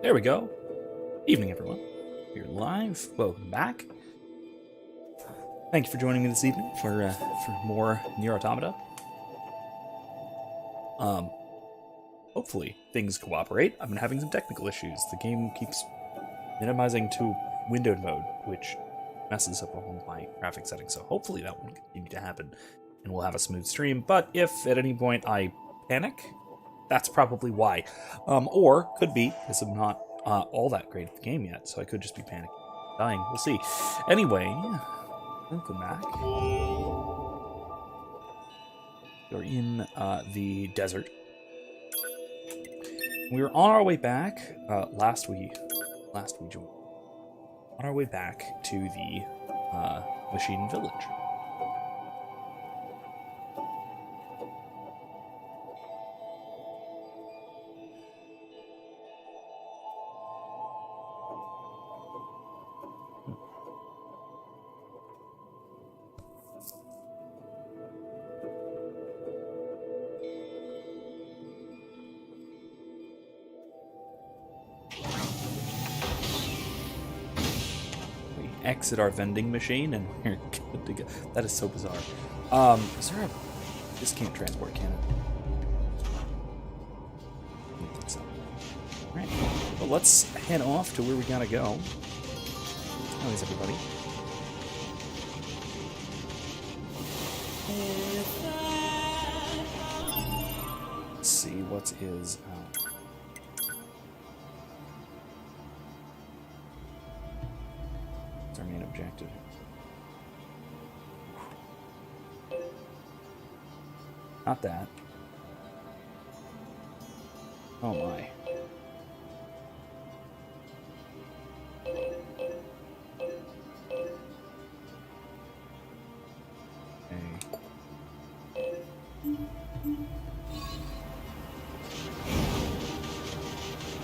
There we go. Evening, everyone. You're live. Welcome back. Thank you for joining me this evening for more NieR Automata. Hopefully things cooperate. I've been having some technical issues. The game keeps minimizing to windowed mode, which messes up all my graphic settings. So hopefully that won't continue to happen, and we'll have a smooth stream. But if at any point I panic, that's probably why. Or could be because I'm not all that great at the game yet, so I could just be panicking, dying. We'll see. Anyway, welcome back. We're in the desert. We were on our way back last we joined. On our way back to the machine village. Exit our vending machine and we're good to go. That is so bizarre. Is there a... This can't transport, can it? I don't think so. Alright. Well, let's head off to where we gotta go. How is everybody? Let's see, what is... our main objective. Not that. Oh my. Okay.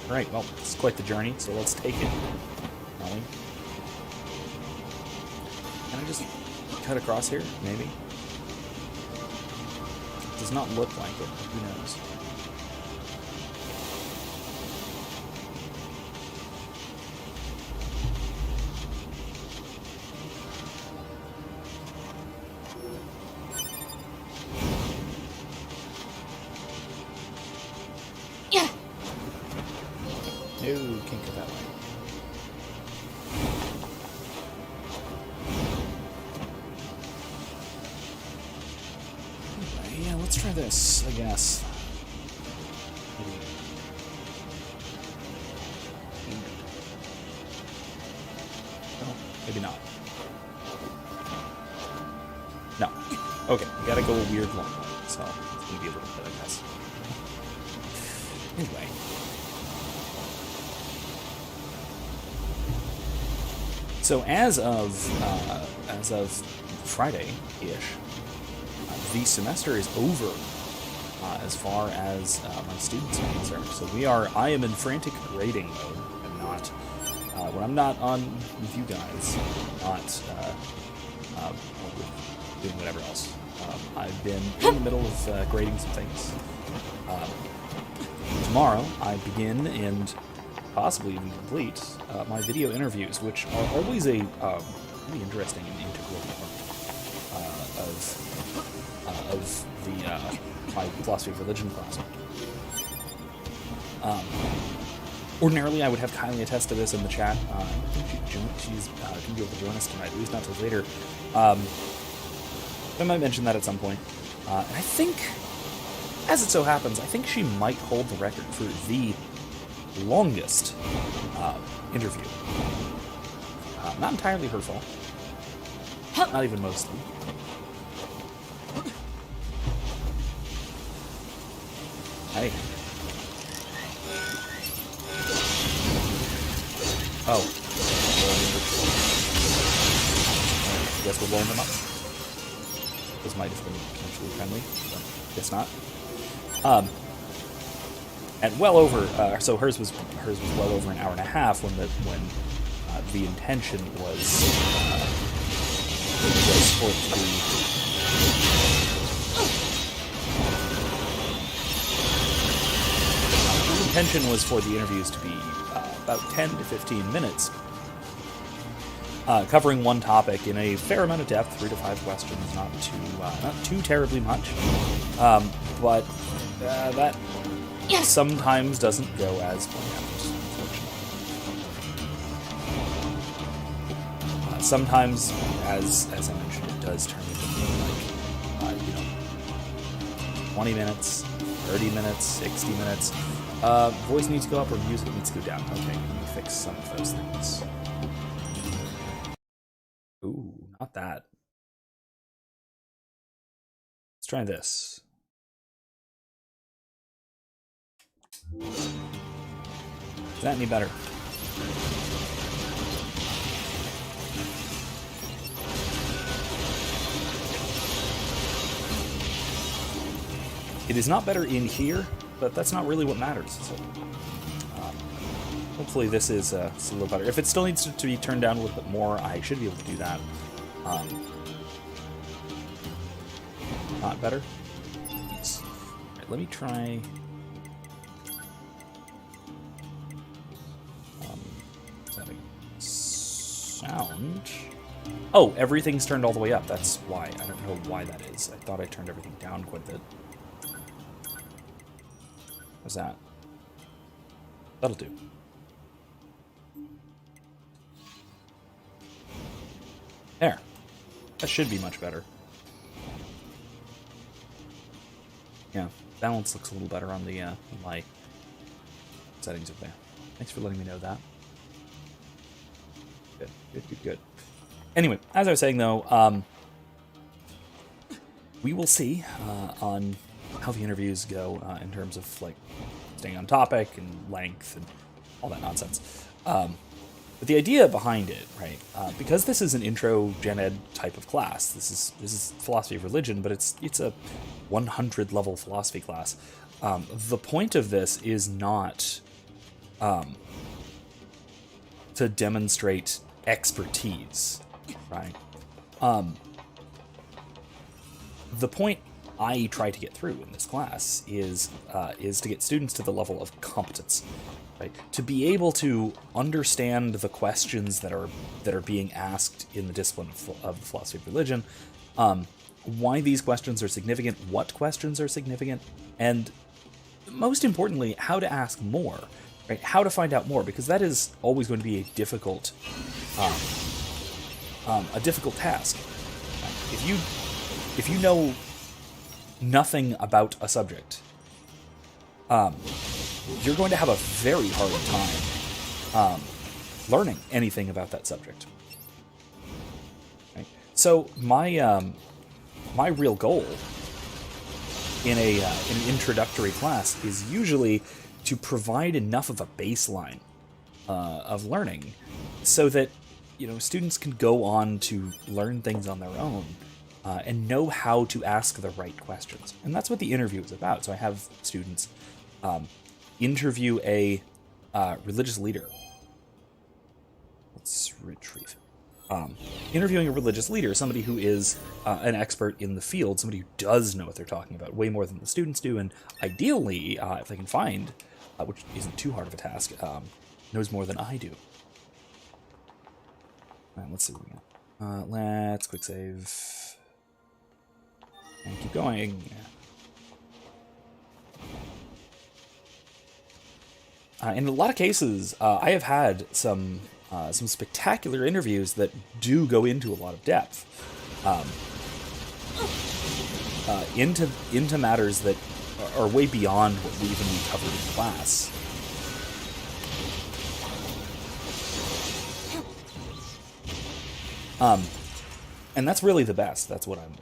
Alright, well, it's quite the journey, so let's take it. Molly. Can I just cut across here? Maybe? It does not look like it. Who knows? Yeah. No, can't go that way. Yeah, let's try this, I guess. No, maybe not. No. Okay, we gotta go a weird long way, so it's gonna be a little bit, I guess. Anyway. So as of Friday-ish, the semester is over as far as my students are concerned. So I am in frantic grading mode. I'm not, when I'm not on with you guys, not doing whatever else. I've been in the middle of grading some things. Tomorrow, I begin and possibly even complete my video interviews, which are always a really interesting and integral part of the my philosophy of religion class. Ordinarily, I would have Kylie attest to this in the chat. I think she's going to be able to join us tonight, at least not till later. I might mention that at some point. And I think, as it so happens, I think she might hold the record for the longest interview. Not entirely her fault. Not even mostly. Hey. Oh. I guess we're blowing them up. This might have been potentially friendly, but guess not. At well over, so hers was well over an hour and a half when the intention was for it to be. The intention was for the interviews to be about 10 to 15 minutes, covering one topic in a fair amount of depth, 3 to 5 questions, not too terribly much, but that sometimes doesn't go as planned, unfortunately. Sometimes, as I mentioned, it does turn into like 20 minutes, 30 minutes, 60 minutes. Voice needs to go up or music needs to go down. Okay, let me fix some of those things. Ooh, not that. Let's try this. Is that any better? It is not better in here, but that's not really what matters. So, hopefully this is a little better. If it still needs to be turned down a little bit more, I should be able to do that. Not better? Right, let me try... sound... Oh, everything's turned all the way up. That's why. I don't know why that is. I thought I turned everything down quite a bit. How's that? That'll do. There. That should be much better. Yeah, balance looks a little better on the my settings up there. Thanks for letting me know that. Good, good, good, good. Anyway, as I was saying though, we will see on how the interviews go in terms of like staying on topic and length and all that nonsense. But the idea behind it, right? Because this is an intro gen ed type of class. This is philosophy of religion, but it's a 100 level philosophy class. The point of this is not to demonstrate expertise, right? The point I try to get through in this class is to get students to the level of competence, right? To be able to understand the questions that are being asked in the discipline of the philosophy of religion, why these questions are significant, what questions are significant, and most importantly, how to ask more, right? How to find out more, because that is always going to be a difficult task. If you know nothing about a subject, you're going to have a very hard time learning anything about that subject. Right? So my real goal in an introductory class is usually to provide enough of a baseline of learning so that students can go on to learn things on their own. And know how to ask the right questions. And that's what the interview is about. So I have students interview a religious leader. Let's retrieve. Interviewing a religious leader, somebody who is an expert in the field, somebody who does know what they're talking about, way more than the students do, and ideally, if they can find, which isn't too hard of a task, knows more than I do. All right, let's see what we got. Let's quick save. And keep going. In a lot of cases, I have had some spectacular interviews that do go into a lot of depth, into matters that are way beyond what we covered in class. And that's really the best. That's what I'm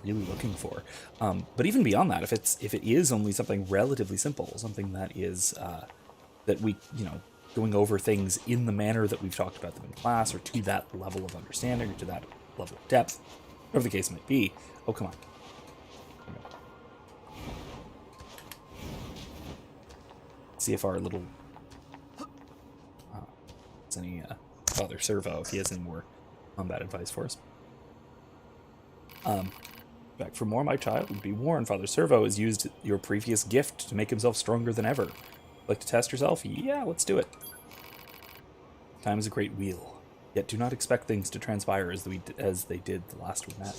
really looking for. But even beyond that, if it is only something relatively simple, something that is that we going over things in the manner that we've talked about them in class, or to that level of understanding, or to that level of depth, whatever the case might be. Oh, come on. See if our little is any Father Servo, if he has any more combat advice for us. Back for more, my child. Be warned, Father Servo has used your previous gift to make himself stronger than ever. Like to test yourself? Yeah, let's do it. Time is a great wheel. Yet do not expect things to transpire as they did the last we met.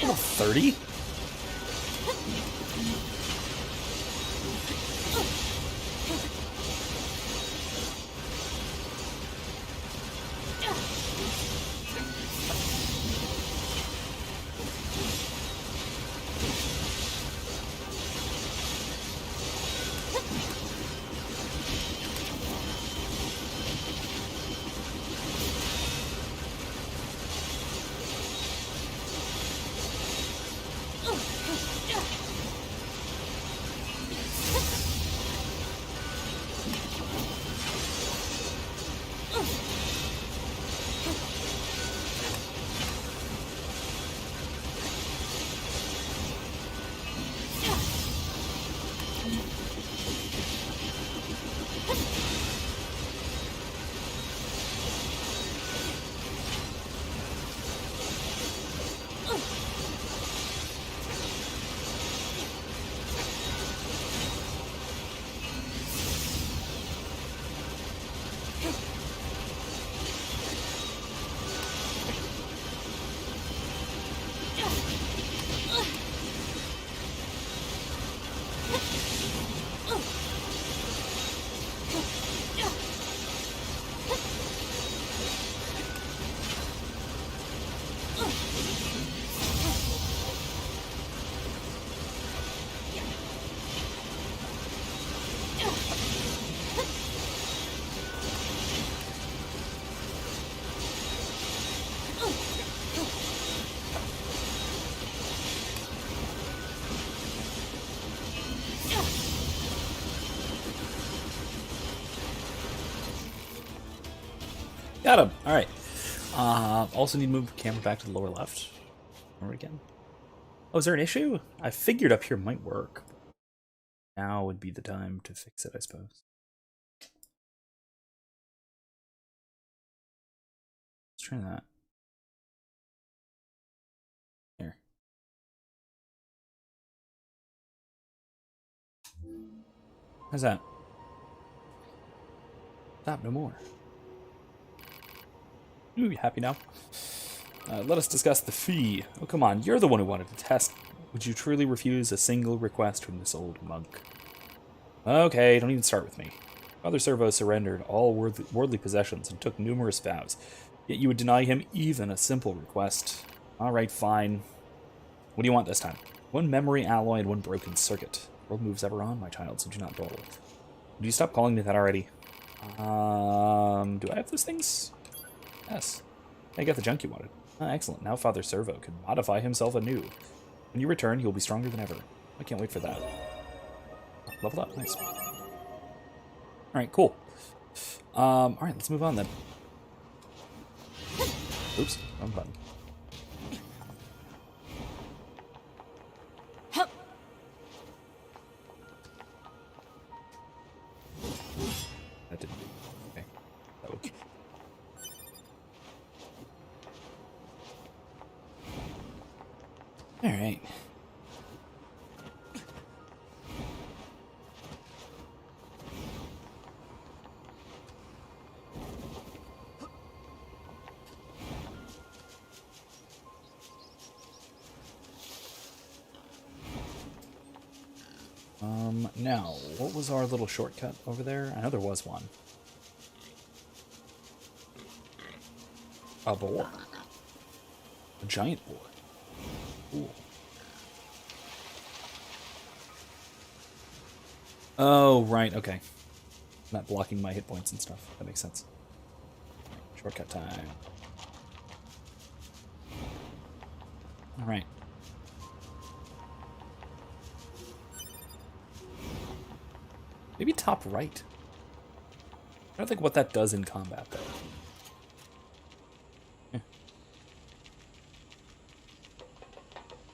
Level 30? Got him. All right. Also need to move the camera back to the lower left. Remember again. Oh, is there an issue? I figured up here might work. Now would be the time to fix it, I suppose. Let's try that. Here. How's that? Stop, no more. Ooh, you happy now? Let us discuss the fee. Oh, come on, you're the one who wanted to test. Would you truly refuse a single request from this old monk? Okay, don't even start with me. Father Servo surrendered all worldly possessions and took numerous vows, yet you would deny him even a simple request. Alright, fine. What do you want this time? One memory alloy and one broken circuit. The world moves ever on, my child, so do not dawdle. Would you stop calling me that already? Do I have those things? Yes. I got the junk you wanted. Excellent. Now Father Servo can modify himself anew. When you return, you'll be stronger than ever. I can't wait for that. Leveled up. Nice. Alright, cool. Alright, let's move on then. Oops, wrong button. That didn't. Okay. That would. Alright. Now, what was our little shortcut over there? I know there was one. A boar. A giant boar. Cool. Oh, right, okay. Not blocking my hit points and stuff. That makes sense. Shortcut time. Alright. Maybe top right. I don't think what that does in combat, though. Yeah.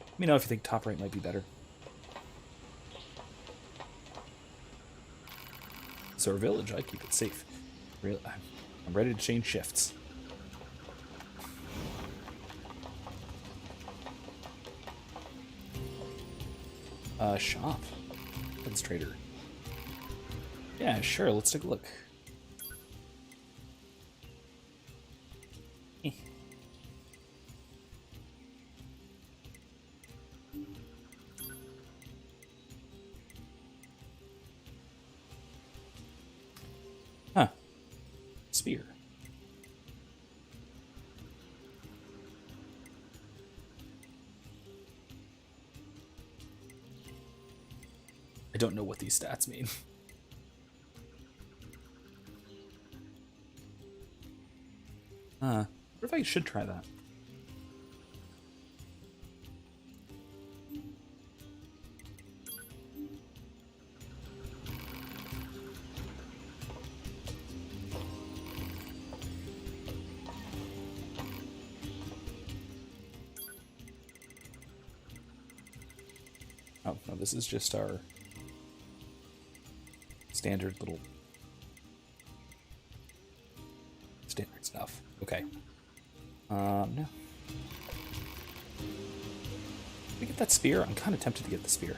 Let me know if you think top right might be better. to our village, I keep it safe. I'm ready to change shifts. Shop. Weapons trader. Yeah, sure, let's take a look. Huh. Spear. I don't know what these stats mean. What if I should try that? Oh, no, this is just our standard little standard stuff. Okay. No. Did we get that spear? I'm kind of tempted to get the spear.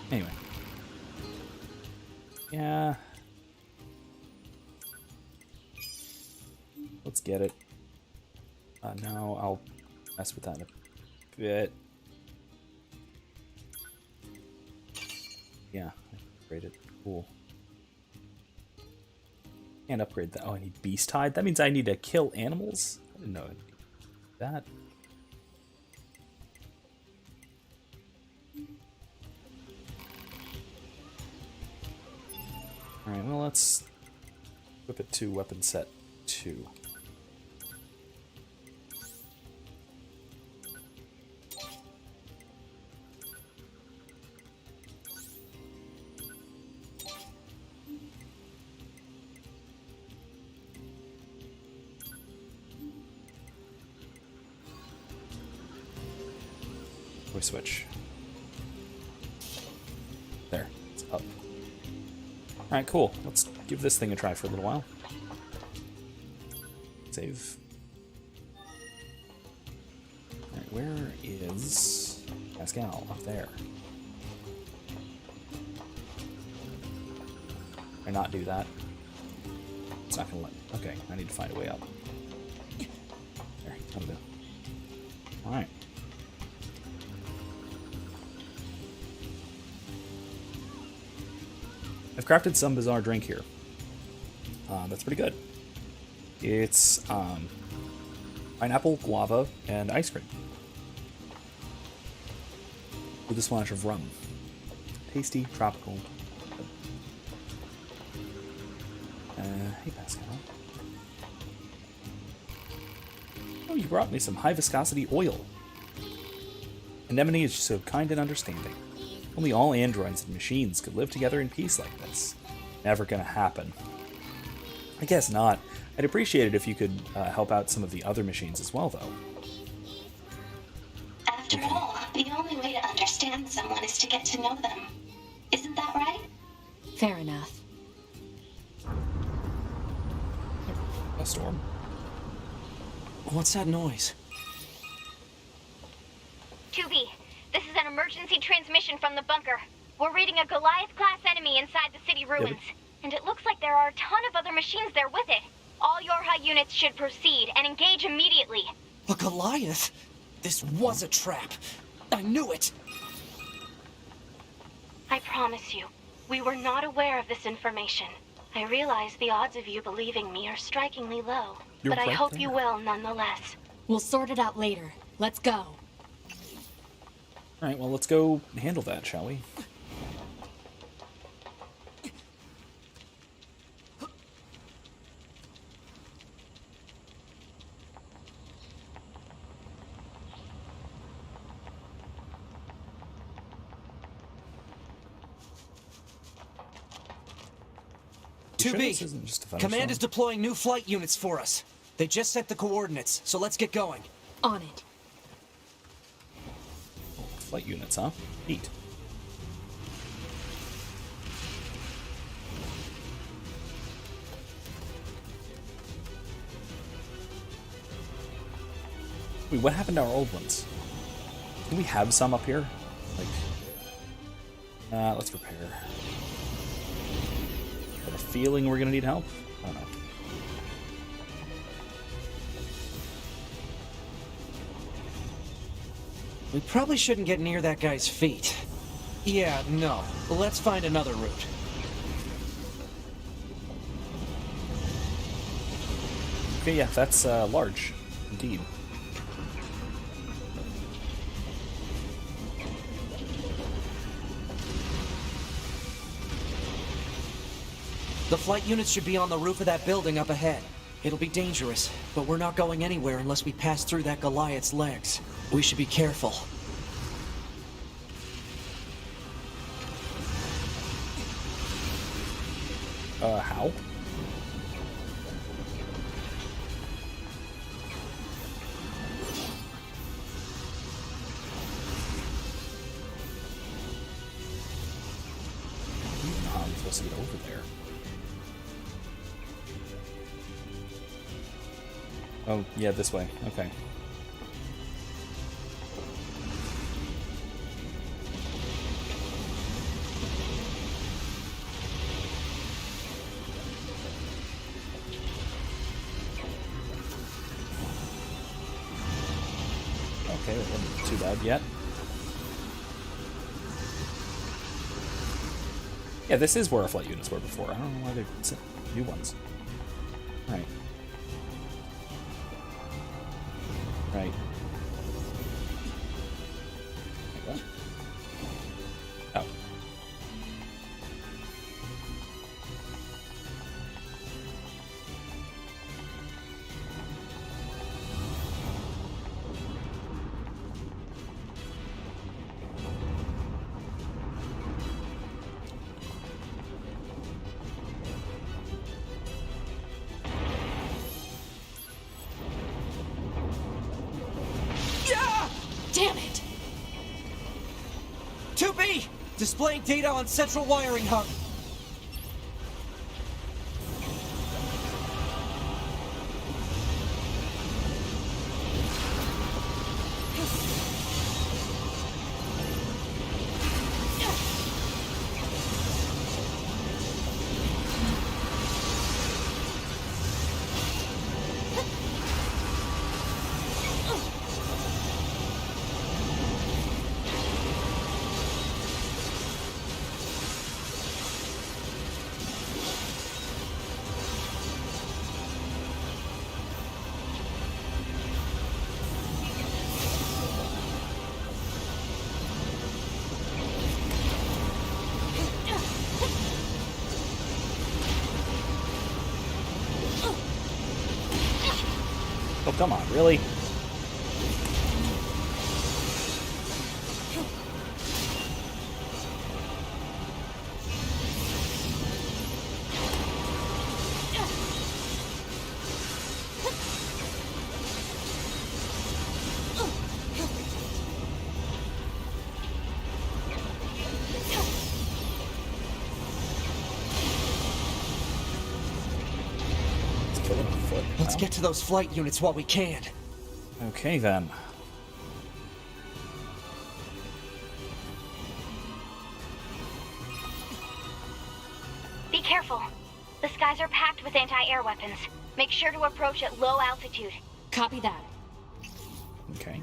Anyway. Yeah. Let's get it. No, I'll mess with that in a bit. Yeah, upgrade it. Cool. Can't upgrade that. Oh, I need beast hide? That means I need to kill animals? I didn't know that. Alright, well, let's whip it to weapon set 2. Switch. There, it's up. Alright, cool. Let's give this thing a try for a little while. Save. Alright, where is Pascal? Up there. Or not do that. It's not gonna let me. Okay, I need to find a way up. There, that'll do. Alright. I've crafted some bizarre drink here. That's pretty good. It's pineapple, guava, and ice cream. With a splash of rum. Tasty, tropical. Hey Pascal. Oh, you brought me some high viscosity oil. Anemone is so kind and understanding. Only all androids and machines could live together in peace like this. Never gonna happen. I guess not. I'd appreciate it if you could help out some of the other machines as well, though. After all, the only way to understand someone is to get to know them. Isn't that right? Fair enough. A storm. What's that noise? 2B, this is an emergency transmission from the bunker. We're reading a Goliath-class enemy inside the city ruins. And it looks like there are a ton of other machines there with it. All Yorha units should proceed and engage immediately. A Goliath? This was a trap. I knew it! I promise you, we were not aware of this information. I realize the odds of you believing me are strikingly low, but I hope you will nonetheless. We'll sort it out later. Let's go. Alright, well, let's go handle that, shall we? Two B. Command is to deploying new flight units for us. They just set the coordinates, so let's get going. On it. flight units, huh? Neat. Wait, what happened to our old ones? Do we have some up here? Like, let's repair. I have a feeling we're gonna need help. I don't know. We probably shouldn't get near that guy's feet. Yeah, no. Let's find another route. Okay, yeah, that's large, indeed. The flight units should be on the roof of that building up ahead. It'll be dangerous, but we're not going anywhere unless we pass through that Goliath's legs. We should be careful. How? I don't even know how I'm supposed to get over there. Oh, yeah, this way. Okay. Okay, that wasn't too bad yet. Yeah, this is where our flight units were before. I don't know why they're new ones. Right. Right. Like what? Oh. Damn it! 2B! Displaying data on central wiring hub. Oh, come on, really? Let's kill him on foot. Let's Wow. get to those flight units while we can. Okay, then. Be careful. The skies are packed with anti-air weapons. Make sure to approach at low altitude. Copy that. Okay.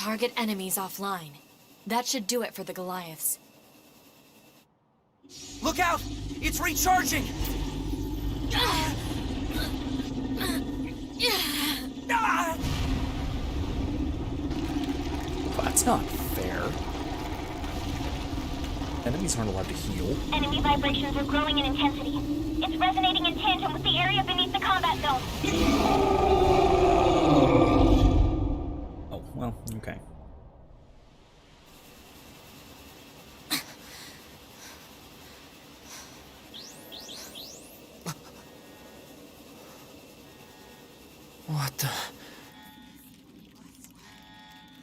Target enemies offline. That should do it for the Goliaths. Look out! It's recharging! Ah! That's not fair. Enemies aren't allowed to heal. Enemy vibrations are growing in intensity. It's resonating in tandem with the area beneath the combat zone. Oh, well, okay. What the...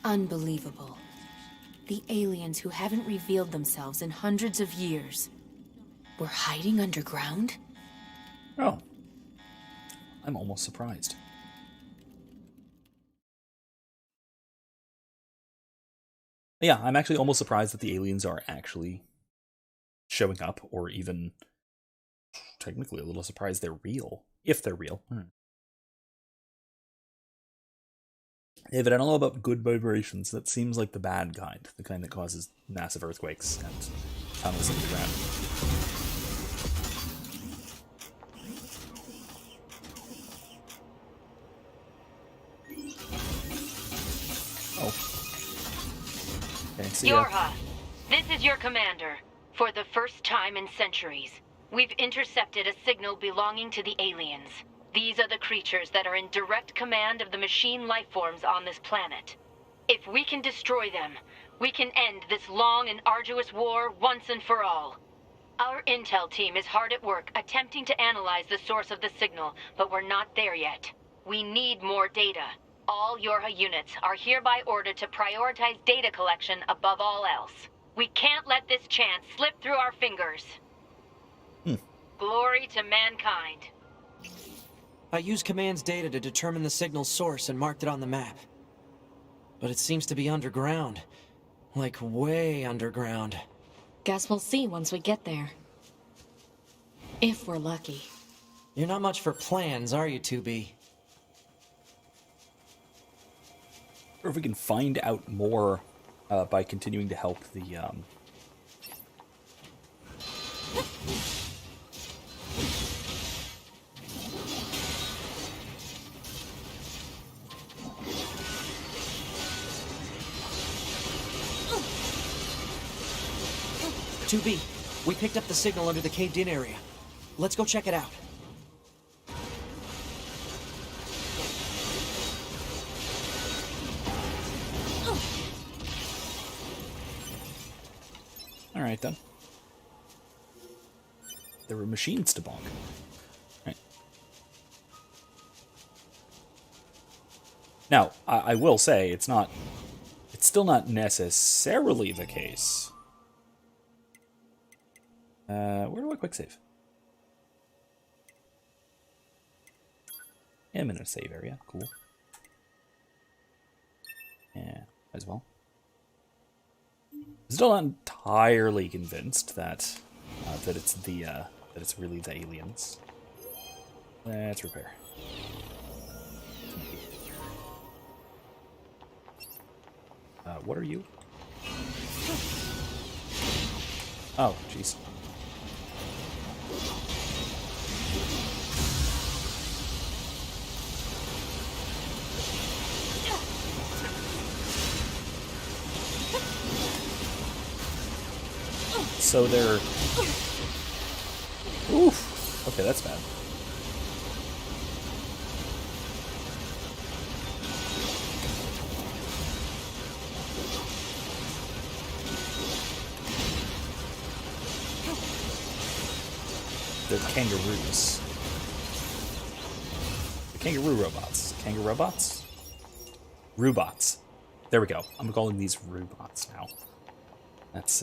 Unbelievable. The aliens who haven't revealed themselves in hundreds of years were hiding underground? Oh. I'm almost surprised. Yeah, I'm actually almost surprised that the aliens are actually showing up, or even technically a little surprised they're real. If they're real. David, I don't know about good vibrations. That seems like the bad kind. The kind that causes massive earthquakes and tunnels in the ground. Oh. Okay, see ya. Yorha, this is your commander. For the first time in centuries, we've intercepted a signal belonging to the aliens. These are the creatures that are in direct command of the machine lifeforms on this planet. If we can destroy them, we can end this long and arduous war once and for all. Our intel team is hard at work attempting to analyze the source of the signal, but we're not there yet. We need more data. All Yorha units are hereby ordered to prioritize data collection above all else. We can't let this chance slip through our fingers. Glory to mankind. I used Command's data to determine the signal's source and marked it on the map. But it seems to be underground. Like, way underground. Guess we'll see once we get there. If we're lucky. You're not much for plans, are you, 2B? Or if we can find out more by continuing to help the... 2B, we picked up the signal under the caved-in area. Let's go check it out. Alright then. There were machines to bonk. Right. Now, I will say, it's still not necessarily the case. Where do I quick save? Yeah, I'm in a save area. Cool. Yeah, as well. Still not entirely convinced that that it's really the aliens. Let's repair. What are you? Oh, jeez. So they're... Oof! Okay, that's bad. They're kangaroos. The kangaroo robots. Kangaroo robots? Roobots. There we go. I'm calling these roobots now. That's,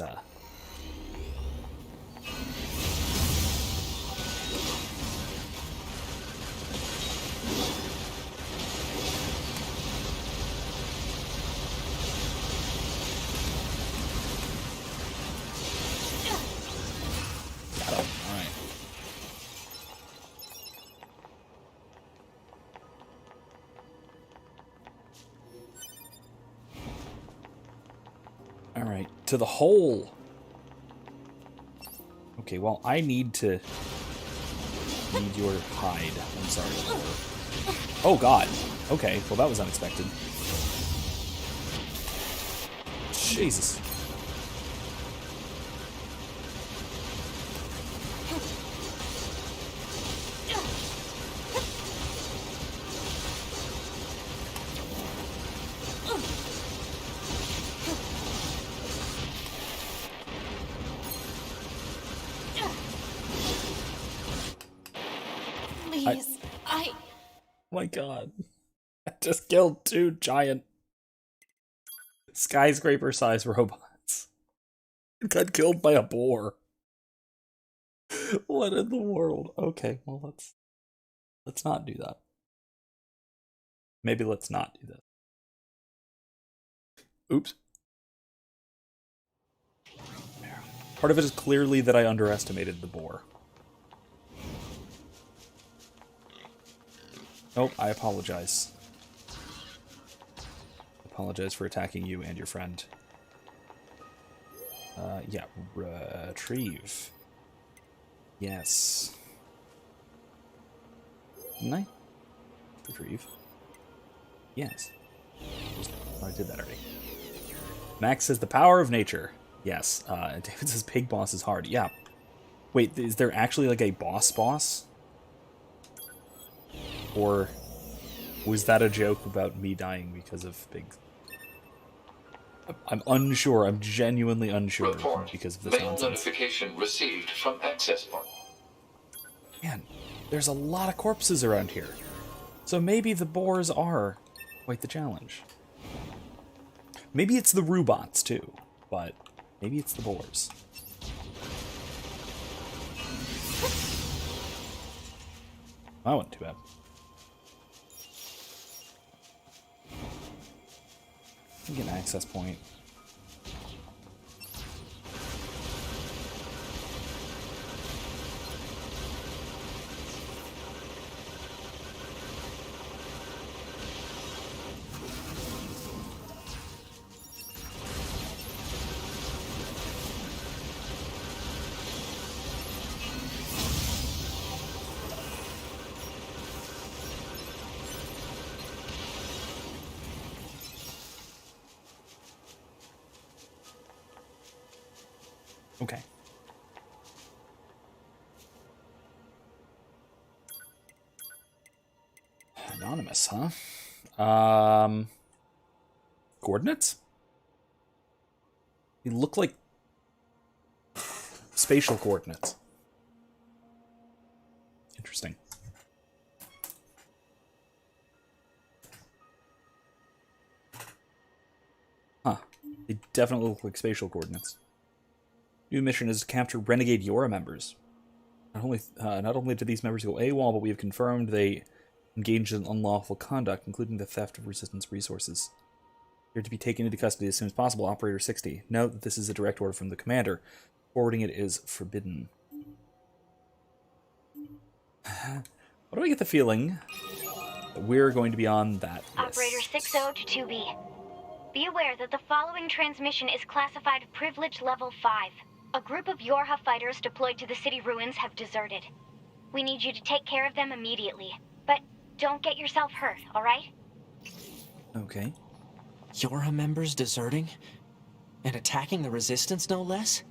Alright, to the hole! Okay, well, I need to... need your hide. I'm sorry. Oh, God. Okay, well, that was unexpected. Jesus. Please, My God. I just killed 2 giant skyscraper-sized robots. Got killed by a boar. What in the world? Okay, well, let's not do that. Maybe let's not do that. Oops. Part of it is clearly that I underestimated the boar. Oh, I apologize. Apologize for attacking you and your friend. Yeah, retrieve. Yes. Didn't I? Retrieve. Yes. Oh, I did that already. Max says the power of nature. Yes. David says pig boss is hard. Yeah. Wait, is there actually like a boss? Or was that a joke about me dying because of pigs? I'm unsure. I'm genuinely unsure because of this Mail nonsense. notification received from access point. Man, there's a lot of corpses around here. So maybe the boars are quite the challenge. Maybe it's the robots too, but maybe it's the boars. That wasn't too bad. Get an access point. Okay. Anonymous, huh? Coordinates? They look like spatial coordinates. Interesting. Huh. They definitely look like spatial coordinates. New mission is to capture renegade Yora members. Not only did these members go AWOL, but we have confirmed they engaged in unlawful conduct, including the theft of Resistance resources. They're to be taken into custody as soon as possible. Operator 60. Note that this is a direct order from the commander. Forwarding it is forbidden. Why do I get the feeling that we're going to be on that list? Operator 60 to 2B. Be aware that the following transmission is classified Privilege Level 5. A group of Yorha fighters deployed to the city ruins have deserted. We need you to take care of them immediately. But don't get yourself hurt, alright? Okay. Yorha members deserting? And attacking the Resistance, no less?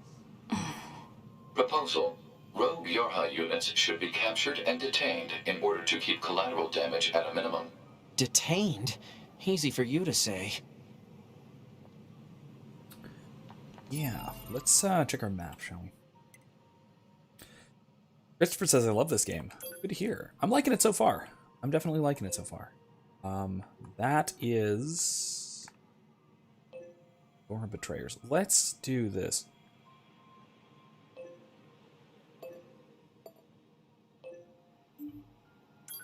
Proposal. Rogue Yorha units should be captured and detained in order to keep collateral damage at a minimum. Detained? Easy for you to say. Yeah, let's check our map, shall we? Christopher says, I love this game. Good to hear. I'm liking it so far. I'm definitely liking it so far. That is... Or Betrayers. Let's do this.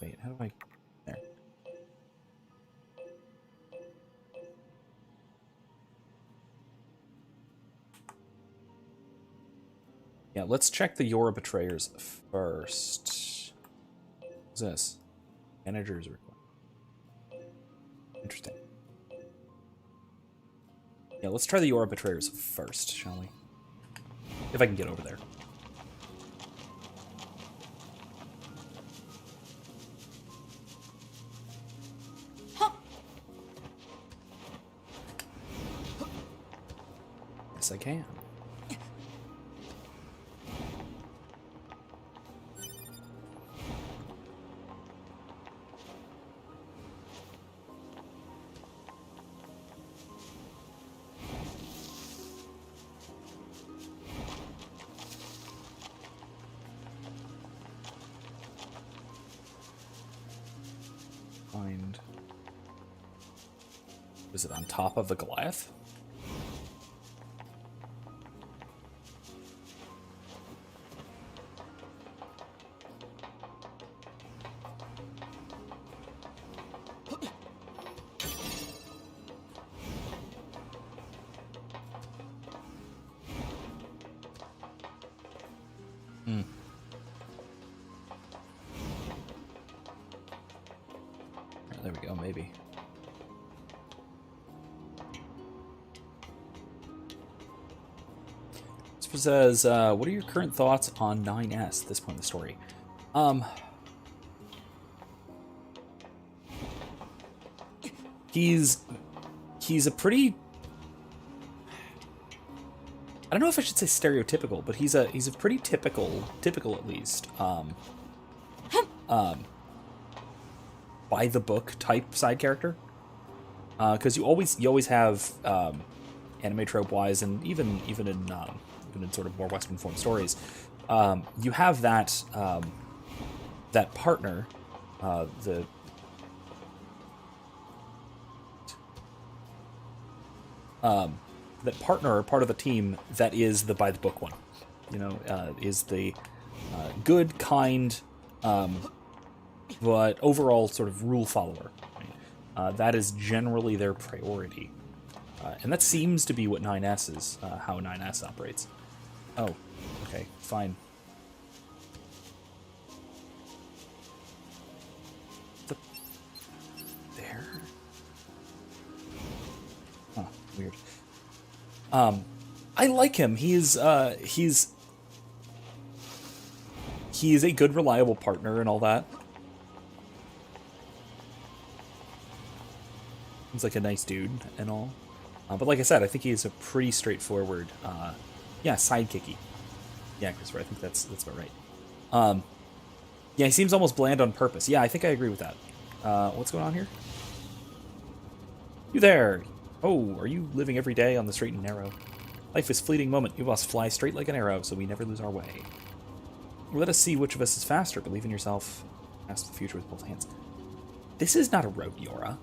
Wait, how do I... There. Yeah, let's check the Yora Betrayers first. What's this? Manager's request. Interesting. Yeah, let's try the Yora Betrayers first, shall we? If I can get over there. Yes, I can. Find... Was it on top of the Goliath? There we go, maybe. This says, what are your current thoughts on 9S at this point in the story? He's a pretty... I don't know if I should say stereotypical, but he's a pretty typical at least, by the book type side character. Because you always have anime trope wise, and even in sort of more Western form stories, you have that that partner, that partner or part of the team that is the by the book one, you know, is the good, kind, but overall sort of rule follower. Right? That is generally their priority. And that seems to be what 9S is, how 9S operates. Oh, okay, fine. There? Huh, weird. I like him. He's a good, reliable partner and all that. He's like a nice dude and all. But like I said, I think he's a pretty straightforward, yeah, sidekicky. Yeah, Christopher, I think that's about right. Yeah, he seems almost bland on purpose. Yeah, I think I agree with that. What's going on here? You there! Oh, are you living every day on the straight and narrow? Life is fleeting moment. You must fly straight like an arrow, so we never lose our way. Let us see which of us is faster. Believe in yourself. Grasp the future with both hands. This is not a rogue Yora.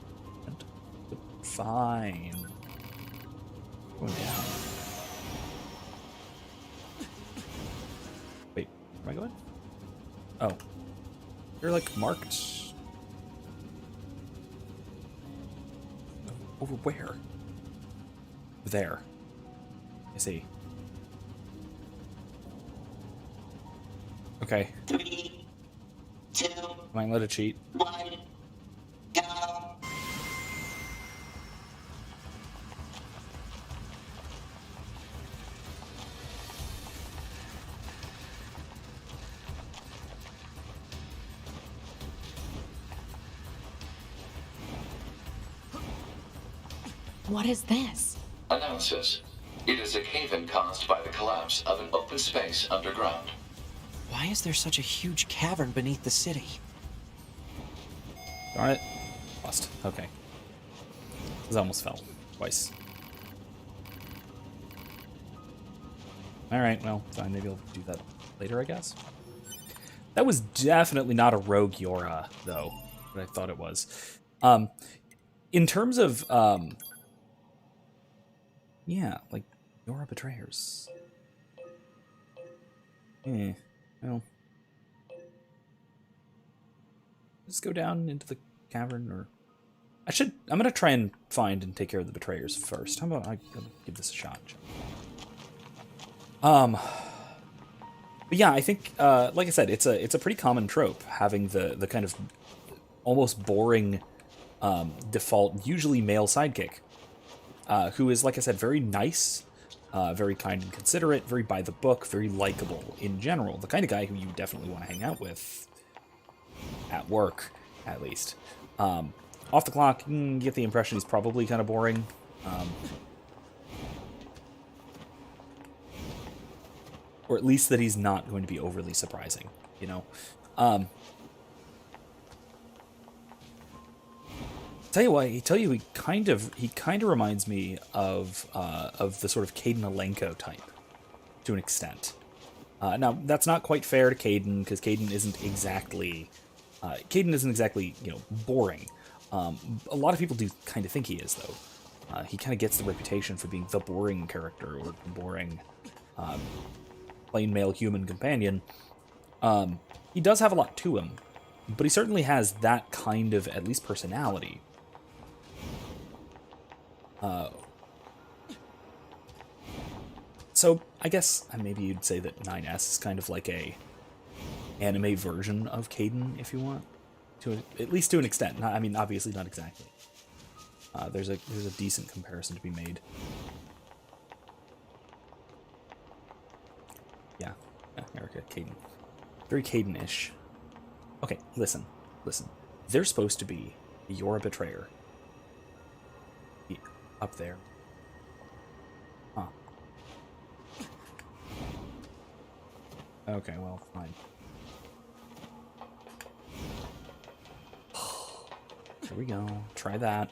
Fine. Going down. Wait, where am I going? Oh. You're like marked. Over where? There. I see. Okay. 3, 2, Might let it cheat. 1, go. What is this? Analysis. It is a cave-in caused by the collapse of an open space underground. Why is there such a huge cavern beneath the city? Darn it. Lost. Okay. This almost fell. Twice. Alright, well, fine. Maybe I'll do that later, I guess. That was definitely not a rogue Yora, though, but I thought it was. In terms of, yeah, like, Yora Betrayers. Well. Just go down into the cavern, or... I'm gonna try and find and take care of the Betrayers first. How about I give this a shot? But yeah, I think, like I said, it's a pretty common trope, having the kind of almost boring default, usually male sidekick. who is, like I said, very nice, very kind and considerate, very by the book, very likable in general. The kind of guy who you definitely want to hang out with at work, at least. Off the clock, you get the impression he's probably kind of boring. Or at least that he's not going to be overly surprising, you know? Tell you what, he kind of reminds me of the sort of Caden Alenko type, to an extent. Now, that's not quite fair to Caden, because Caden isn't exactly, boring. A lot of people do kind of think he is, though. He kind of gets the reputation for being the boring character, or the boring, plain male human companion. He does have a lot to him, but he certainly has that kind of, at least, personality. So I guess maybe you'd say that 9S is kind of like a anime version of Caden, if you want, at least to an extent. Not, I mean, obviously not exactly. There's a decent comparison to be made. Yeah, Erica, Caden, very Caden-ish. Okay, listen. They're supposed to be You're a Betrayer. Up there. Huh. Okay, well, fine. Here we go. Try that.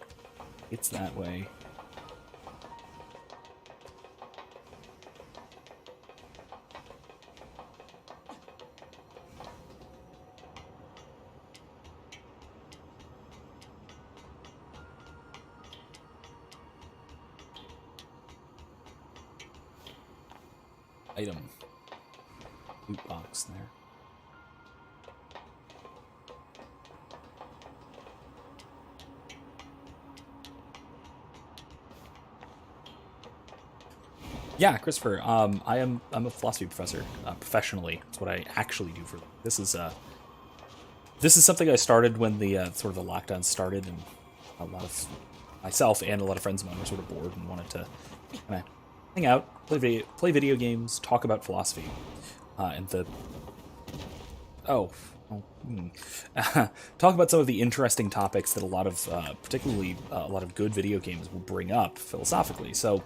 It's that way. Item. Loot box there. Yeah, Christopher. I'm a philosophy professor professionally. That's what I actually do for. This is something I started when the sort of the lockdown started, and a lot of myself and a lot of friends of mine were sort of bored and wanted to kind of hang out, play video games, talk about philosophy, and talk about some of the interesting topics that a lot of, particularly a lot of good video games will bring up philosophically. So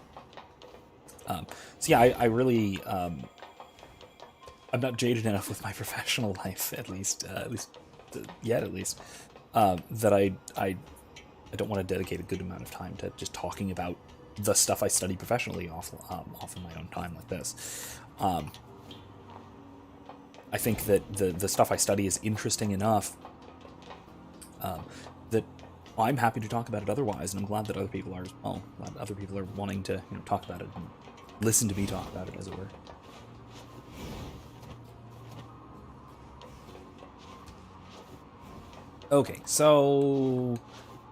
yeah, I really, I'm not jaded enough with my professional life, at least yet, that I don't want to dedicate a good amount of time to just talking about the stuff I study professionally off in my own time like this. I think that the stuff I study is interesting enough that I'm happy to talk about it otherwise, and I'm glad that other people are as well. Glad other people are wanting to talk about it and listen to me talk about it, as it were. Okay, so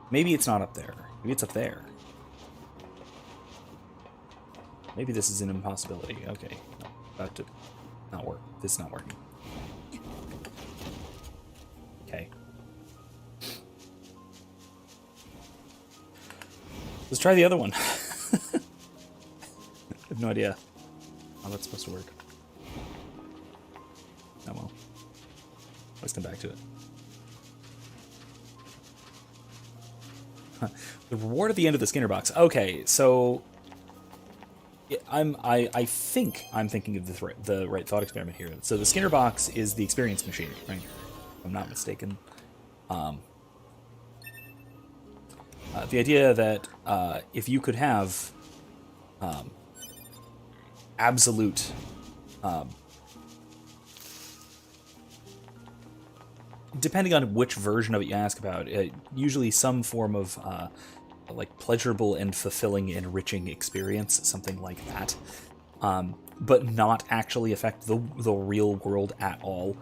maybe it's not up there. Maybe it's up there. Maybe this is an impossibility. Okay, no, that did not work. This is not working. Okay. Let's try the other one. I have no idea how that's supposed to work. Oh well. Let's come back to it. The reward at the end of the Skinner box. Okay, so I think I'm thinking of the right thought experiment here. So the Skinner box is the experience machine, right? If I'm not mistaken. The idea that if you could have absolute depending on which version of it you ask about, usually some form of like pleasurable and fulfilling, enriching experience, something like that, but not actually affect the real world at all.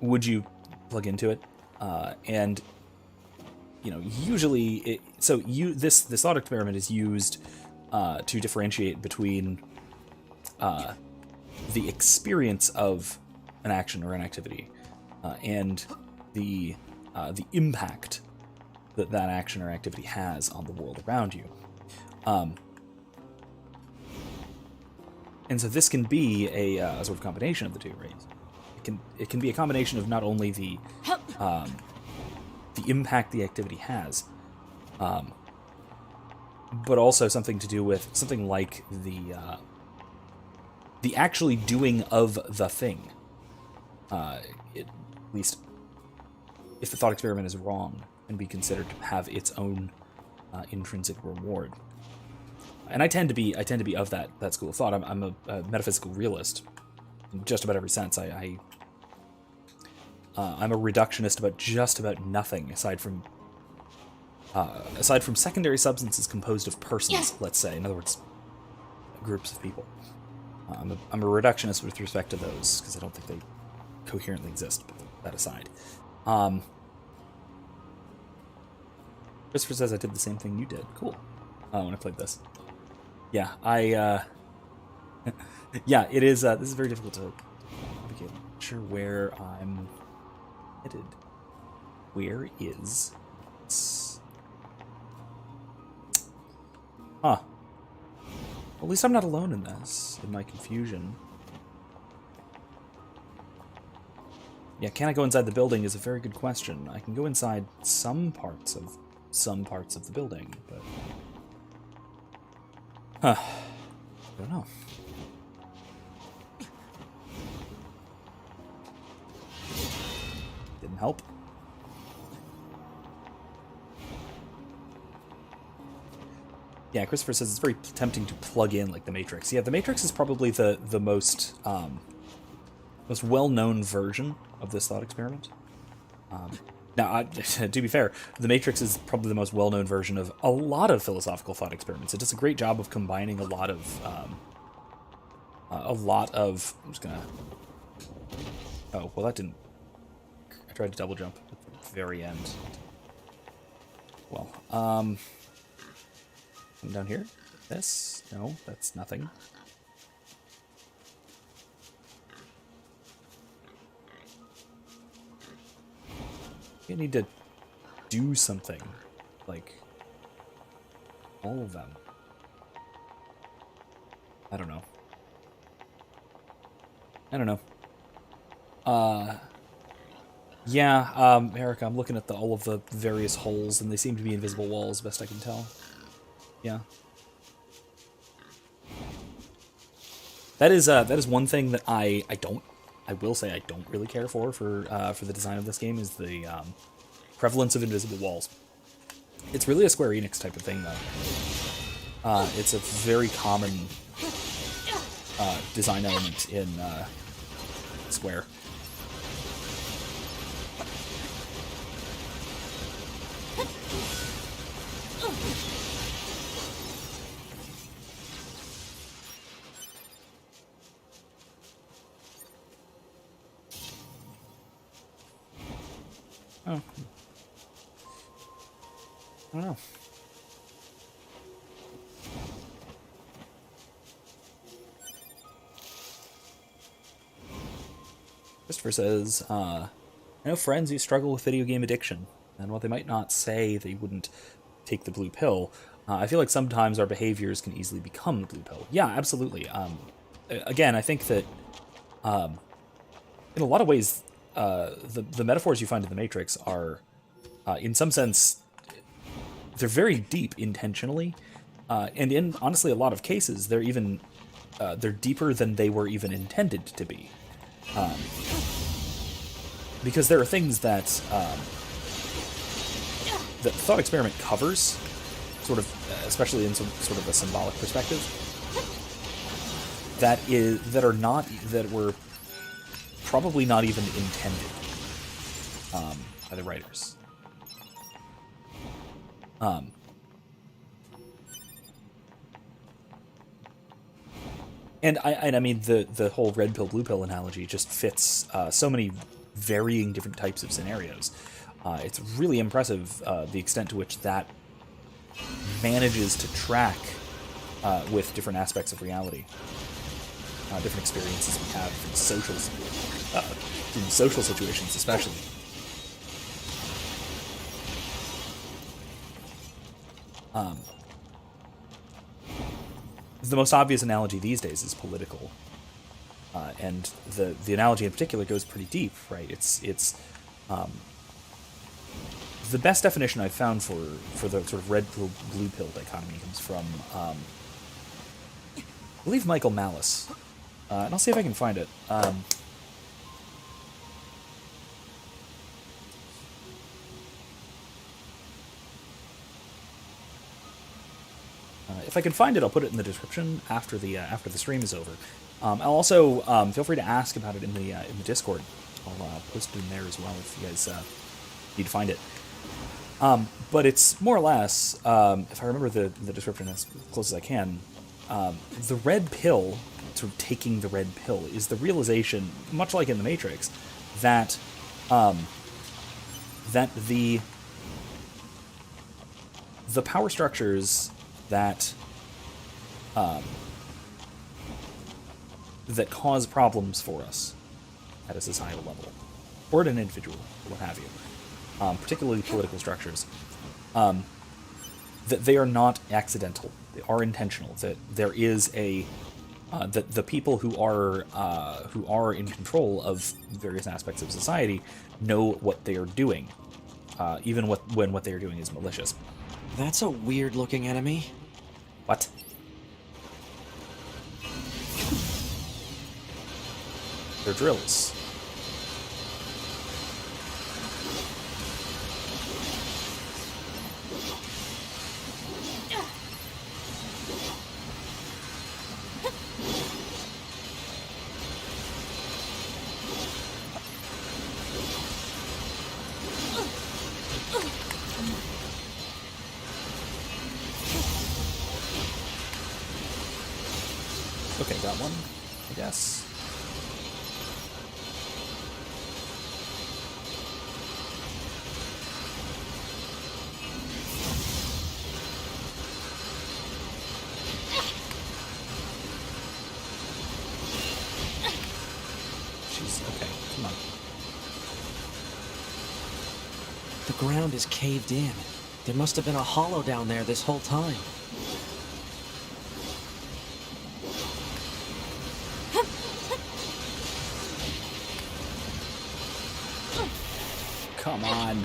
Would you plug into it? And usually, this thought experiment is used to differentiate between the experience of an action or an activity and the impact that action or activity has on the world around you. And so this can be a sort of combination of the two, right? It can be a combination of not only the impact the activity has, but also something to do with something like the actually doing of the thing. At least, if the thought experiment is wrong, can be considered to have its own intrinsic reward. And I tend to be of that school of thought. I'm a metaphysical realist in just about every sense. I'm a reductionist about just about nothing aside from secondary substances composed of persons. Let's say, in other words, groups of people. I'm a reductionist with respect to those because I don't think they coherently exist. But that aside, Christopher says I did the same thing you did. Cool. When I played this. Yeah, yeah, it is. This is very difficult to navigate. I'm not sure where I'm headed. Where is? Huh. Well, at least I'm not alone in this. In my confusion. Yeah, can I go inside the building is a very good question. I can go inside some parts of the building, but. Huh. I don't know. Didn't help. Yeah, Christopher says it's very tempting to plug in like the Matrix. Yeah, the Matrix is probably the most well-known version of this thought experiment. Now, to be fair, the Matrix is probably the most well-known version of a lot of philosophical thought experiments. It does a great job of combining a lot of. I'm just gonna. Oh well, that didn't. I tried to double jump at the very end. Well, down here. This? No, that's nothing. You need to do something, like all of them. I don't know. Yeah, Erica, I'm looking at all of the various holes, and they seem to be invisible walls, best I can tell. Yeah. That is one thing that I will say I don't really care for the design of this game is the prevalence of invisible walls. It's really a Square Enix type of thing, though. It's a very common design element in Square. Oh. I don't know. Christopher says, I know friends who struggle with video game addiction, and while they might not say they wouldn't take the blue pill, I feel like sometimes our behaviors can easily become the blue pill. Yeah, absolutely. Again, I think that in a lot of ways, the metaphors you find in the Matrix are, in some sense, they're very deep intentionally, and in honestly a lot of cases they're even they're deeper than they were even intended to be, because there are things that the thought experiment covers, sort of, especially in some sort of a symbolic perspective, that were probably not even intended by the writers. And I mean the whole red pill blue pill analogy just fits so many varying different types of scenarios. It's really impressive the extent to which that manages to track with different aspects of reality, different experiences we have in social situations, especially. the most obvious analogy these days is political, and the analogy in particular goes pretty deep, right? It's the best definition I've found for the sort of red pill blue pill dichotomy comes from I believe Michael Malice, and I'll see if I can find it. If I can find it, I'll put it in the description after the stream is over. I'll also feel free to ask about it in the Discord. I'll post it in there as well if you guys need to find it. But it's more or less, if I remember the description as close as I can, the red pill, sort of taking the red pill, is the realization, much like in the Matrix, that that the power structures that that cause problems for us at a societal level, or at an individual, what have you, particularly political structures, that they are not accidental. They are intentional. That there is that the people who are in control of various aspects of society know what they are doing, even when what they are doing is malicious. That's a weird-looking enemy. What? They're drills. Okay, got one, I guess. Jeez, okay, come on. The ground is caved in. There must have been a hollow down there this whole time. Come on.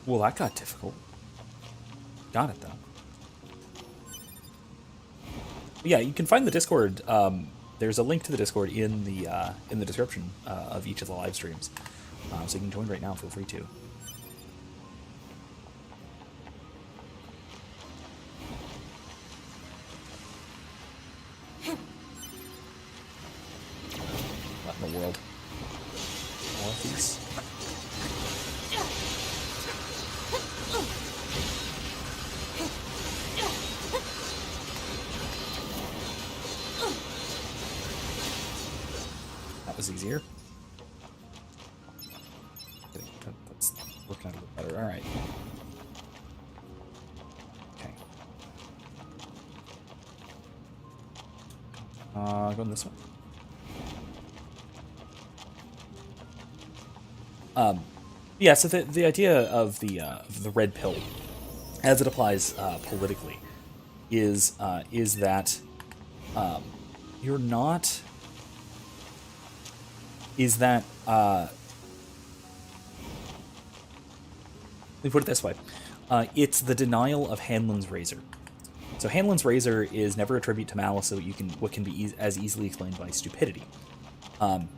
Well, that got difficult. Got it, though. Yeah, you can find the Discord. There's a link to the Discord in the description of each of the live streams, so you can join right now. Feel free to. What in the world? All of these. Was easier. That's working out a little better. All right. Okay. Going this way. Yeah. So the idea of the red pill, as it applies politically, is that you're not. Is that, let me put it this way, it's the denial of Hanlon's razor. So Hanlon's razor is never a tribute to malice, so what can be as easily explained by stupidity. But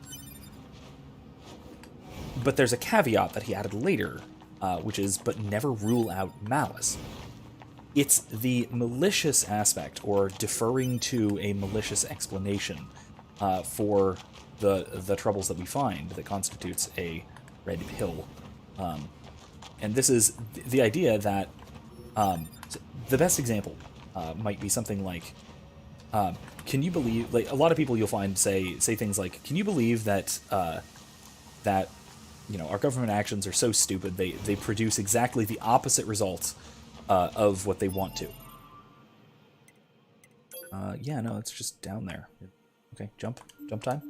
there's a caveat that he added later, which is, but never rule out malice. It's the malicious aspect, or deferring to a malicious explanation for the troubles that we find that constitutes a red pill. And this is the idea that the best example might be something like, can you believe, like a lot of people you'll find say things like, can you believe that that our government actions are so stupid, they produce exactly the opposite result of what they want to. Yeah, no, it's just down there. Okay, jump time.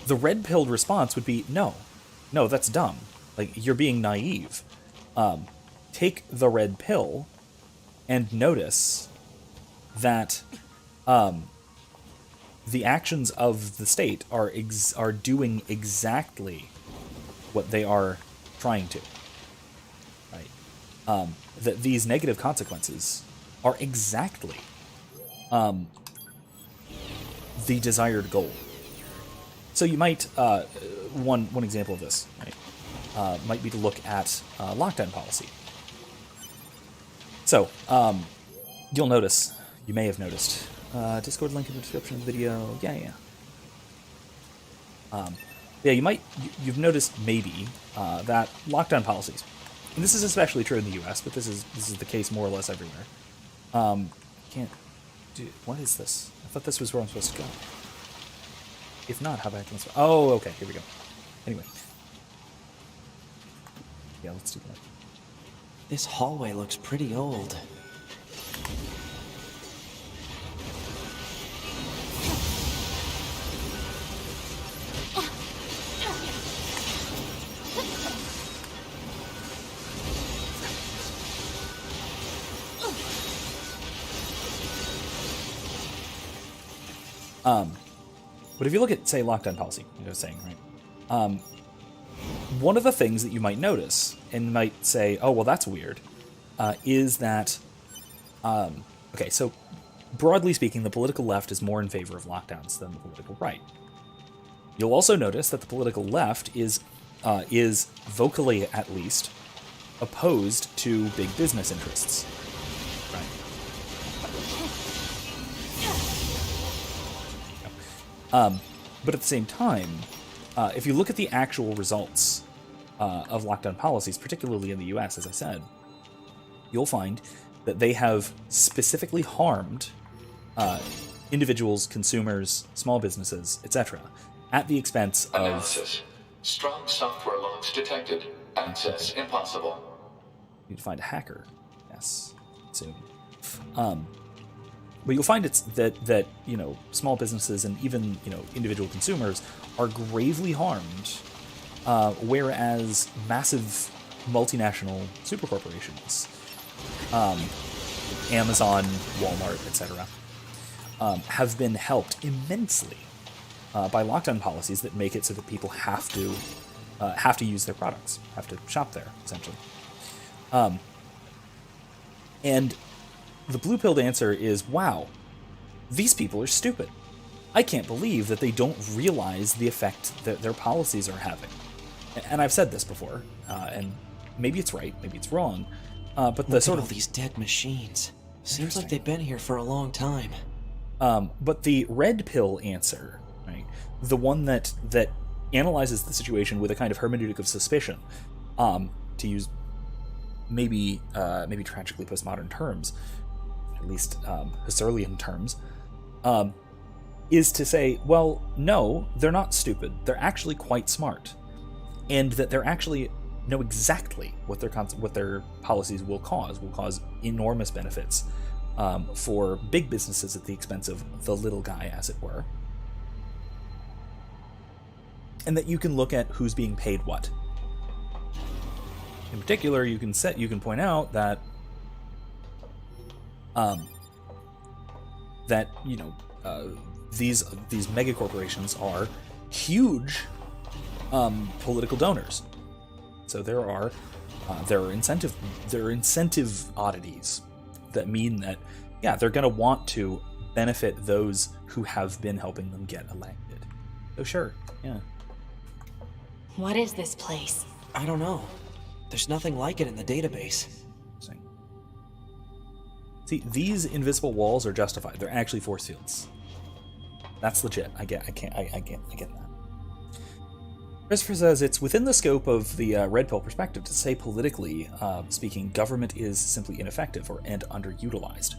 The red-pilled response would be, no, that's dumb. Like, you're being naive. Take the red pill and notice that the actions of the state are doing exactly what they are trying to. Right? That these negative consequences are exactly the desired goal. So you might one example of this, right, might be to look at lockdown policy. So you'll notice, you may have noticed, Discord link in the description of the video. Yeah. You've noticed maybe that lockdown policies, and this is especially true in the U.S., but this is the case more or less everywhere. What is this? I thought this was where I'm supposed to go. If not, how back to this? Oh, okay, here we go. Anyway. Yeah, let's do that. This hallway looks pretty old. But if you look at, say, lockdown policy, like I was saying, right? One of the things that you might notice and might say, oh, well, that's weird, is that, okay, so broadly speaking, the political left is more in favor of lockdowns than the political right. You'll also notice that the political left is vocally, at least, opposed to big business interests. But at the same time, if you look at the actual results of lockdown policies, particularly in the US, as I said, you'll find that they have specifically harmed individuals, consumers, small businesses, etc., at the expense of... Analysis. Strong software logs detected. Access impossible. You need to find a hacker. Yes, soon. But you'll find it's that small businesses and even individual consumers are gravely harmed, whereas massive multinational supercorporations, Amazon, Walmart, etc., have been helped immensely by lockdown policies that make it so that people have to use their products, have to shop there, essentially. And the blue-pilled answer is, wow, these people are stupid. I can't believe that they don't realize the effect that their policies are having. And I've said this before, and maybe it's right, maybe it's wrong, but the Look sort at all of... these dead machines. Seems like they've been here for a long time. But the red pill answer, right, the one that analyzes the situation with a kind of hermeneutic of suspicion, to use maybe tragically postmodern terms, at least Husserlian terms, is to say, well, no, they're not stupid. They're actually quite smart, and that they're actually know exactly what their policies will cause enormous benefits for big businesses at the expense of the little guy, as it were, and that you can look at who's being paid what. In particular, you can point out that these mega corporations are huge political donors. So there are incentive oddities that mean that they're going to want to benefit those who have been helping them get elected. So sure, yeah. What is this place? I don't know. There's nothing like it in the database. See, these invisible walls are justified. They're actually force fields. That's legit. I get that. Christopher says it's within the scope of the red pill perspective to say, politically speaking, government is simply ineffective and underutilized.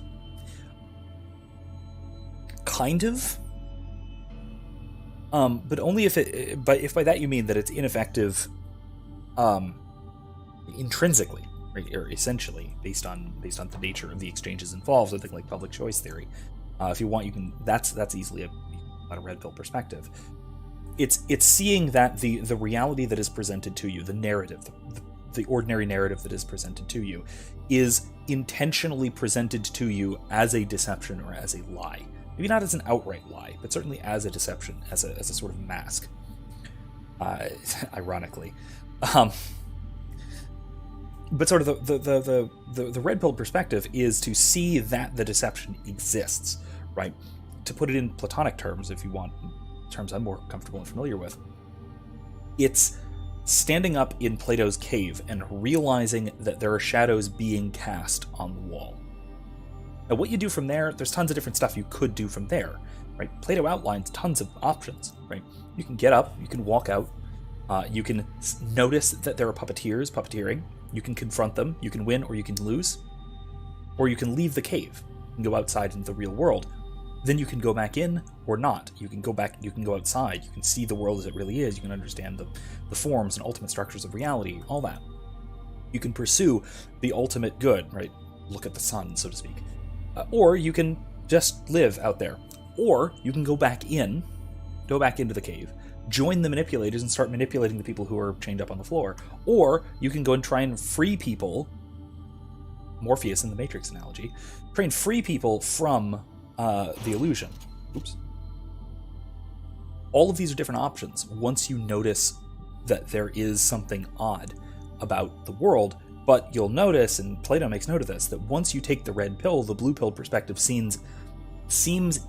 Kind of. But only if it. But if by that you mean that it's ineffective, intrinsically, right, or essentially based on the nature of the exchanges involved, something like public choice theory. If you want, you can. That's easily a red pill perspective. It's seeing that the reality that is presented to you, the narrative, the ordinary narrative that is presented to you, is intentionally presented to you as a deception or as a lie. Maybe not as an outright lie, but certainly as a deception, as a sort of mask. Ironically, but sort of the red pill perspective is to see that the deception exists, right? To put it in Platonic terms, if you want, terms I'm more comfortable and familiar with, it's standing up in Plato's cave and realizing that there are shadows being cast on the wall. Now, what you do from there, there's tons of different stuff you could do from there, right? Plato outlines tons of options, right? You can get up, you can walk out, you can notice that there are puppeteers puppeteering, you can confront them, you can win or you can lose, or you can leave the cave and go outside into the real world. Then you can go back in or not. You can go back, you can go outside, you can see the world as it really is, you can understand the forms and ultimate structures of reality, all that. You can pursue the ultimate good, right? Look at the sun, so to speak. Or you can just live out there. Or you can go back into the cave, join the manipulators and start manipulating the people who are chained up on the floor. Or you can go and try and free people, Morpheus in the Matrix analogy, try and free people from the illusion. Oops. All of these are different options once you notice that there is something odd about the world, but you'll notice, and Plato makes note of this, that once you take the red pill, the blue pill perspective seems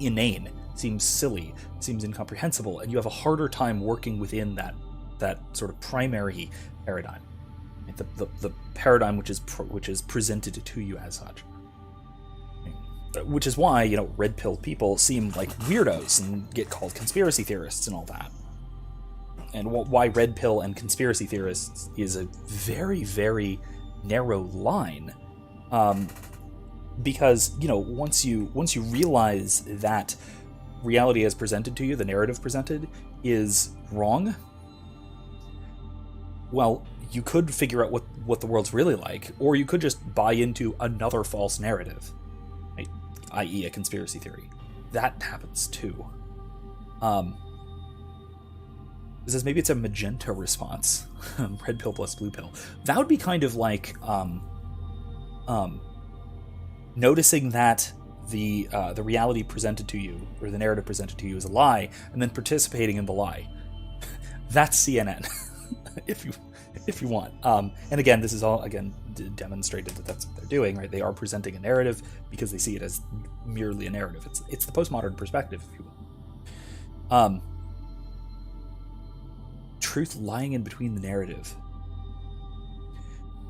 inane, seems silly, seems incomprehensible, and you have a harder time working within that sort of primary paradigm, the paradigm which is presented to you as such. Which is why, red pill people seem like weirdos and get called conspiracy theorists and all that. And why red pill and conspiracy theorists is a very, very narrow line. Because, once you realize that reality as presented to you, the narrative presented, is wrong, well, you could figure out what the world's really like, or you could just buy into another false narrative. I.e. a conspiracy theory. That happens too. It says maybe it's a magenta response. Red pill plus blue pill. That would be kind of like noticing that the reality presented to you, or the narrative presented to you, is a lie, and then participating in the lie. That's CNN, if you want. And again, this is all demonstrated that that's what they're doing, right? They are presenting a narrative because they see it as merely a narrative. It's the postmodern perspective, if you will. Truth lying in between the narrative.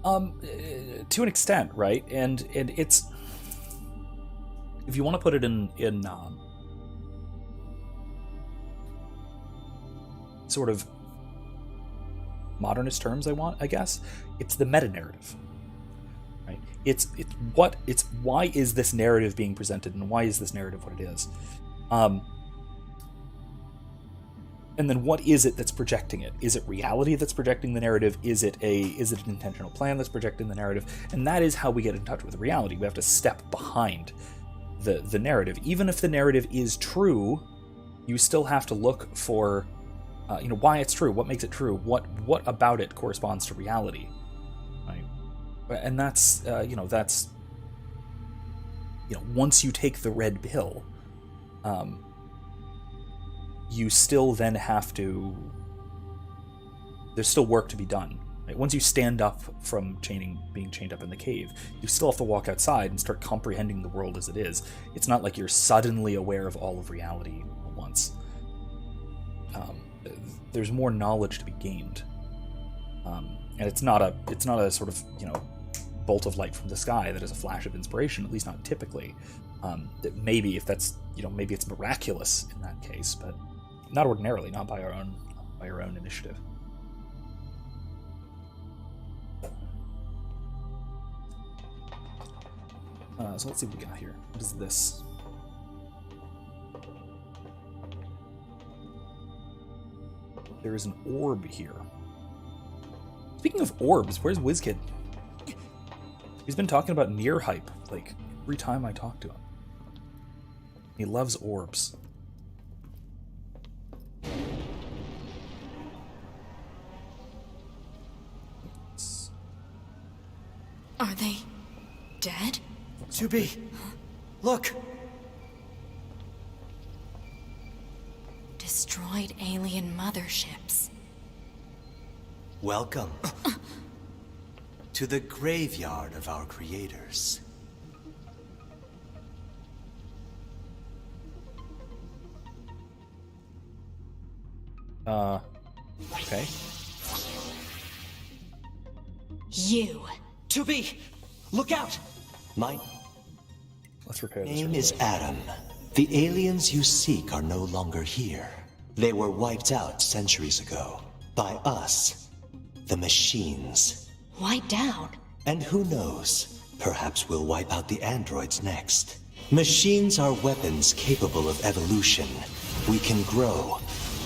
To an extent, right? And it's, if you want to put it in sort of modernist terms, I guess, it's the meta-narrative. Right? It's why is this narrative being presented, and why is this narrative what it is? And then what is it that's projecting it? Is it reality that's projecting the narrative? Is it an intentional plan that's projecting the narrative? And that is how we get in touch with reality. We have to step behind the narrative. Even if the narrative is true, you still have to look for why it's true, what makes it true, what about it corresponds to reality, right? And that's once you take the red pill, you still then have to. There's still work to be done. Right? Once you stand up from being chained up in the cave, you still have to walk outside and start comprehending the world as it is. It's not like you're suddenly aware of all of reality at once. There's more knowledge to be gained, and it's not a sort of bolt of light from the sky that is a flash of inspiration. At least not typically. That maybe if that's maybe it's miraculous in that case, but not ordinarily, not by our own initiative. So let's see what we got here. What is this? there is an orb here. Speaking of orbs, where's WizKid? He's been talking about NieR hype, like, every time I talk to him. He loves orbs. Are they dead? 2B, look! Destroyed alien motherships. Welcome to the graveyard of our creators. Okay. You. 2B, look out! My Let's repair this. name is Adam. The aliens you seek are no longer here. They were wiped out centuries ago. By us. The machines. Wiped out. And who knows? Perhaps we'll wipe out the androids next. Machines are weapons capable of evolution. We can grow.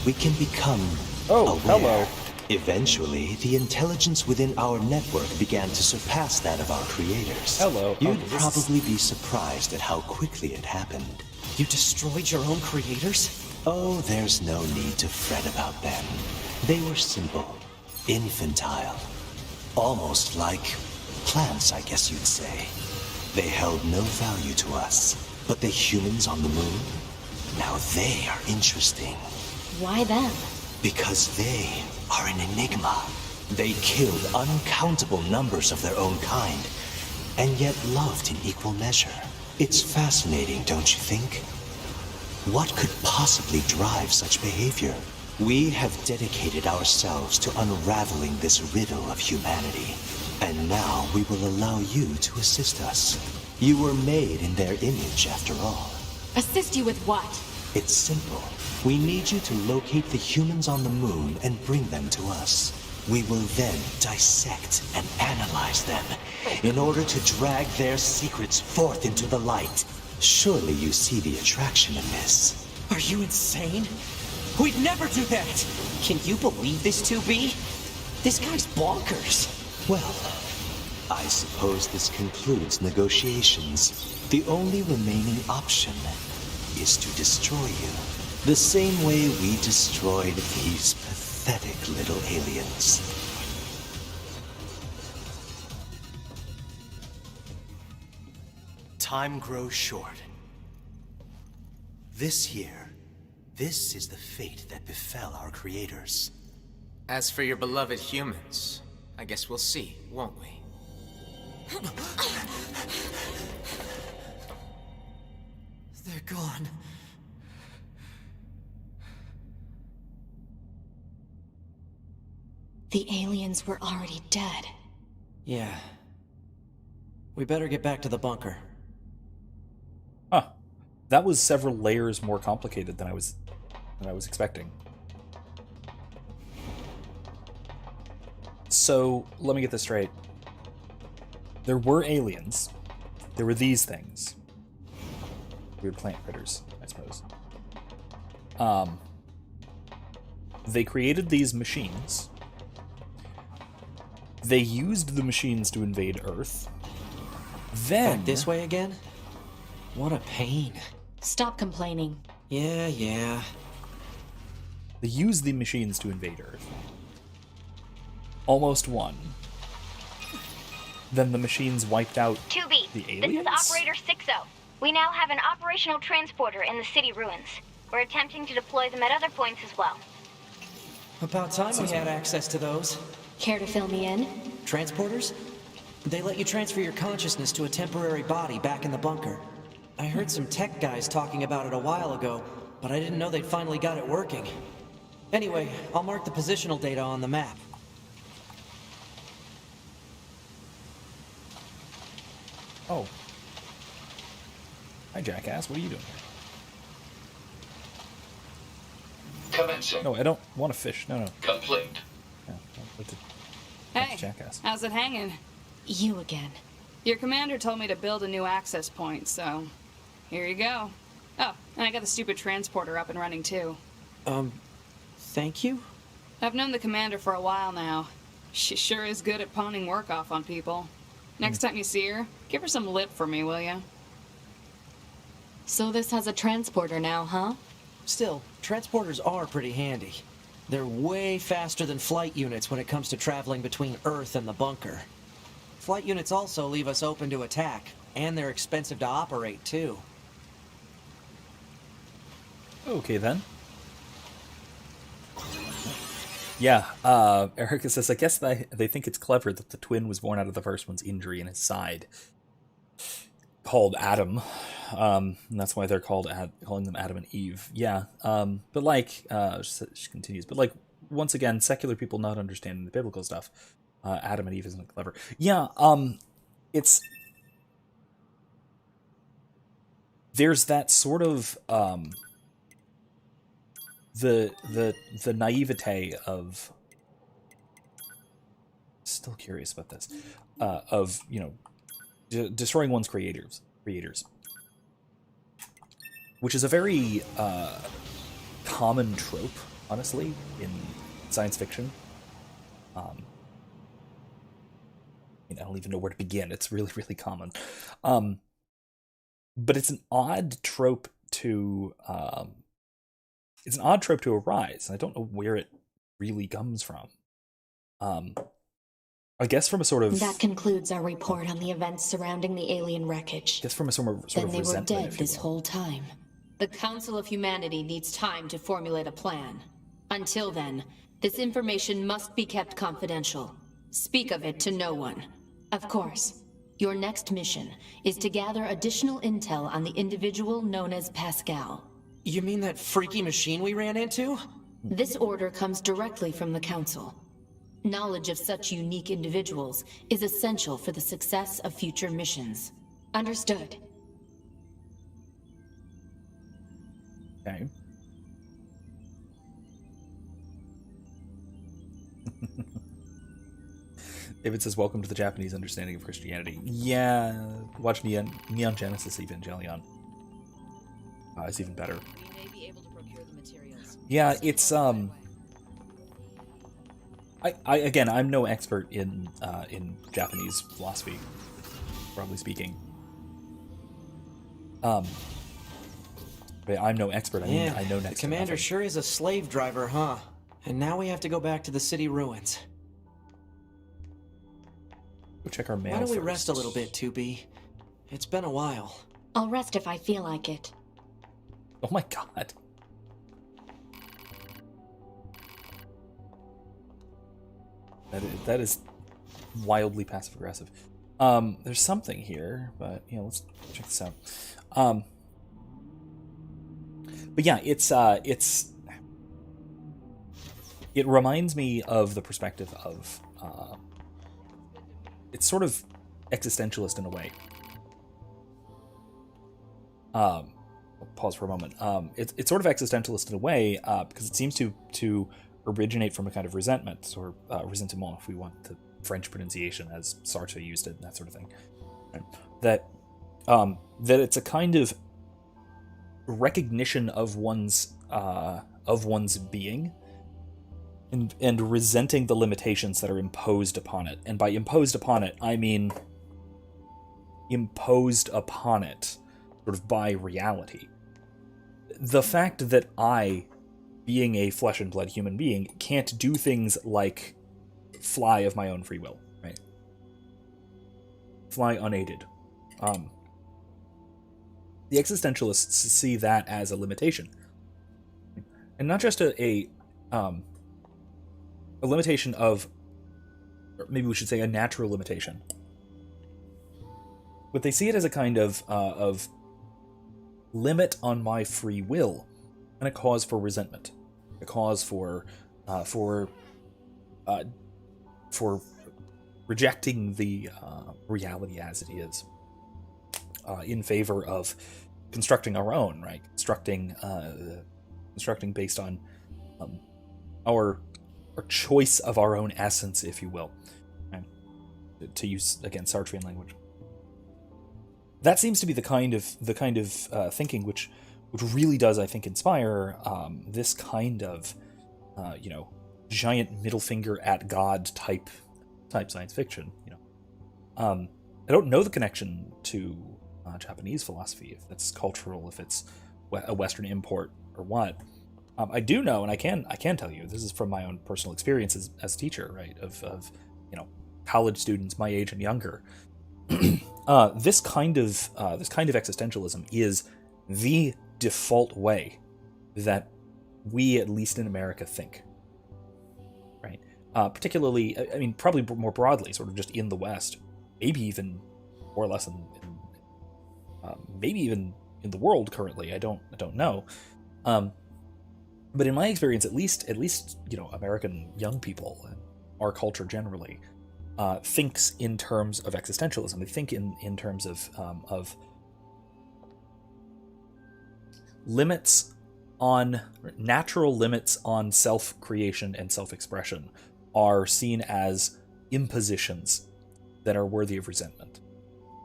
We can become aware. Hello. Eventually, the intelligence within our network began to surpass that of our creators. Hello. You'd this is- probably be surprised at how quickly it happened. You destroyed your own creators? Oh, there's no need to fret about them. They were simple, infantile, almost like plants, I guess you'd say. They held no value to us. But the humans on the moon? Now they are interesting. Why them? Because they are an enigma. They killed uncountable numbers of their own kind, and yet loved in equal measure. It's fascinating, don't you think? What could possibly drive such behavior? We have dedicated ourselves to unraveling this riddle of humanity. And now we will allow you to assist us. You were made in their image, after all. Assist you with what? It's simple. We need you to locate the humans on the moon and bring them to us. We will then dissect and analyze them in order to drag their secrets forth into the light. Surely you see the attraction in this. Are you insane? We'd never do that! Can you believe this, 2B? This guy's bonkers. Well, I suppose this concludes negotiations. The only remaining option is to destroy you. The same way we destroyed these pathetic little aliens. Time grows short. This year, this is the fate that befell our creators. As for your beloved humans, I guess we'll see, won't we? They're gone. The aliens were already dead. Yeah. We better get back to the bunker. Huh. That was several layers more complicated than I was expecting. So, let me get this straight. There were aliens. There were these things. Weird plant critters, I suppose. They created these machines. They used the machines to invade Earth. Then... Back this way again? What a pain. Stop complaining. Yeah. They used the machines to invade Earth. Almost won. Then the machines wiped out 2B, the this aliens? is Operator 60. We now have an operational transporter in the city ruins. We're attempting to deploy them at other points as well. About time we had access to those. Care to fill me in? Transporters? They let you transfer your consciousness to a temporary body back in the bunker. I heard some tech guys talking about it a while ago, but I didn't know they'd finally got it working. Anyway, I'll mark the positional data on the map. Oh. Hi, jackass. What are you doing here? Commencing. No, I don't want to fish. No. Complete. No, that's Hey, jackass. how's it hanging? You again. Your commander told me to build a new access point, so here you go. Oh, and I got the stupid transporter up and running too. Thank you? I've known the commander for a while now. She sure is good at pawning work off on people. Next time you see her, give her some lip for me, will ya? So this has a transporter now, huh? Still, transporters are pretty handy. They're way faster than flight units when it comes to traveling between Earth and the bunker. Flight units also leave us open to attack, and they're expensive to operate, too. Okay, then. Yeah, Erica says, I guess they think it's clever that the twin was born out of the first one's injury in his side. Called Adam. And that's why they're calling them Adam and Eve. Yeah, but like, she continues, but like, once again, secular people not understanding the biblical stuff, Adam and Eve isn't clever. Yeah, there's that sort of, the naivete of, still curious about this, of, destroying one's creators, which is a very common trope, honestly, in science fiction. I don't even know where to begin. It's really, really common. But it's an odd trope to arise. I don't know where it really comes from. I guess from a sort of... That concludes our report on the events surrounding the alien wreckage. I guess from a sort of Then they were resentment, dead if you this will. whole time. The Council of Humanity needs time to formulate a plan. Until then, this information must be kept confidential. Speak of it to no one. Of course. Your next mission is to gather additional intel on the individual known as Pascal. You mean that freaky machine we ran into? This order comes directly from the Council. Knowledge of such unique individuals is essential for the success of future missions. Understood. Okay. David says, welcome to the Japanese understanding of Christianity. Yeah, watch Neon Genesis Evangelion. It's even better. Yeah, it's, again, I'm no expert in Japanese philosophy, broadly speaking. But I'm no expert. I mean, I know next. The commander sure is a slave driver, huh? And now we have to go back to the city ruins. Go check our mail. Why don't we first. rest a little bit, 2B? It's been a while. I'll rest if I feel like it. Oh my god. That is wildly passive aggressive. There's something here, but let's check this out. But yeah, it reminds me of the perspective of it's sort of existentialist in a way. I'll pause for a moment. It's sort of existentialist in a way because it seems to originate from a kind of resentment or ressentiment, if we want the French pronunciation as Sartre used it, and that sort of thing. Right? That it's a kind of recognition of one's being and resenting the limitations that are imposed upon it. And by imposed upon it, I mean imposed upon it sort of by reality. The fact that I, being a flesh and blood human being, can't do things like fly of my own free will, right? Fly unaided. The existentialists see that as a limitation. And not just a limitation of, or maybe we should say a natural limitation. But they see it as a kind of limit on my free will, and a cause for resentment, a cause for rejecting the reality as it is, in favor of constructing our own, right? Constructing based on our choice of our own essence, if you will, right? To use again Sartrean language. That seems to be the kind of thinking which really does, I think, inspire this kind of giant middle finger at God type science fiction. I don't know the connection to Japanese philosophy, if that's cultural, if it's a Western import or what. I do know, and I can tell you, this is from my own personal experience as a teacher, right? Of college students my age and younger. This kind of existentialism is the default way that we, at least in America, think. Right? Particularly, I mean, probably more broadly, sort of just in the West, maybe even more or less maybe even in the world currently. I don't know. But in my experience, at least American young people and our culture generally thinks in terms of existentialism. They think in terms of limits on natural limits on self-creation and self-expression are seen as impositions that are worthy of resentment,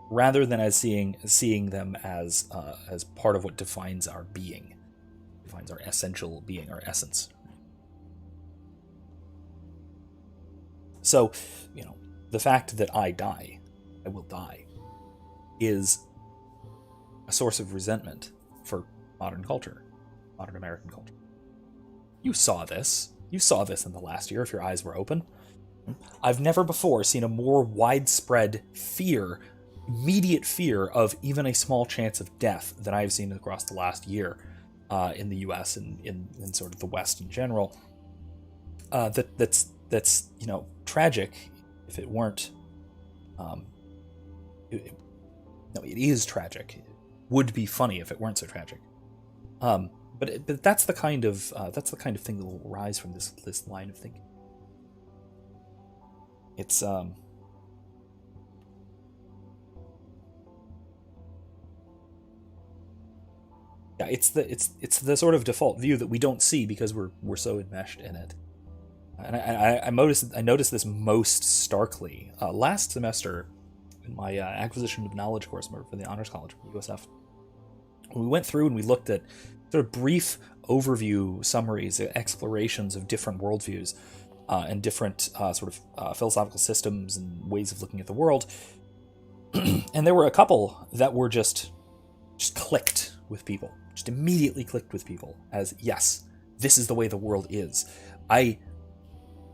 rather than as seeing them as part of what defines our being, defines our essential being, our essence. So, the fact that I will die, is a source of resentment for modern culture, modern American culture. You saw this in the last year, if your eyes were open. I've never before seen a more widespread fear, immediate fear of even a small chance of death than I've seen across the last year in the U.S. and in sort of the West in general. That's tragic. If it weren't, it is tragic. It would be funny if it weren't so tragic. But that's the kind of thing that will rise from this line of thinking. It's it's the sort of default view that we don't see because we're so enmeshed in it. And I noticed this most starkly last semester in my acquisition of knowledge course for the honors college, USF. We went through and we looked at sort of brief overview summaries, explorations of different worldviews and different sort of philosophical systems and ways of looking at the world. And there were a couple that were just clicked with people, just immediately clicked with people as, yes, this is the way the world is.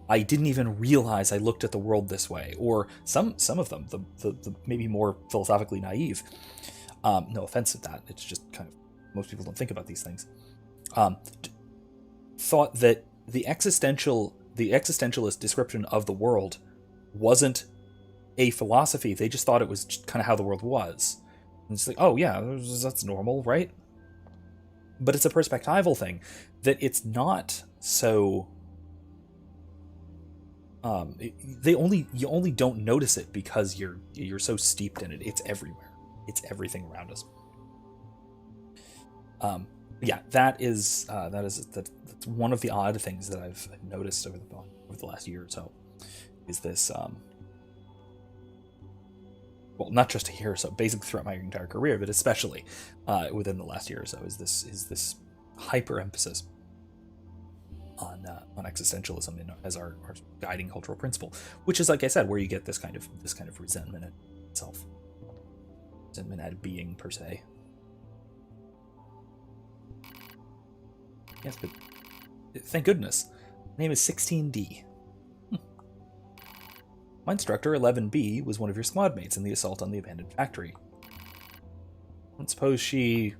I didn't even realize I looked at the world this way. Or some of them, the maybe more philosophically naive, no offense at that, it's just kind of, most people don't think about these things, thought that the existentialist description of the world wasn't a philosophy. They just thought it was just kind of how the world was. And it's like, oh yeah, that's normal, right? But it's a perspectival thing, that it's not so... you only don't notice it because you're so steeped in it. It's everywhere. It's everything around us. Yeah, that's one of the odd things that I've noticed over the last year or so. Is this well, not just a year or so, basically throughout my entire career, but especially within the last year or so, is this hyper emphasis on existentialism as our guiding cultural principle, which is, like I said, where you get this kind of resentment at itself, resentment at being per se. Yes, but thank goodness, my name is 16D. My instructor, 11B, was one of your squad mates in the assault on the abandoned factory. I don't suppose she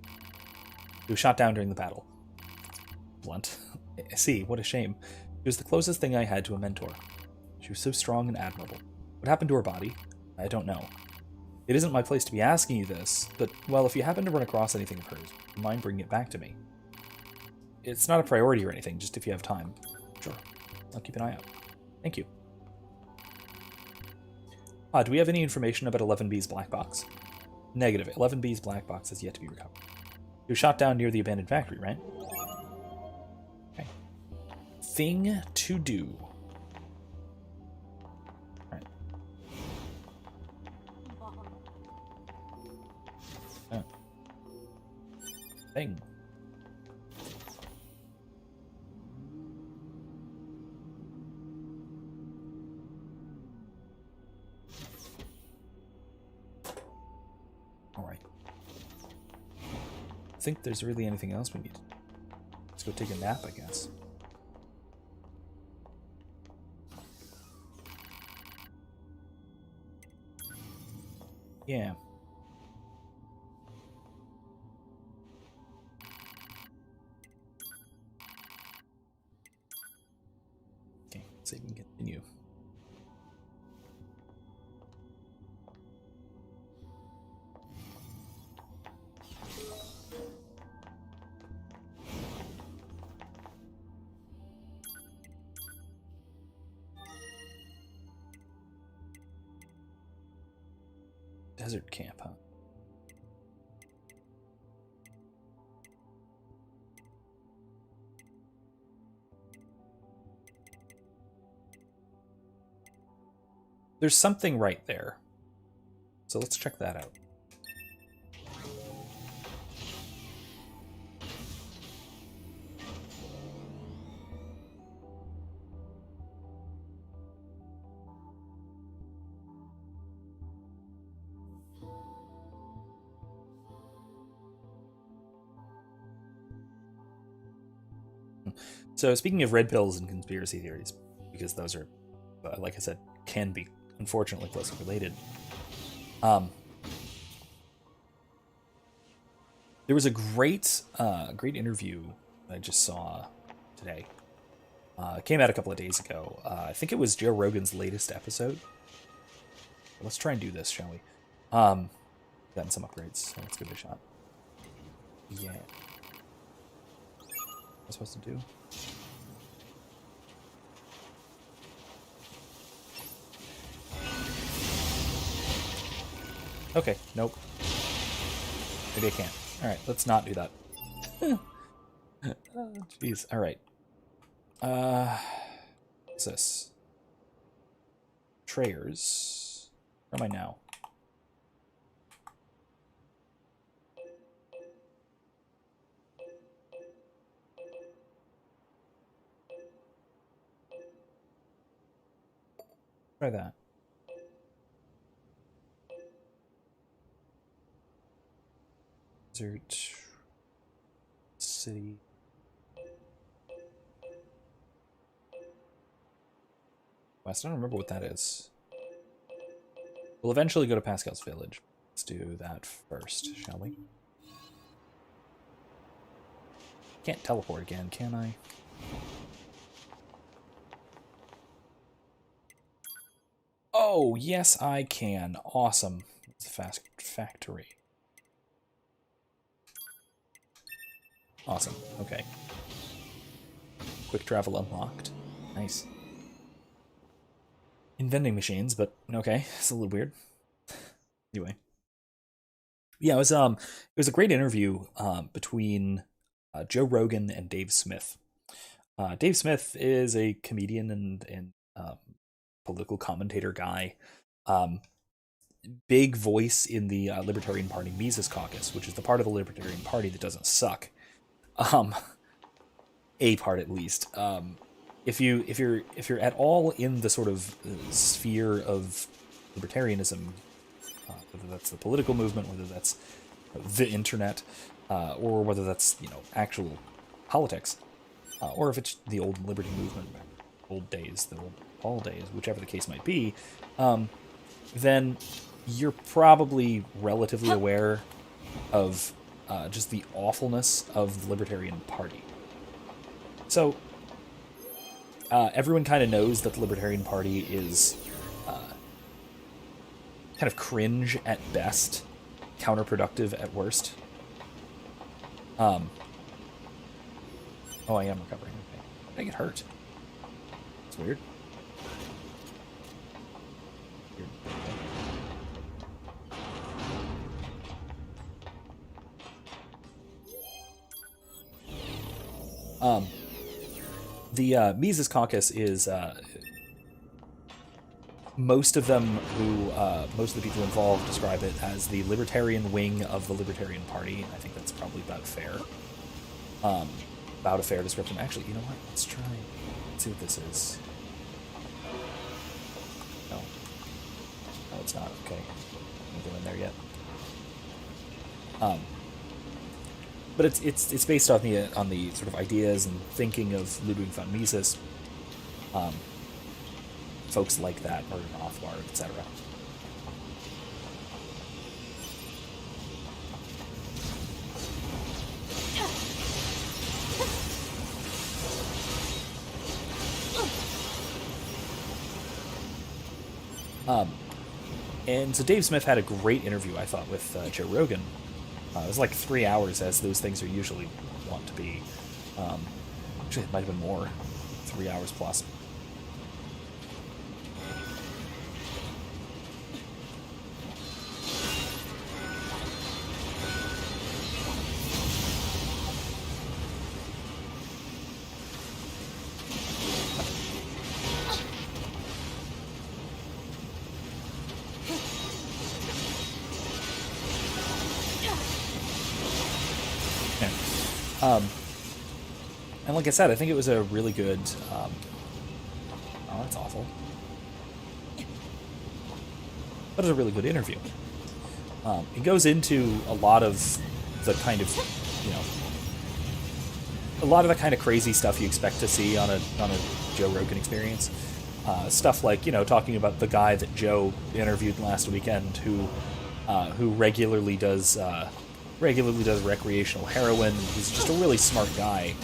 was shot down during the battle. Blunt. I see, what a shame. She was the closest thing I had to a mentor. She was so strong and admirable. What happened to her body? I don't know. It isn't my place to be asking you this, but, well, if you happen to run across anything of hers, mind bringing it back to me. It's not a priority or anything, just if you have time. Sure. I'll keep an eye out. Thank you. Do we have any information about 11B's black box? Negative. 11B's black box has yet to be recovered. He was shot down near the abandoned factory, right? Okay. Thing to do. Alright. Oh. Thing. think there's really anything else we need to do. Let's go take a nap, I guess. Yeah. Okay, let's see if we can continue. Desert camp, huh? There's something right there. So let's check that out. So speaking of red pills and conspiracy theories, because those are, like I said, can be unfortunately closely related. There was a great interview I just saw today. It came out a couple of days ago. I think it was Joe Rogan's latest episode. Let's try and do this, shall we? Gotten some upgrades, so let's give it a shot. Yeah. What am I supposed to do? Okay, nope. Maybe I can't. Alright, let's not do that. Jeez, alright. What's this? Trayers. Where am I now? Try that. Desert city. West. I don't remember what that is. We'll eventually go to Pascal's village. Let's do that first, shall we? Can't teleport again, can I? Oh, yes, I can. Awesome. It's the fast factory. Awesome. Okay. Quick travel unlocked. Nice. In vending machines, but okay, it's a little weird. Anyway. Yeah, it was a great interview between Joe Rogan and Dave Smith. Dave Smith is a comedian and political commentator guy. Big voice in the Libertarian Party Mises Caucus, which is the part of the Libertarian Party that doesn't suck. A part at least. If you're at all in the sort of sphere of libertarianism, whether that's the political movement, whether that's the internet, or whether that's actual politics, or if it's the old liberty movement, old days, the old Paul days, whichever the case might be, then you're probably relatively aware of just the awfulness of the Libertarian Party. So everyone kind of knows that the Libertarian Party is kind of cringe at best, counterproductive at worst. Oh, I am recovering. Okay. I get hurt. It's weird. The Mises Caucus is most of the people involved describe it as the libertarian wing of the Libertarian Party. I think that's probably about fair. About a fair description. Actually, you know what? Let's try. Let's see what this is. No. No, it's not. Okay. Don't go in there yet. but it's based on the sort of ideas and thinking of Ludwig von Mises, folks like that, or Rothbard, etc. And so Dave Smith had a great interview, I thought, with Joe Rogan. It was like 3 hours, as those things are usually want to be. Actually, it might have been more, 3 hours plus. And like I said, I think it was a really good... oh, that's awful. But it was a really good interview. It goes into a lot of the kind of, a lot of the kind of crazy stuff you expect to see on a Joe Rogan experience. Stuff like, talking about the guy that Joe interviewed last weekend who regularly does recreational heroin. He's just a really smart guy.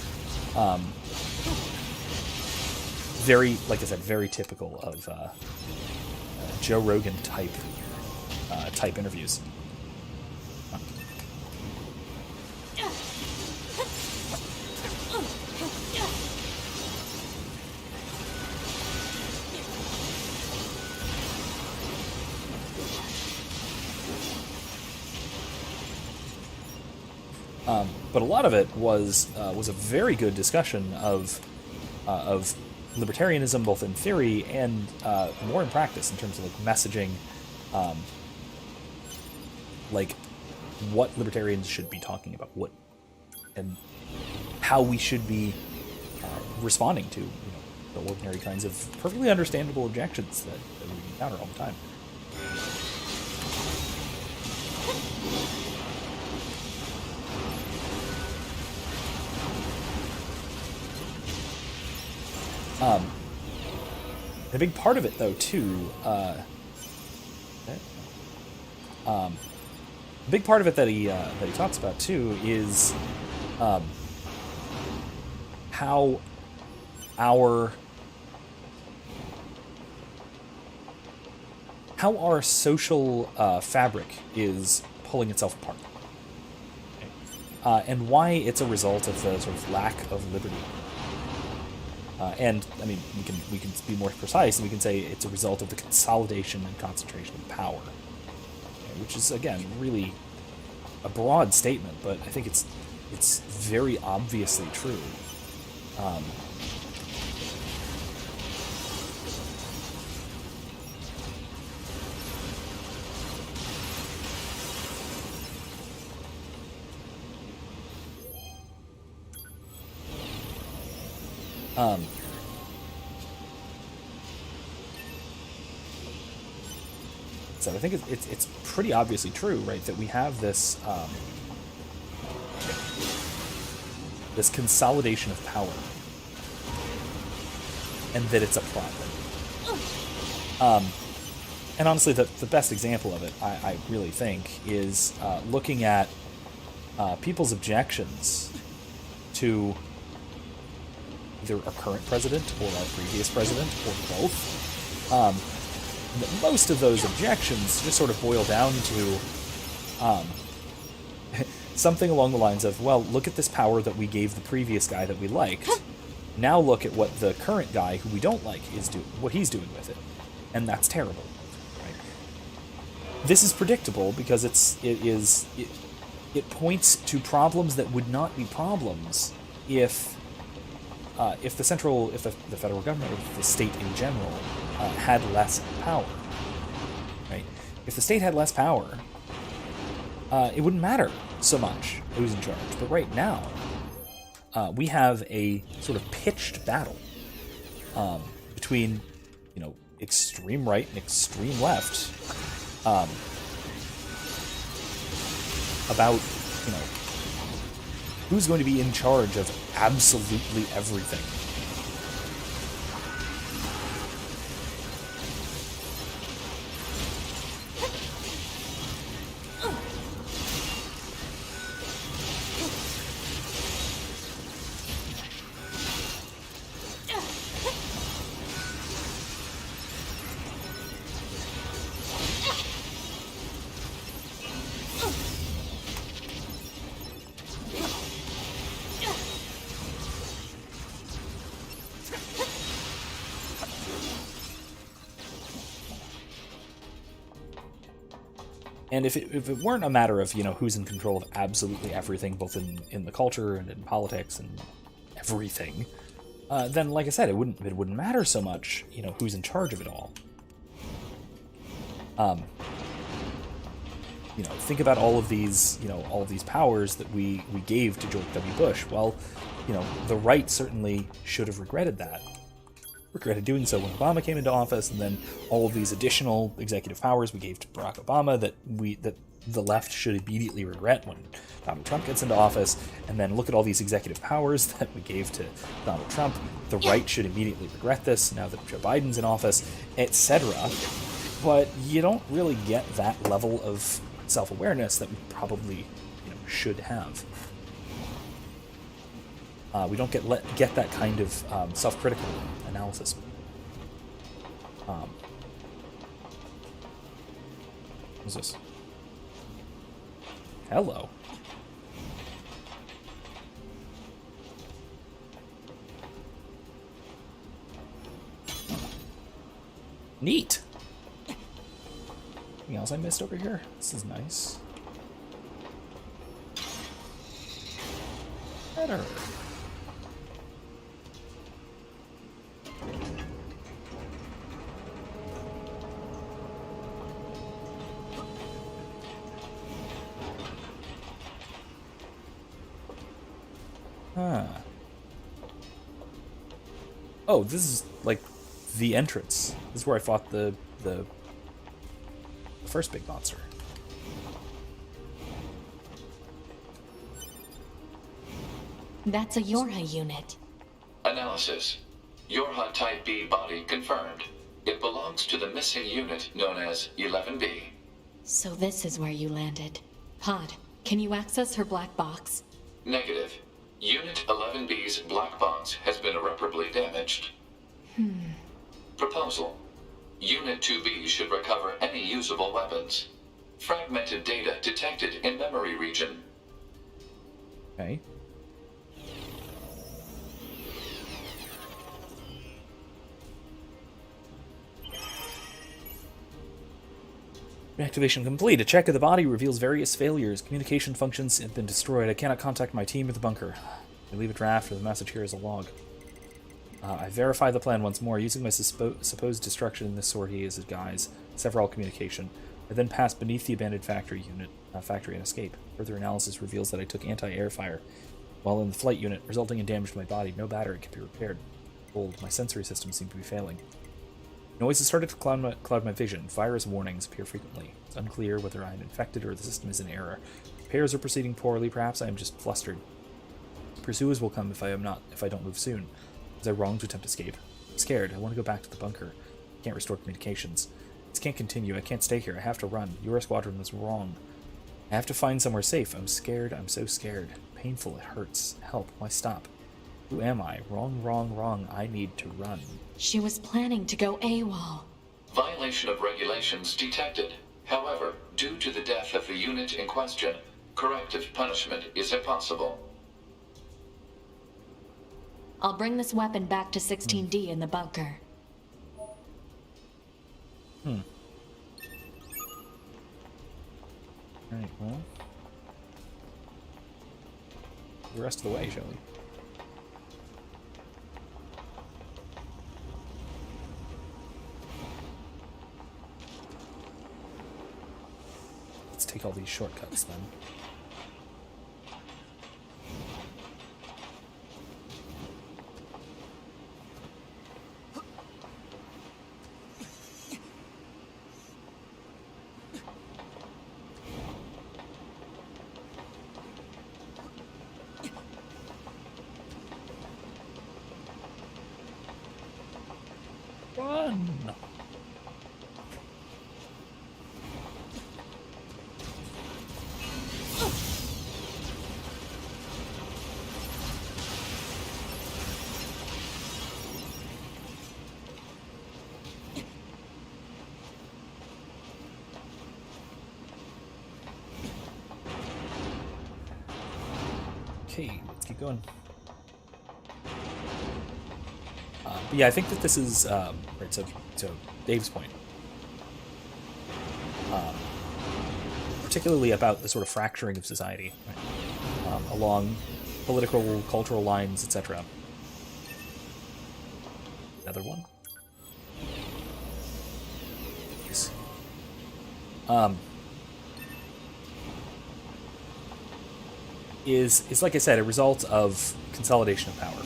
Very, like I said, very typical of Joe Rogan type interviews. But a lot of it was a very good discussion of libertarianism, both in theory and more in practice, in terms of like messaging, like what libertarians should be talking about, and how we should be responding to the ordinary kinds of perfectly understandable objections that we encounter all the time. A big part of it, though, too, a big part of it that he talks about too is how our social fabric is pulling itself apart, and why it's a result of the sort of lack of liberty. And I mean, we can be more precise, and we can say it's a result of the consolidation and concentration of power, which is again really a broad statement, but I think it's very obviously true. So I think it's pretty obviously true, right, that we have this this consolidation of power, and that it's a problem. And honestly, the best example of it, I really think, is looking at people's objections to either our current president or our previous president, or both. Most of those objections just sort of boil down to something along the lines of, well, look at this power that we gave the previous guy that we liked. Now look at what the current guy who we don't like is doing, what he's doing with it, and that's terrible. Right? This is predictable because it points to problems that would not be problems if the federal government, or the state in general, had less power, right? If the state had less power, it wouldn't matter so much who's in charge. But right now, we have a sort of pitched battle between, extreme right and extreme left about, Who's going to be in charge of absolutely everything? And if it weren't a matter of, who's in control of absolutely everything, both in the culture and in politics and everything, then, like I said, it wouldn't matter so much, who's in charge of it all. Think about all of these powers that we gave to George W. Bush. Well, the right certainly should have regretted doing so when Obama came into office, and then all of these additional executive powers we gave to Barack Obama that the left should immediately regret when Donald Trump gets into office, and then look at all these executive powers that we gave to Donald Trump. The right should immediately regret this now that Joe Biden's in office, etc. But you don't really get that level of self-awareness that we probably should have. We don't get that kind of self-critical analysis. What's this? Hello. Neat. Anything else I missed over here? This is nice. Better. Huh. Oh, this is like the entrance. This is where I fought the first big monster. That's a Yorha unit. Analysis. Yorha Type B body confirmed. It belongs to the missing unit known as 11B. So this is where you landed. Pod, can you access her black box? Negative. Unit 11B's black box has been irreparably damaged. Proposal. Unit 2B should recover any usable weapons. Fragmented data detected in memory region. Okay. Reactivation complete. A check of the body reveals various failures. Communication functions have been destroyed. I cannot contact my team or the bunker. I leave a draft or the message here as a log. I verify the plan once more, using my supposed destruction in this sortie as a guise. Sever all communication. I then pass beneath the abandoned factory and escape. Further analysis reveals that I took anti-air fire while in the flight unit, resulting in damage to my body. No battery can be repaired. Old. My sensory systems seem to be failing. Noises started to cloud my vision. Virus warnings appear frequently. It's unclear whether I am infected or the system is in error. Repairs are proceeding poorly. Perhaps I am just flustered. Pursuers will come if I don't move soon. Was I wrong to attempt escape? I'm scared. I want to go back to the bunker. I can't restore communications. This can't continue. I can't stay here. I have to run. Your squadron was wrong. I have to find somewhere safe. I'm scared. I'm so scared. Painful. It hurts. Help. Why stop? Who am I? Wrong, wrong, wrong. I need to run. She was planning to go AWOL. Violation of regulations detected. However, due to the death of the unit in question, corrective punishment is impossible. I'll bring this weapon back to 16D in the bunker. Alright, well. The rest of the way, shall we? Let's take all these shortcuts then. Okay, let's keep going. But yeah, I think that this is right. So Dave's point, particularly about the sort of fracturing of society, right? Along political, cultural lines, etc. Another one. Is like I said, a result of consolidation of power.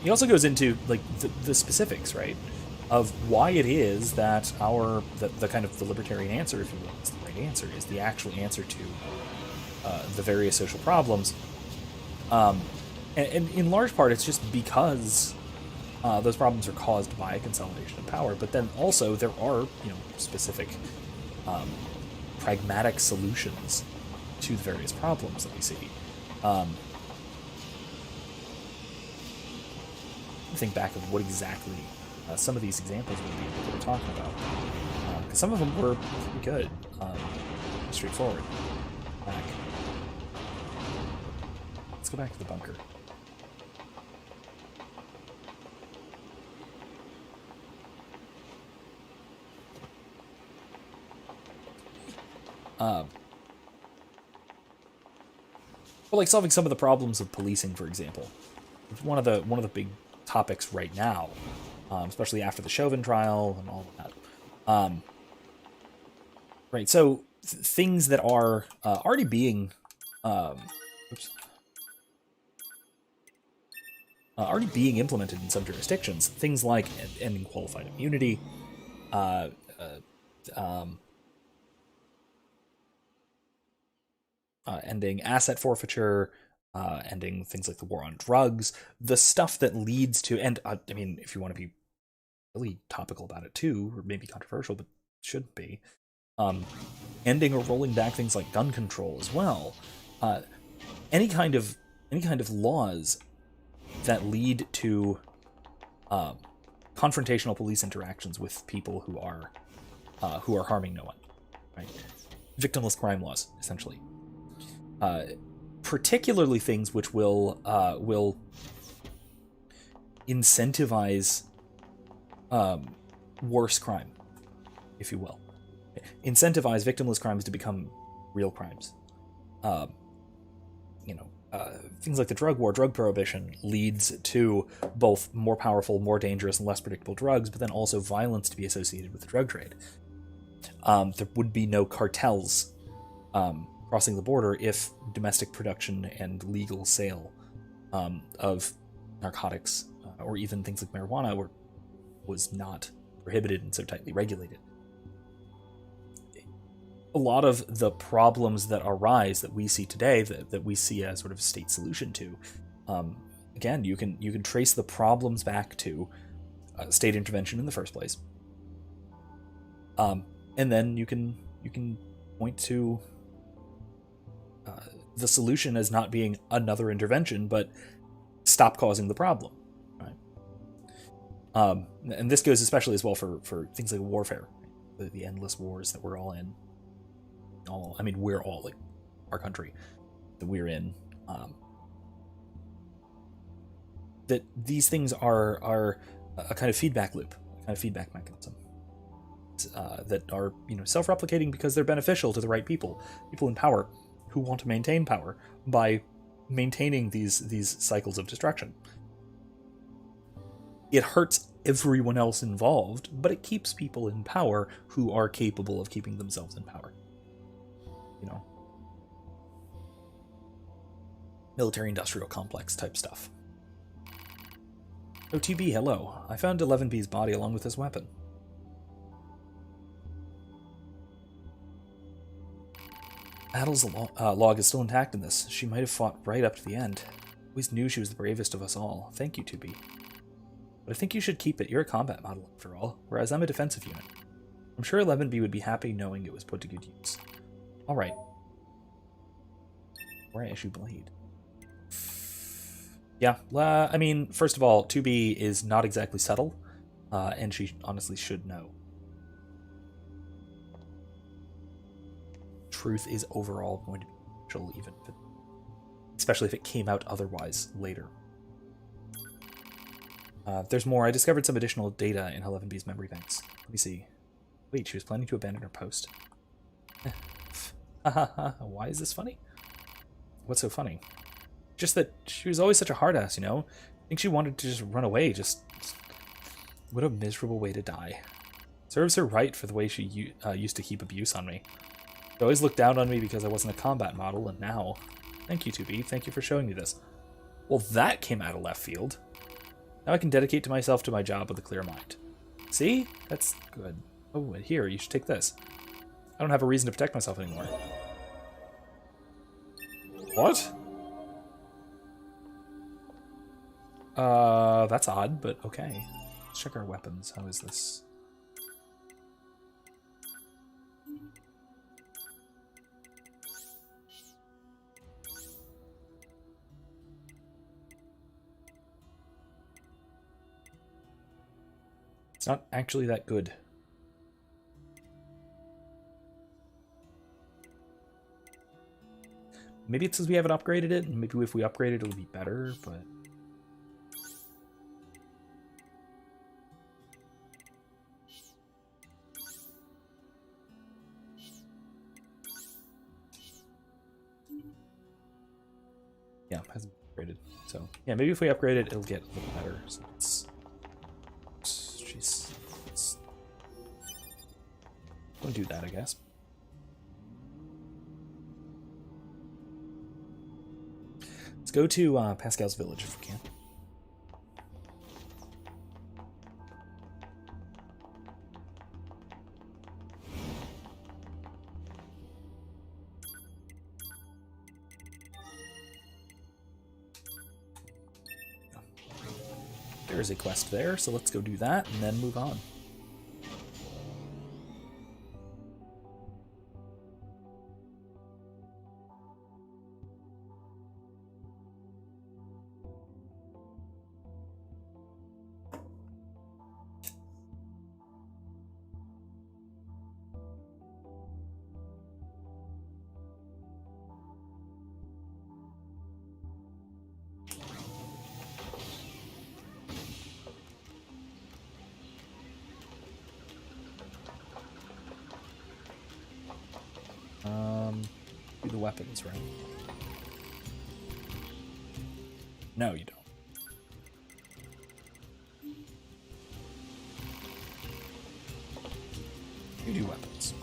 He also goes into like the specifics, right, of why it is that the kind of the libertarian answer, if you will, is the right answer, is the actual answer to the various social problems. And in large part, it's just because those problems are caused by consolidation of power. But then also there are specific pragmatic solutions to the various problems that we see. Think back of what exactly some of these examples would be that we're talking about, because some of them were pretty good, straightforward. Back. Let's go back to the bunker. Well, like solving some of the problems of policing, for example. It's one of the big topics right now, especially after the Chauvin trial and all of that. Right, so things that are already being already being implemented in some jurisdictions, things like ending qualified immunity, ending asset forfeiture, ending things like the war on drugs, the stuff that leads to, and I mean, if you want to be really topical about it too, or maybe controversial, but shouldn't be, ending or rolling back things like gun control as well. Any kind of laws that lead to confrontational police interactions with people who are harming no one, right? Victimless crime laws, essentially. Particularly things which will incentivize worse crime, if you will. Incentivize victimless crimes to become real crimes. Things like the drug war, drug prohibition, leads to both more powerful, more dangerous, and less predictable drugs, but then also violence to be associated with the drug trade. There would be no cartels crossing the border if domestic production and legal sale of narcotics or even things like marijuana was not prohibited and so tightly regulated. A lot of the problems that arise that we see today, that we see as sort of state solution to, again, you can trace the problems back to state intervention in the first place, and then you can point to the solution as not being another intervention, but stop causing the problem, right? And this goes especially as well for things like warfare, the endless wars that we're all in. We're all, like, our country that we're in. That these things are a kind of feedback loop, a kind of feedback mechanism that are self-replicating because they're beneficial to the right people in power who want to maintain power by maintaining these cycles of destruction. It hurts everyone else involved, but it keeps people in power who are capable of keeping themselves in power. Military-industrial complex type stuff. OTB, hello. I found 11B's body along with his weapon. Adel's log is still intact in this. She might have fought right up to the end. Always knew she was the bravest of us all. Thank you, 2B. But I think you should keep it. You're a combat model, after all, whereas I'm a defensive unit. I'm sure 11B would be happy knowing it was put to good use. Alright. Where I issue blade. Yeah, first of all, 2B is not exactly subtle, and she honestly should know. Truth is overall going to be crucial, even if it especially if it came out otherwise later. There's more. I discovered some additional data in 11B's memory banks. Let me see. Wait, she was planning to abandon her post. Why is this funny? What's so funny? Just that she was always such a hard-ass, you know? I think she wanted to just run away, What a miserable way to die. Serves her right for the way she used to heap abuse on me. She always looked down on me because I wasn't a combat model, and now... Thank you, 2B. Thank you for showing me this. Well, that came out of left field. Now I can dedicate to myself to my job with a clear mind. See? That's good. Oh, and here, you should take this. I don't have a reason to protect myself anymore. What? That's odd, but okay. Let's check our weapons. How is this? It's not actually that good. Maybe it's because we haven't upgraded it, and maybe if we upgrade it, it'll be better, but... Yeah, it hasn't been upgraded. So, yeah, maybe if we upgrade it, it'll get a little better. So let's... Jeez. Let's... Don't do that, I guess. Let's go to Pascal's village if we can. There's a quest there, so let's go do that and then move on. Do the weapons, right? No, you don't. You do weapons.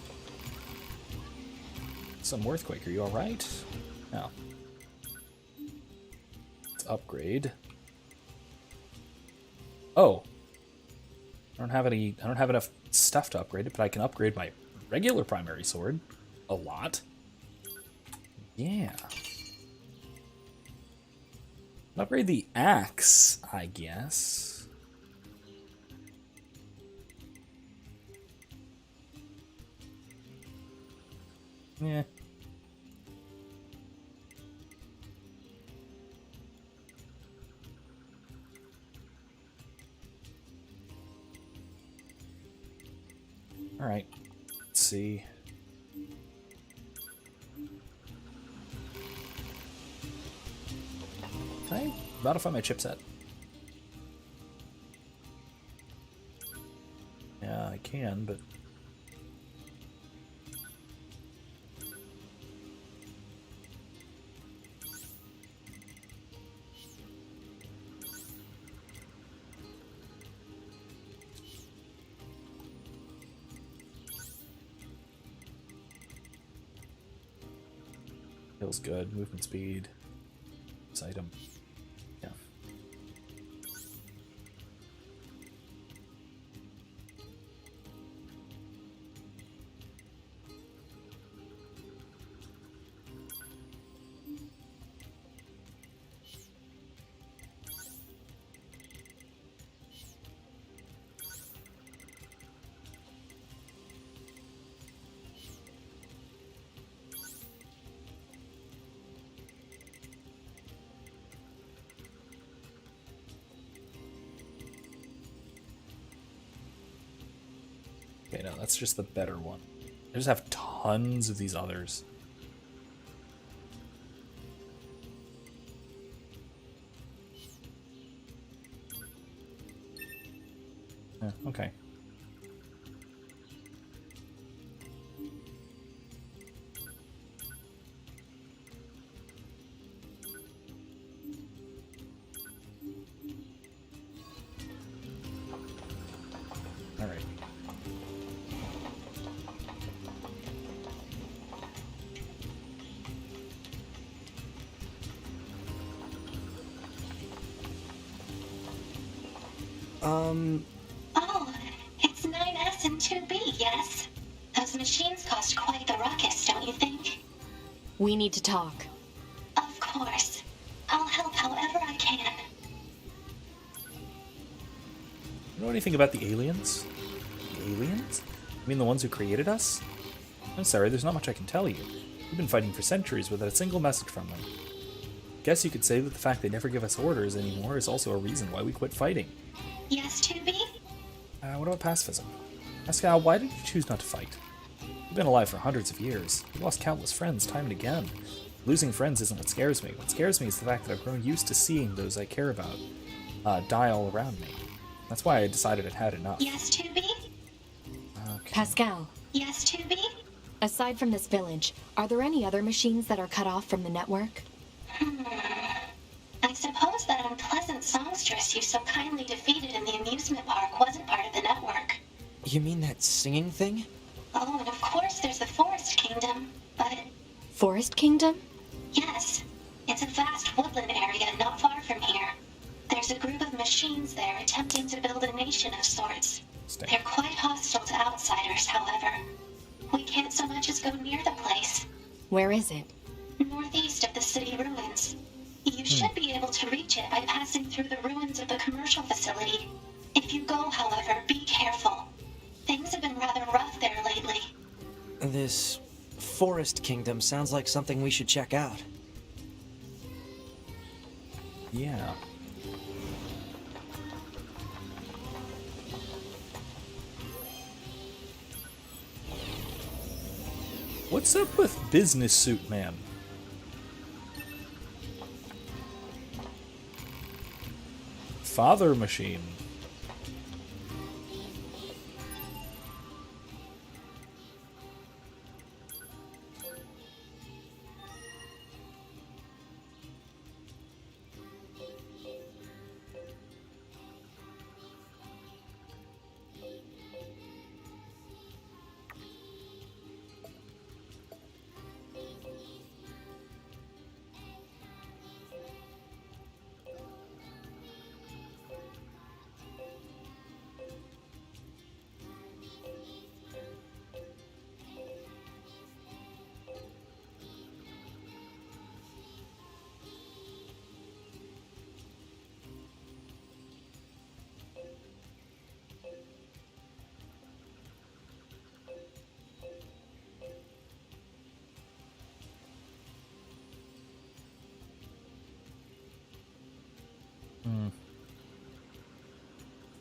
Some Earthquake, are you alright? No. Let's upgrade. Oh. I don't have enough stuff to upgrade it, but I can upgrade my regular primary sword a lot. Yeah. Upgrade the axe, I guess. Yeah. All right. Let's see. Can I modify my chipset? Yeah, I can, but... Feels good. Movement speed. This item. Yeah. Okay, no, that's just the better one. I just have tons of these others. Yeah, okay. All right. Oh, it's 9S and 2B, yes? Those machines cost quite the ruckus, don't you think? We need to talk. Of course. I'll help however I can. You know anything about the aliens? The aliens? You mean the ones who created us? I'm sorry, there's not much I can tell you. We've been fighting for centuries without a single message from them. Guess you could say that the fact they never give us orders anymore is also a reason why we quit fighting. Yes, 2B? What about pacifism? Pascal, why did you choose not to fight? We've been alive for hundreds of years. We've lost countless friends time and again. Losing friends isn't what scares me. What scares me is the fact that I've grown used to seeing those I care about die all around me. That's why I decided I'd had enough. Yes, 2B? Okay. Pascal, Yes, 2B? aside from this village, are there any other machines that are cut off from the network? I suppose that unpleasant songstress you so kindly defeated in the amusement park wasn't part of the network. You mean that singing thing? Oh, and of course there's the Forest Kingdom, but Forest Kingdom? yes, it's a vast woodland area not far from here. There's a group of machines there attempting to build a nation of sorts. They're quite hostile to outsiders, however. We can't so much as go near the place. Where is it? Northeast of the city ruins. You should be able to reach it by passing through the ruins of the commercial facility. If you go, however, be careful. Things have been rather rough there lately. This Forest Kingdom sounds like something we should check out. Yeah. What's up with Business Suit Man? Father Machine.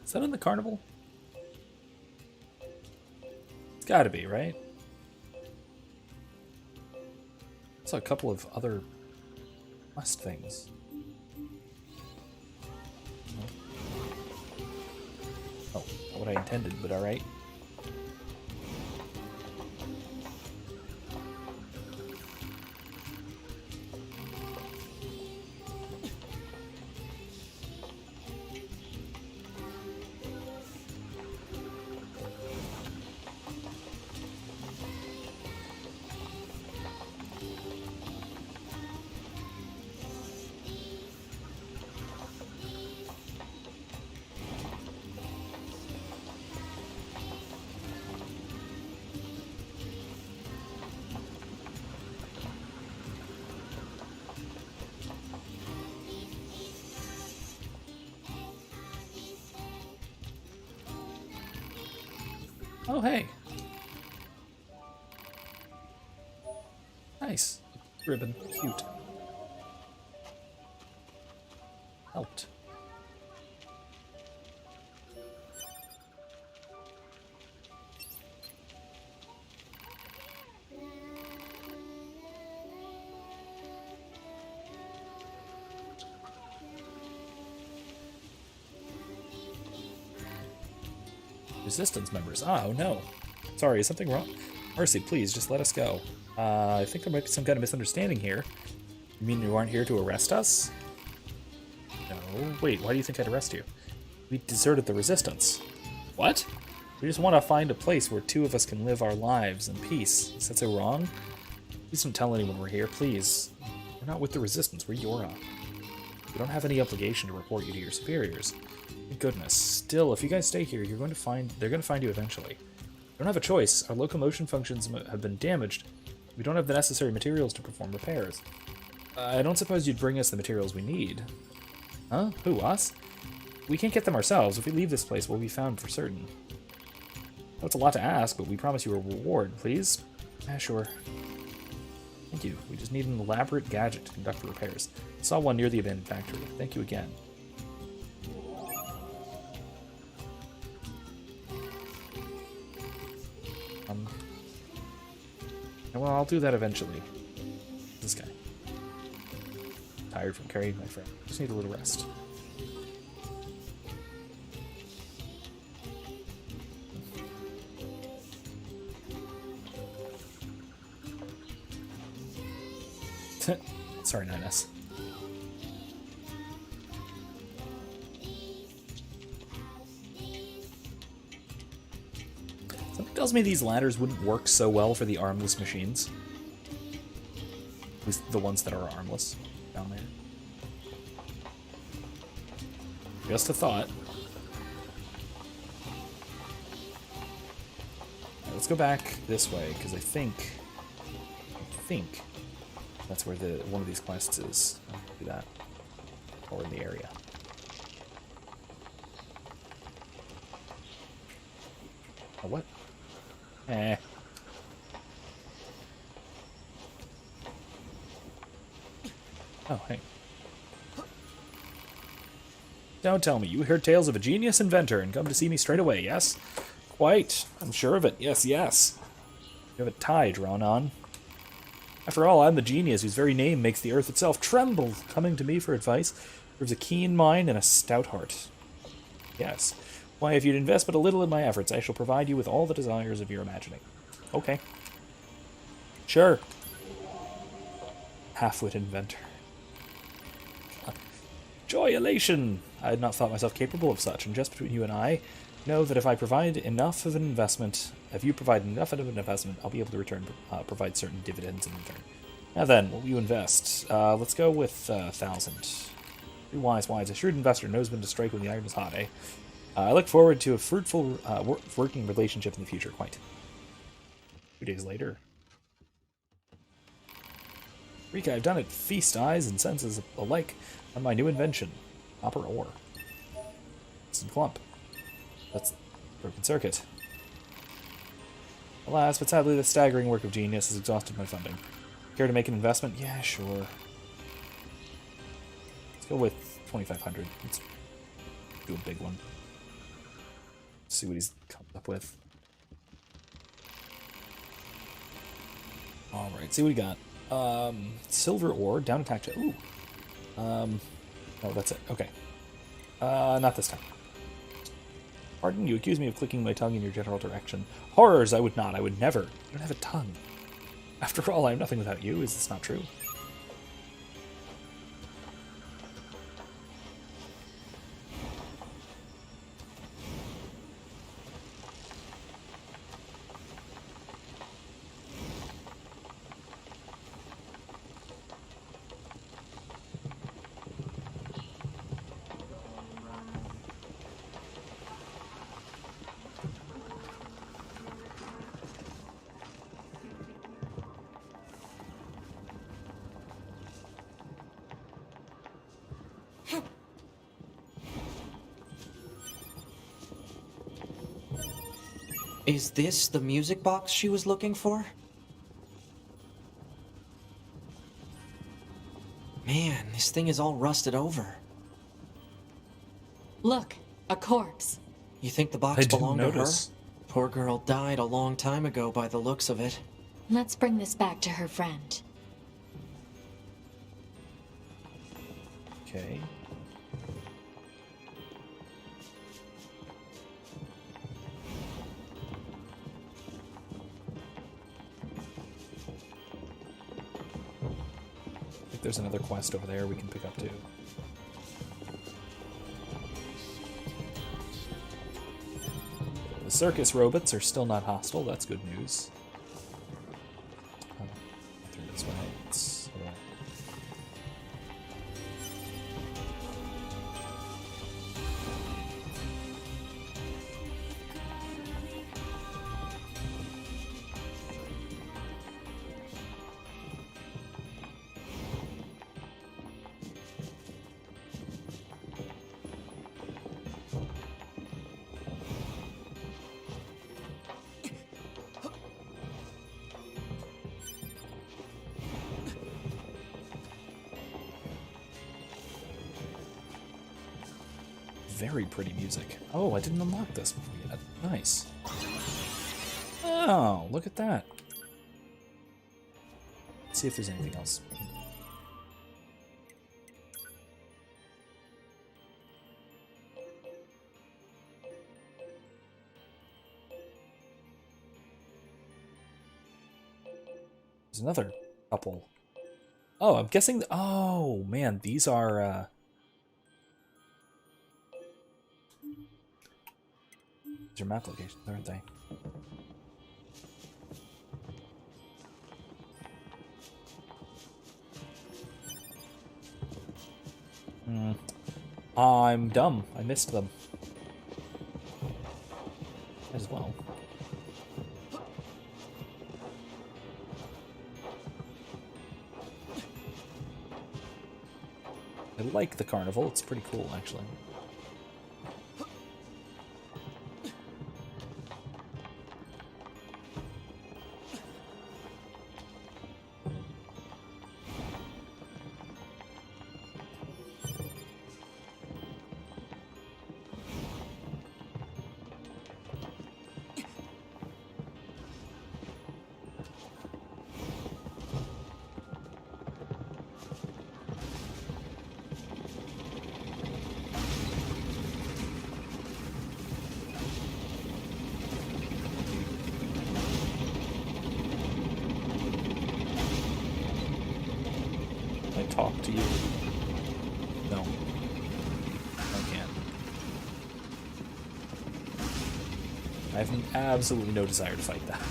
Is that in the carnival? It's gotta be, right? I saw a couple of other quest things. Oh, not what I intended, but alright. Oh, hey. Nice. Ribbon. Cute. Helped. Resistance members. Oh, no. Sorry, is something wrong? Mercy, please, just let us go. I think there might be some kind of misunderstanding here. You mean you aren't here to arrest us? No. Wait, why do you think I'd arrest you? We deserted the Resistance. What? We just want to find a place where two of us can live our lives in peace. Is that so wrong? Please don't tell anyone we're here, please. We're not with the Resistance, we're Yora. We don't have any obligation to report you to your superiors. Thank goodness. Still, if you guys stay here, they're going to find you eventually. We don't have a choice. Our locomotion functions have been damaged. We don't have the necessary materials to perform repairs. I don't suppose you'd bring us the materials we need. Huh? Who, us? We can't get them ourselves. If we leave this place, we'll be found for certain. That's a lot to ask, but we promise you a reward, please. Yeah, sure. Thank you. We just need an elaborate gadget to conduct the repairs. I saw one near the abandoned factory. Thank you again. Well, I'll do that eventually. This guy. Tired from carrying my friend. Just need a little rest. Sorry, 9S. Something tells me these ladders wouldn't work so well for the armless machines. At least the ones that are armless down there. Just a thought. Right, let's go back this way, because I think that's where one of these quests is. I'll do that. Or in the area. Oh, what? Eh. Oh, hey. Don't tell me, you heard tales of a genius inventor and come to see me straight away, yes? Quite. I'm sure of it. Yes, yes. You have a tie drawn on. After all, I'm the genius whose very name makes the earth itself tremble. Coming to me for advice proves a keen mind and a stout heart. Yes. Why, if you'd invest but a little in my efforts, I shall provide you with all the desires of your imagining. Okay. Sure. Half-wit inventor. Joy, elation! I had not thought myself capable of such, and just between you and I, know that if I provide enough of an investment, if you provide enough of an investment, I'll be able to return, provide certain dividends in return. Now then, what will you invest? Let's go with 1,000. Wise, a shrewd investor knows when to strike when the iron is hot, eh? I look forward to a fruitful working relationship in the future, quite. 2 days later. Rika, I've done it. Feast eyes and senses alike on my new invention. Copper ore. Some clump. That's broken circuit. Alas, but sadly the staggering work of genius has exhausted my funding. Care to make an investment? Yeah, sure. Let's go with 2,500. Let's do a big one. See what he's come up with. Alright, see what we got. Silver ore, down attack to... Ooh. Oh, that's it. Okay. Not this time. Pardon, you accuse me of clicking my tongue in your general direction. Horrors, I would not. I would never. You don't have a tongue. After all, I am nothing without you. Is this not true? Is this the music box she was looking for? Man, this thing is all rusted over. Look, a corpse. You think the box belonged to her? Poor girl died a long time ago by the looks of it. Let's bring this back to her friend. Okay. there's another quest over there we can pick up too. The circus robots are still not hostile. That's good news. Through this way. Very pretty music. Oh, I didn't unlock this yet. Nice. Oh, look at that. Let's see if there's anything else. There's another couple. Oh, I'm guessing... Oh, man, these are... These are map locations, aren't they? I'm dumb. I missed them. As well. I like the carnival. It's pretty cool, actually. Talk to you. No. I can't. I have absolutely no desire to fight that.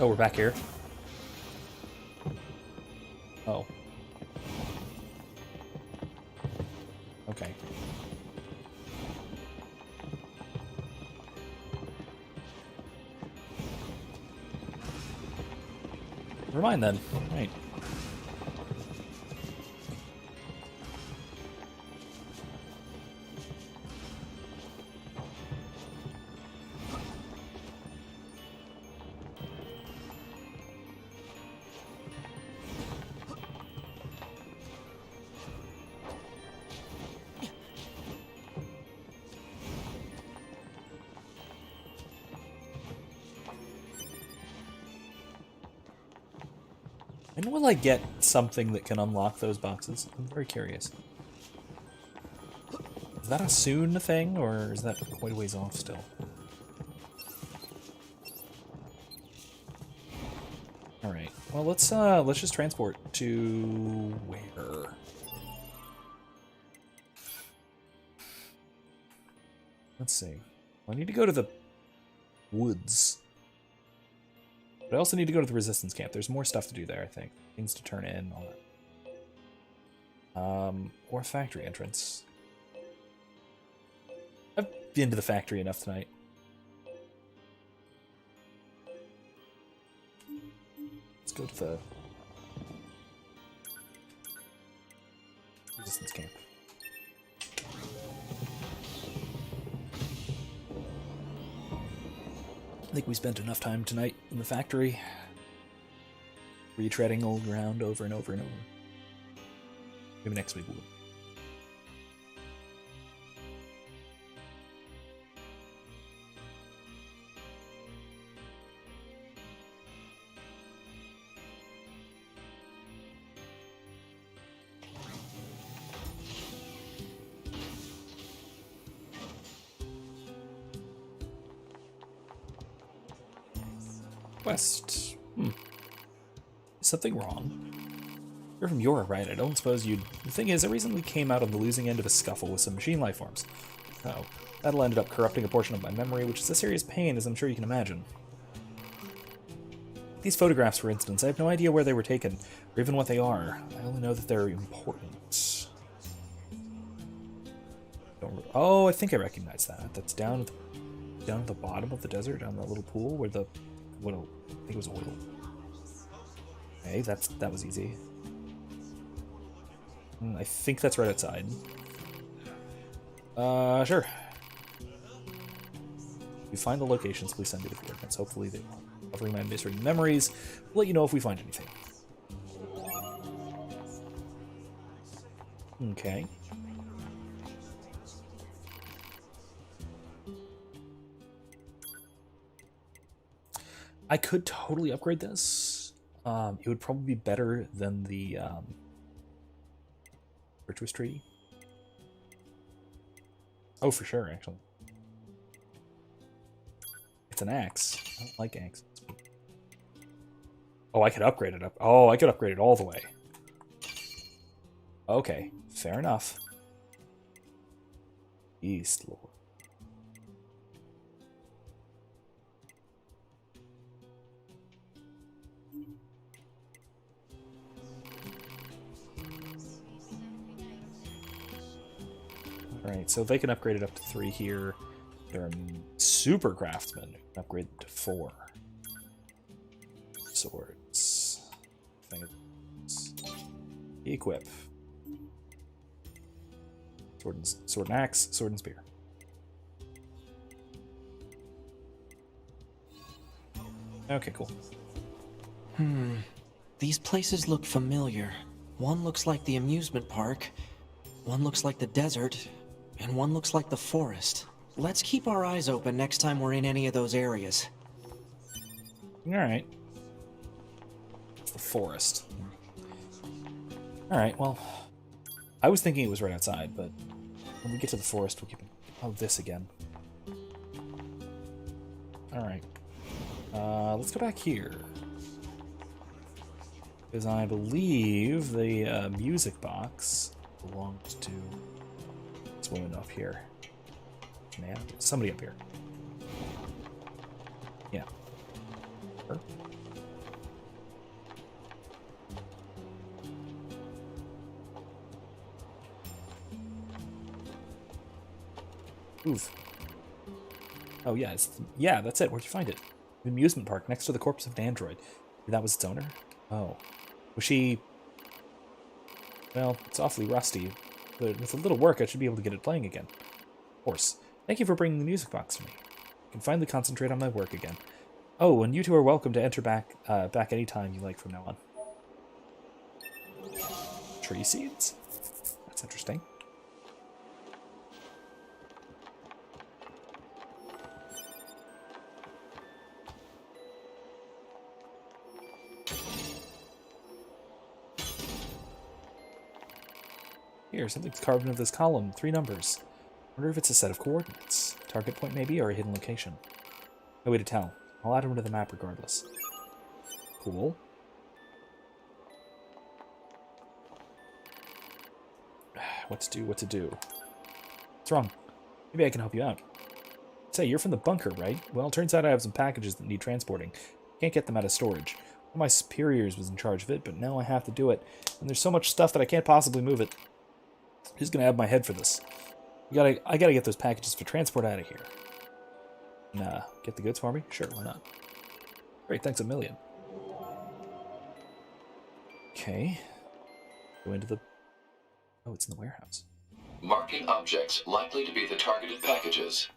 Oh, we're back here. Oh. Okay. Never mind then. Right. When will I get something that can unlock those boxes? I'm very curious. Is that a soon thing, or is that quite a ways off still? Alright, well let's just transport to where? Let's see. I need to go to the woods. But I also need to go to the resistance camp. There's more stuff to do there, I think. Things to turn in, all that. Or factory entrance. I've been to the factory enough tonight. Let's go to the resistance camp. I think we spent enough time tonight in the factory, retreading old ground over and over and over. Maybe next week we'll. Quest. Is something wrong? You're from Yora, right? I don't suppose you'd... The thing is, I recently came out on the losing end of a scuffle with some machine life forms. Oh, that'll ended up corrupting a portion of my memory, which is a serious pain, as I'm sure you can imagine. These photographs, for instance, I have no idea where they were taken, or even what they are. I only know that they're important. Oh, I think I recognize that. That's down at the bottom of the desert, down the little pool where the... What, I think it was oil. Okay, that was easy. I think that's right outside. Sure. If you find the locations, please send me the coordinates. Hopefully they will. Covering my misread memories. We'll let you know if we find anything. Okay. I could totally upgrade this. It would probably be better than the Virtuous Treaty. Oh, for sure, actually. It's an axe. I don't like axes. Oh, I could upgrade it up. Oh, I could upgrade it all the way. Okay, fair enough. East Lord. Alright, so they can upgrade it up to 3 here. They're super craftsmen who can upgrade to 4. Swords. Equip. Sword and axe, sword and spear. Okay, cool. These places look familiar. One looks like the amusement park, one looks like the desert, and one looks like the forest. Let's keep our eyes open next time we're in any of those areas. Alright. It's the forest. Alright, well... I was thinking it was right outside, but... When we get to the forest, we'll keep it... Oh, this again. Alright. Let's go back here. Because I believe the music box belongs to this woman up here. Man, somebody up here. Yeah. Her. Oof. Oh yeah, yeah, that's it. Where'd you find it? The amusement park next to the corpse of an android. That was its owner? Oh. Was she... Well, it's awfully rusty, but with a little work I should be able to get it playing again. Of course. Thank you for bringing the music box to me. I can finally concentrate on my work again. Oh, and you two are welcome to enter back any time you like from now on. Tree seeds? That's interesting. Here, something's carved into this column. 3 numbers. Wonder if it's a set of coordinates. Target point maybe, or a hidden location. No way to tell. I'll add them to the map regardless. Cool. What to do, what to do. What's wrong? Maybe I can help you out. Say, you're from the bunker, right? Well, it turns out I have some packages that need transporting. Can't get them out of storage. One of my superiors was in charge of it, but now I have to do it. And there's so much stuff that I can't possibly move it. Who's gonna have my head for this? I gotta get those packages for transport out of here. Nah, get the goods for me? Sure, why not? Great, thanks a million. Okay. Go into the... Oh, it's in the warehouse. Marking objects likely to be the targeted packages.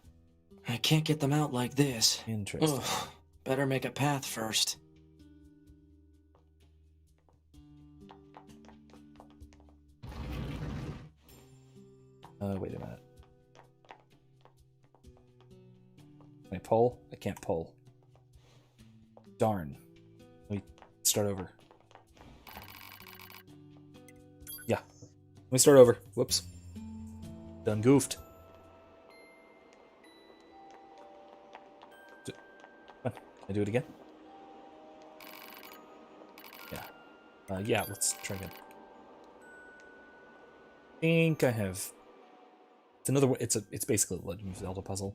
I can't get them out like this. Interesting. Ugh, better make a path first. Wait a minute. Can I pull? I can't pull. Darn. Let me start over. Yeah. Let me start over. Whoops. Done goofed. Come on. Can I do it again? Yeah. Yeah, let's try again. I think I have... It's another... It's basically a Legend of Zelda puzzle.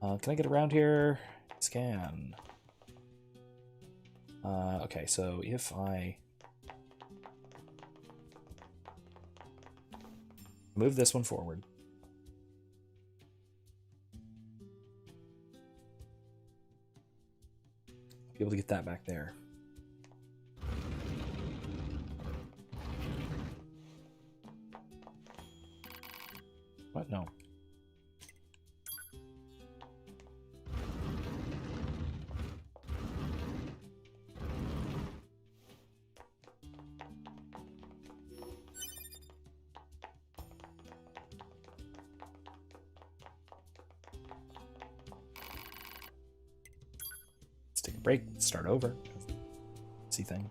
Can I get around here? Scan. Okay, so if I... move this one forward. Be able to get that back there. What? No. Let's take a break. Let's start over. See thing.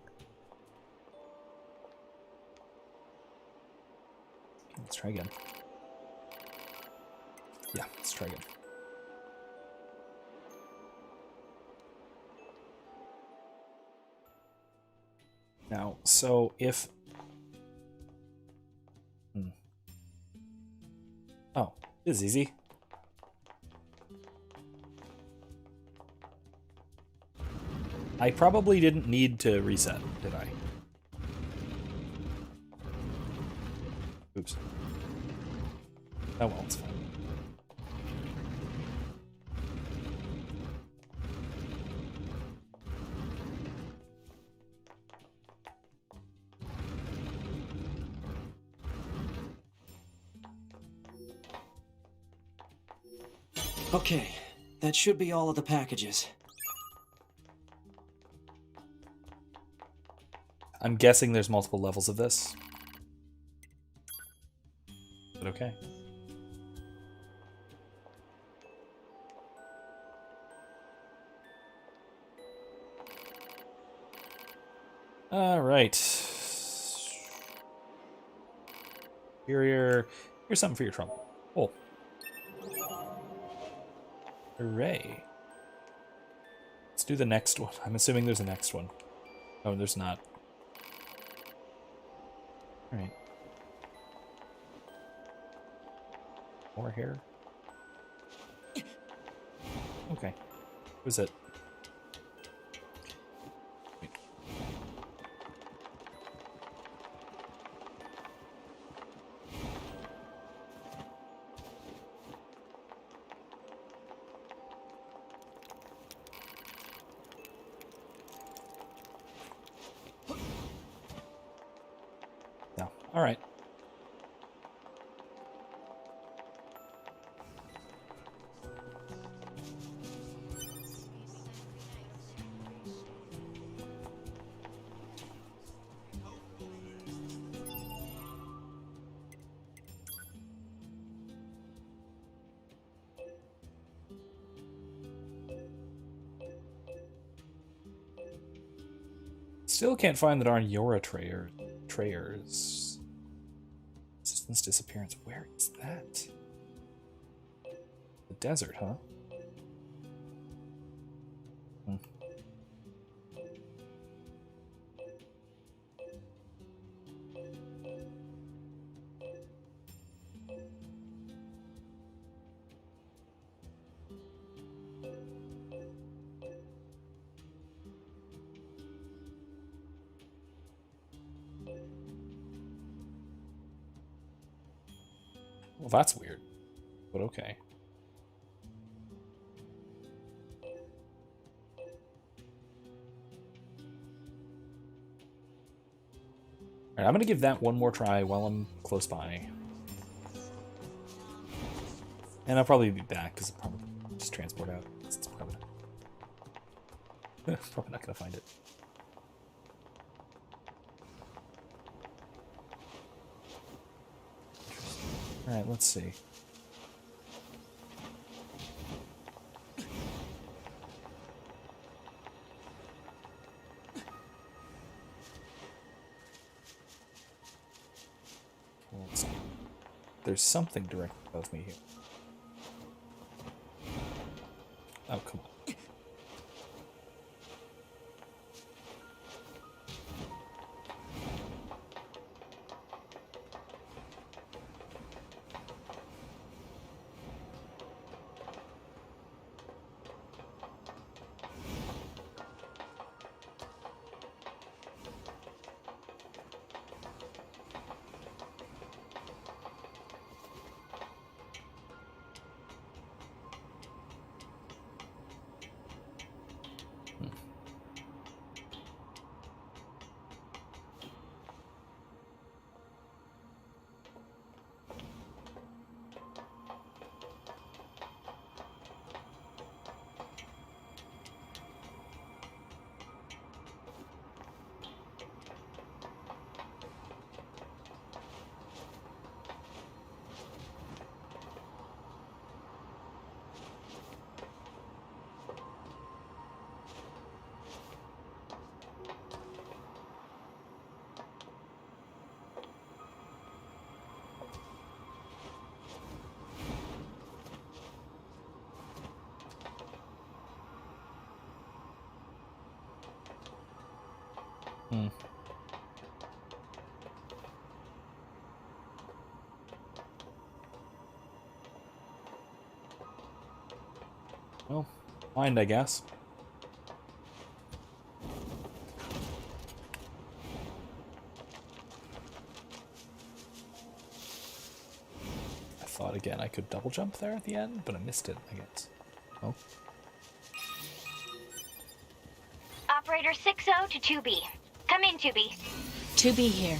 Okay, let's try again. Yeah, let's try again. Now, so if... Oh, this is easy. I probably didn't need to reset, did I? Oops. Oh well, it's fine. Okay, that should be all of the packages. I'm guessing there's multiple levels of this. But okay. Alright. Here's something for your trouble. Oh. Hooray. Let's do the next one. I'm assuming there's a next one. Oh, there's not. Alright. More here. Okay. Who's it? Wait. No. Alright. Still can't find the darn Yora Trayers. Resistance disappearance. Where is that? The desert, huh? Well, that's weird, but okay. Alright, I'm gonna give that one more try while I'm close by. And I'll probably be back, because I'll probably just transport out. It's probably not gonna find it. Alright, let's see. Let's see. There's something direct above me here. Oh, come on. Well, mind, I guess. I thought again I could double jump there at the end, but I missed it, I guess. Oh. Operator 60 to 2B. Come in, 2B. 2B here.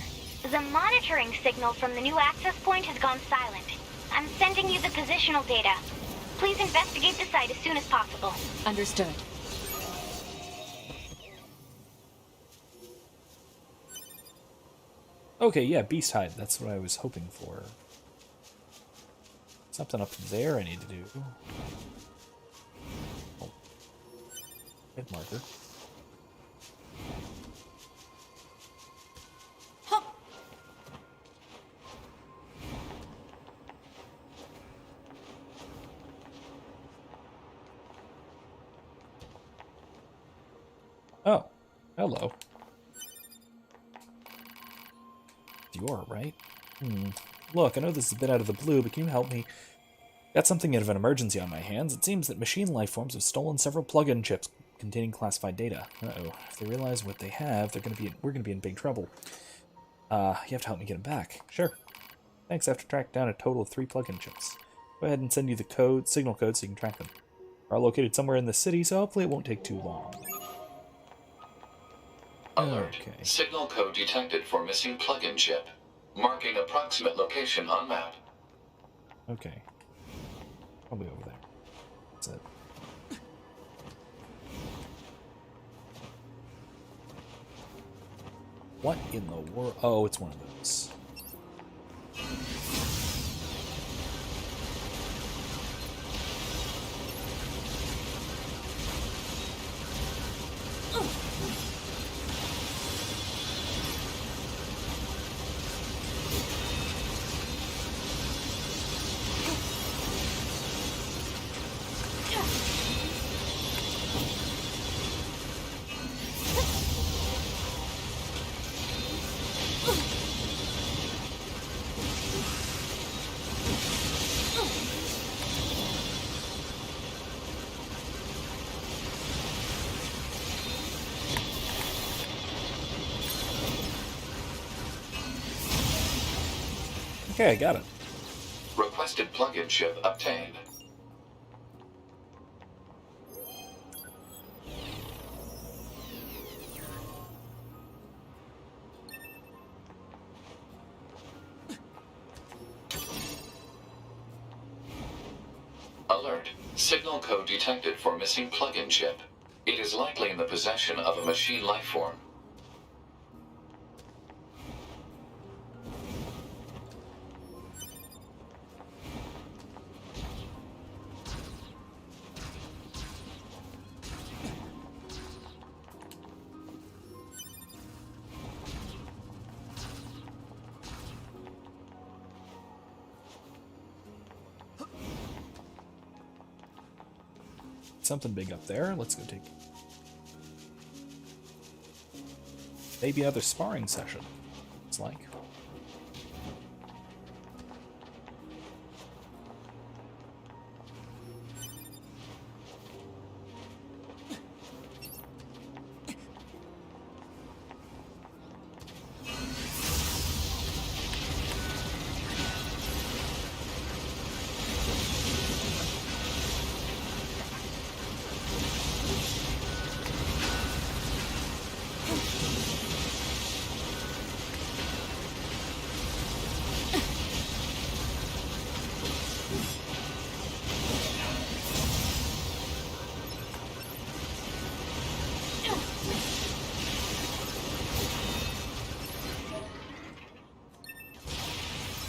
The monitoring signal from the new access point has gone silent. I'm sending you the positional data. Please investigate the site as soon as possible. Understood. Okay, yeah, Beast Hide. That's what I was hoping for. Something up there I need to do. Oh. Hit marker. Oh, hello. You're right. Look, I know this is a bit out of the blue, but can you help me? Got something out of an emergency on my hands. It seems that machine life forms have stolen several plug-in chips containing classified data. Uh-oh. If they realize what they have, we're gonna be in big trouble. You have to help me get them back. Sure. Thanks. I have to track down a total of 3 plug-in chips. Go ahead and send you the signal code, so you can track them. They're all located somewhere in the city, so hopefully it won't take too long. Alert. Okay. Signal code detected for missing plug-in chip. Marking approximate location on map. Okay. Probably over there. That's it. What in the world? Oh, it's one of those. Okay, I got it. Requested plug-in chip obtained. Alert. Signal code detected for missing plug-in chip. It is likely in the possession of a machine life form. Something big up there. Let's go take maybe another sparring session. It's like.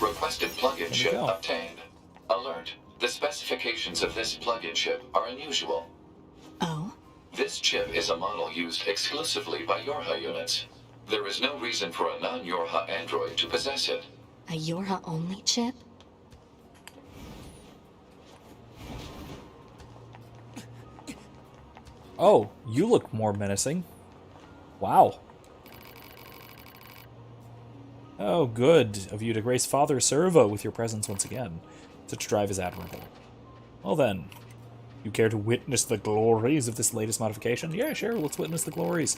Requested plug-in chip obtained. Alert. The specifications of this plug-in chip are unusual. Oh? This chip is a model used exclusively by Yorha units. There is no reason for a non-Yorha android to possess it. A Yorha-only chip? Oh, you look more menacing. Wow. Oh, good of you to grace Father Servo with your presence once again. Such drive is admirable. Well then, you care to witness the glories of this latest modification? Yeah, sure, let's witness the glories.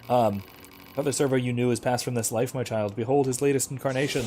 Father Servo you knew has passed from this life, my child. Behold his latest incarnation.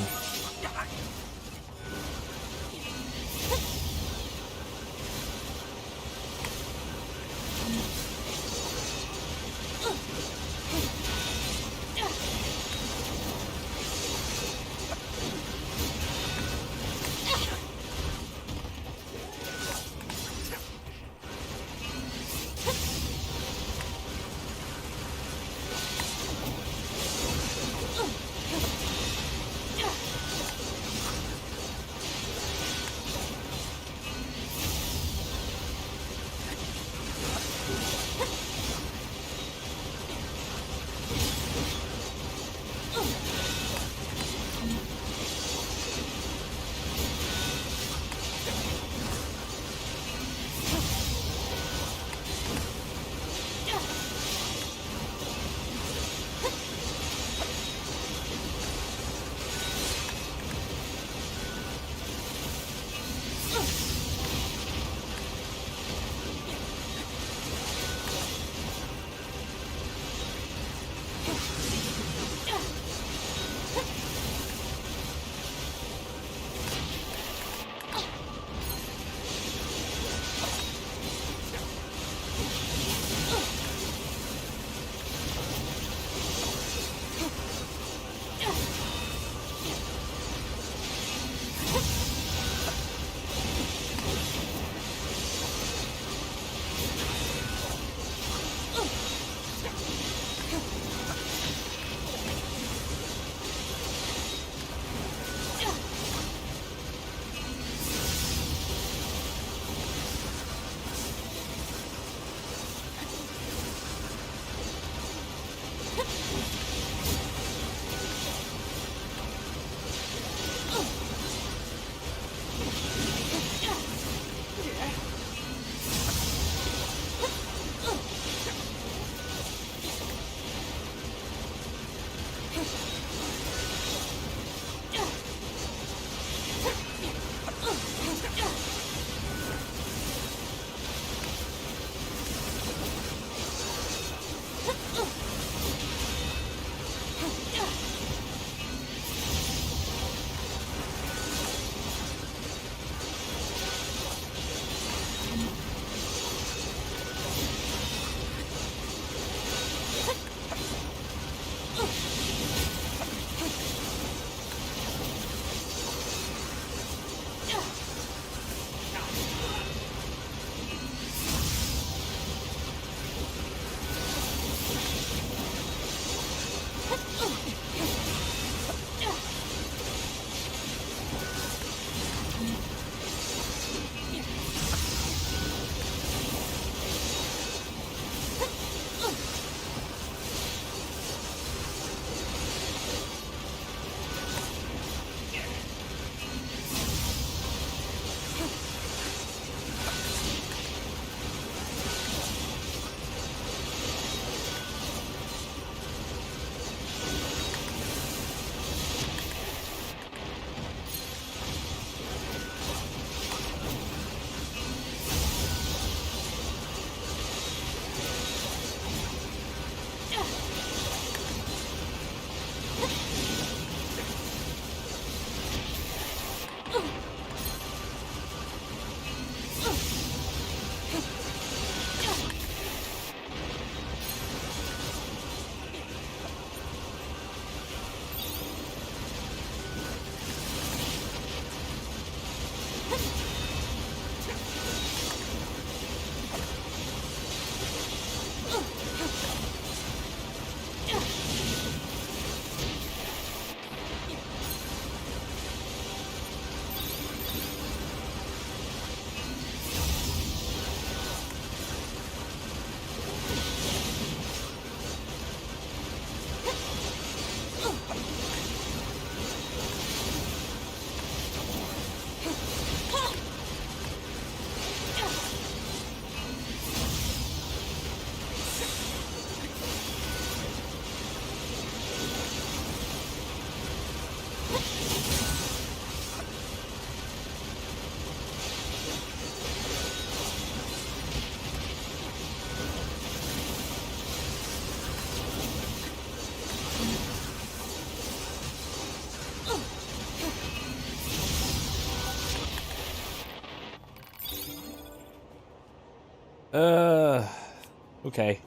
Okay.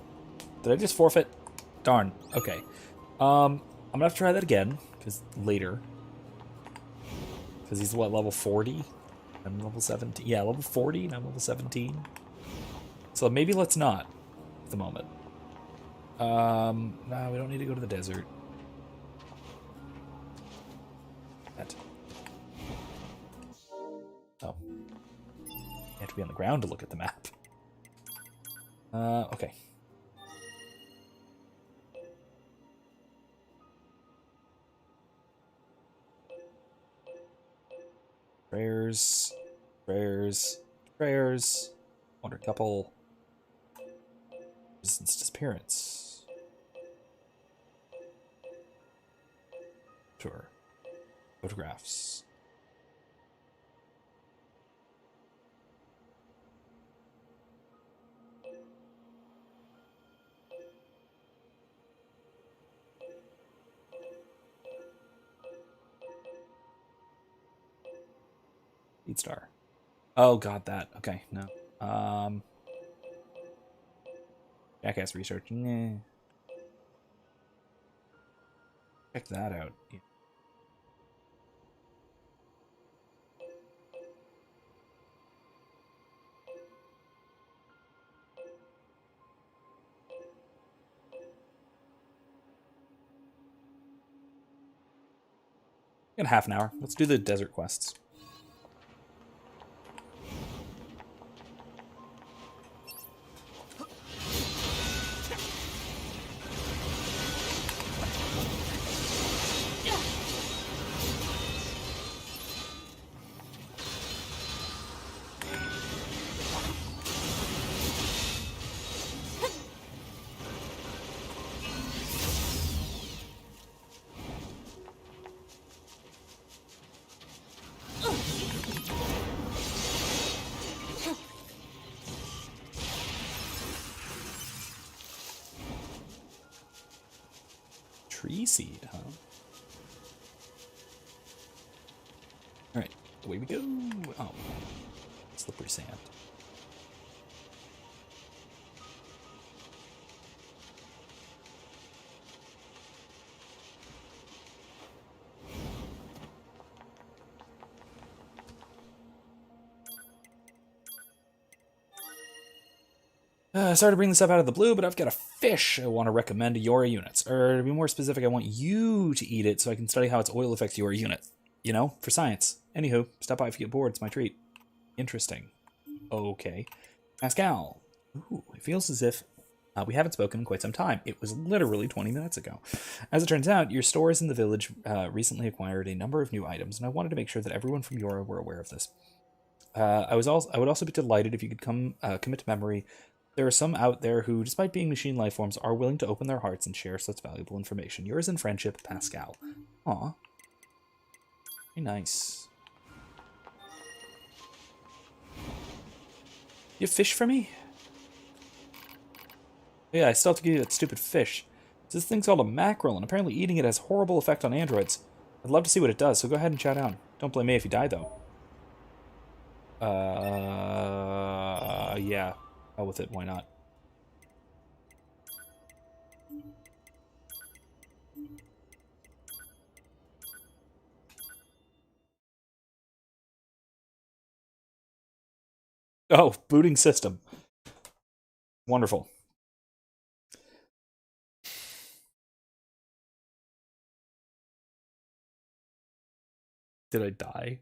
Did I just forfeit? Darn. Okay. I'm gonna have to try that again, because later. Because he's what, level 40? I'm level 17. Yeah, level 40 and I'm level 17. So maybe let's not at the moment. No, we don't need to go to the desert. That. Oh. You have to be on the ground to look at the map. Okay. Prayers. Prayers. Prayers. Wonder couple. Resistance disappearance. Sure. Photographs. Lead star. Oh god, that. Okay, no. Jackass research. Nah. Check that out. Yeah. In half an hour. Let's do the desert quests. Tree seed, huh? Alright, away we go. Oh, slippery sand. Sorry to bring this up out of the blue, but I've got a fish I want to recommend to your units. Or to be more specific, I want you to eat it so I can study how its oil affects your unit. You know, for science. Anywho, stop by if you get bored. It's my treat. Interesting. Okay. Pascal. Ooh, it feels as if we haven't spoken in quite some time. It was literally 20 minutes ago. As it turns out, your stores in the village recently acquired a number of new items, and I wanted to make sure that everyone from Yora were aware of this. I would also be delighted if you could commit to memory. There are some out there who, despite being machine life forms, are willing to open their hearts and share such valuable information. Yours in friendship, Pascal. Aw. Very nice. You have fish for me? Yeah, I still have to give you that stupid fish. This thing's called a mackerel, and apparently eating it has a horrible effect on androids. I'd love to see what it does, so go ahead and chow down. Don't blame me if you die, though. Yeah. Hell with it, why not? Oh, booting system. Wonderful. Did I die?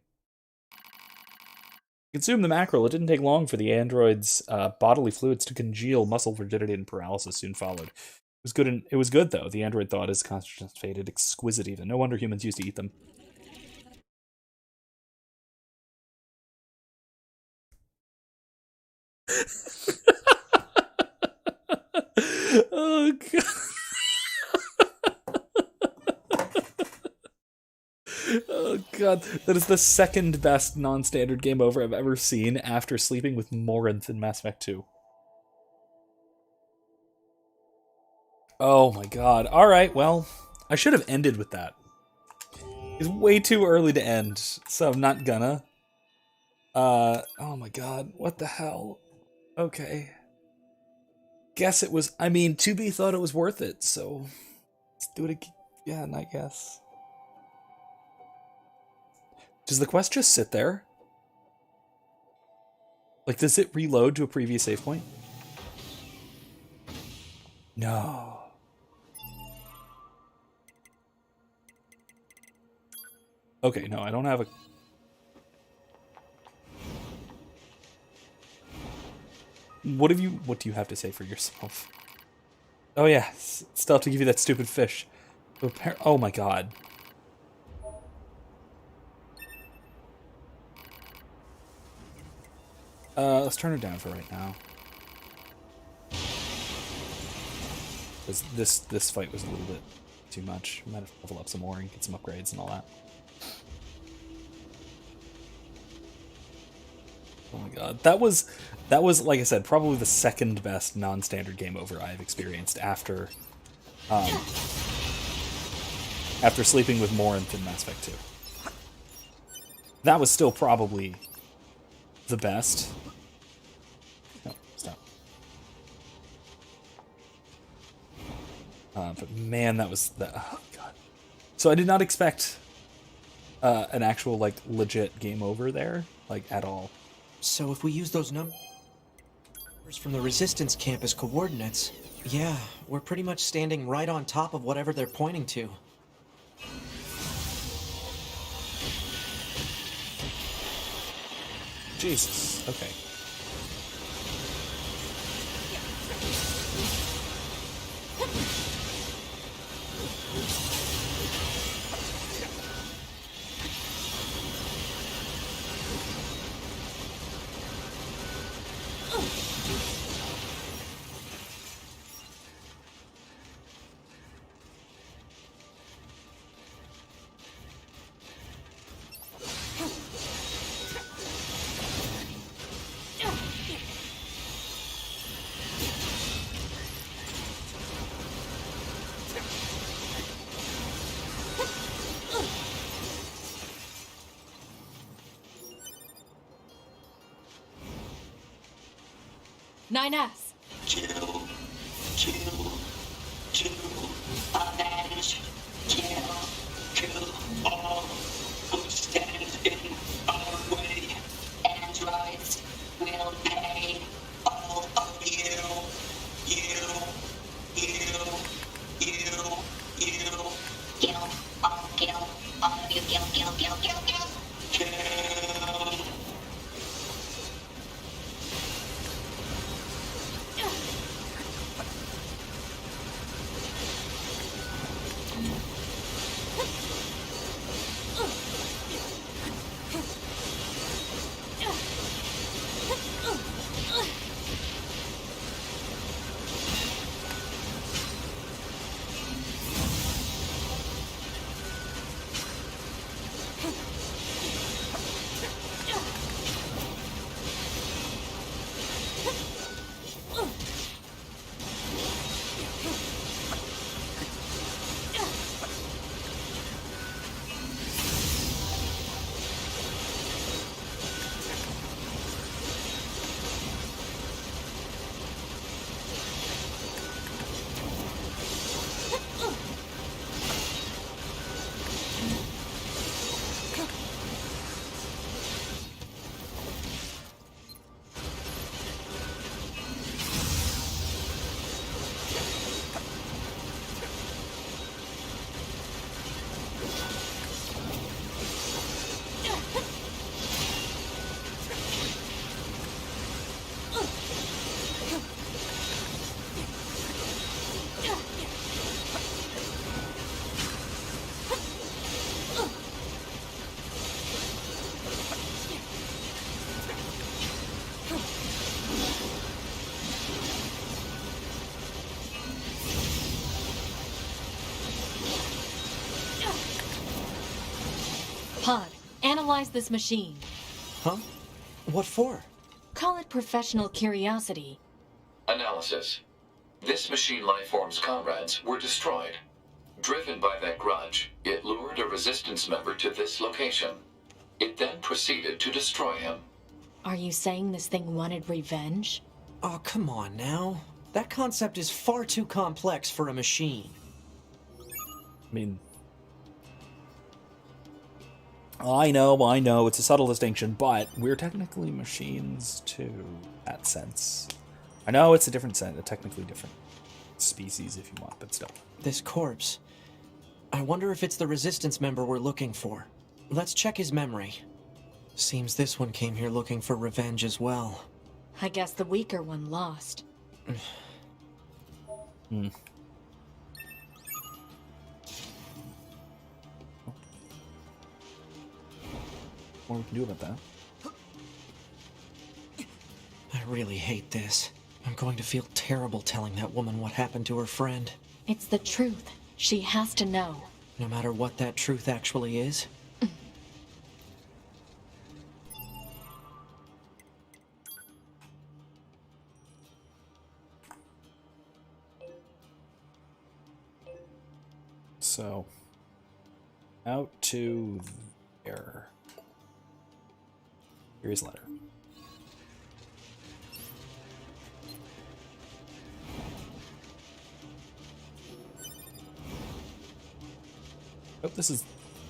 Consume the mackerel. It didn't take long for the android's bodily fluids to congeal. Muscle rigidity and paralysis soon followed. It was good though. The android thought his consciousness faded. Exquisite even. No wonder humans used to eat them. Oh god. Oh god, that is the second best non-standard game over I've ever seen after sleeping with Morinth in Mass Effect 2. Oh my god. Alright, well, I should have ended with that. It's way too early to end, so I'm not gonna. Oh my god, what the hell? Okay. Guess it was, I mean, 2B thought it was worth it, so let's do it again, I guess. Does the quest just sit there? Like, does it reload to a previous save point? No. Okay, no, I don't have a... What do you have to say for yourself? Oh yeah, still have to give you that stupid fish. Oh my god. Let's turn it down for right now. Because this fight was a little bit too much. Might have to level up some more and get some upgrades and all that. Oh my god. That was, like I said, probably the second best non-standard game over I've experienced after sleeping with Morinth in Mass Effect 2. That was still probably the best. No, stop. But man, that was the... Oh god. So I did not expect an actual, like, legit game over there, like, at all. So if we use those numbers from the Resistance camp as coordinates, yeah, we're pretty much standing right on top of whatever they're pointing to. Jesus, okay. Nines. Kill, avenge, kill all who stand in our way. Androids will pay all of you. Kill, all of you, kill. Pod, analyze this machine. Huh? What for? Call it professional curiosity. Analysis. This machine lifeform's comrades were destroyed. Driven by that grudge, it lured a resistance member to this location. It then proceeded to destroy him. Are you saying this thing wanted revenge? Oh, come on now. That concept is far too complex for a machine. I mean, I know, it's a subtle distinction, but we're technically machines too, in that sense. I know it's a different sense, a technically different species if you want, but still. This corpse. I wonder if it's the resistance member we're looking for. Let's check his memory. Seems this one came here looking for revenge as well. I guess the weaker one lost. What we can do about that? I really hate this. I'm going to feel terrible telling that woman what happened to her friend. It's the truth. She has to know. No matter what that truth actually is. So, out to there. Here's letter. Hope this is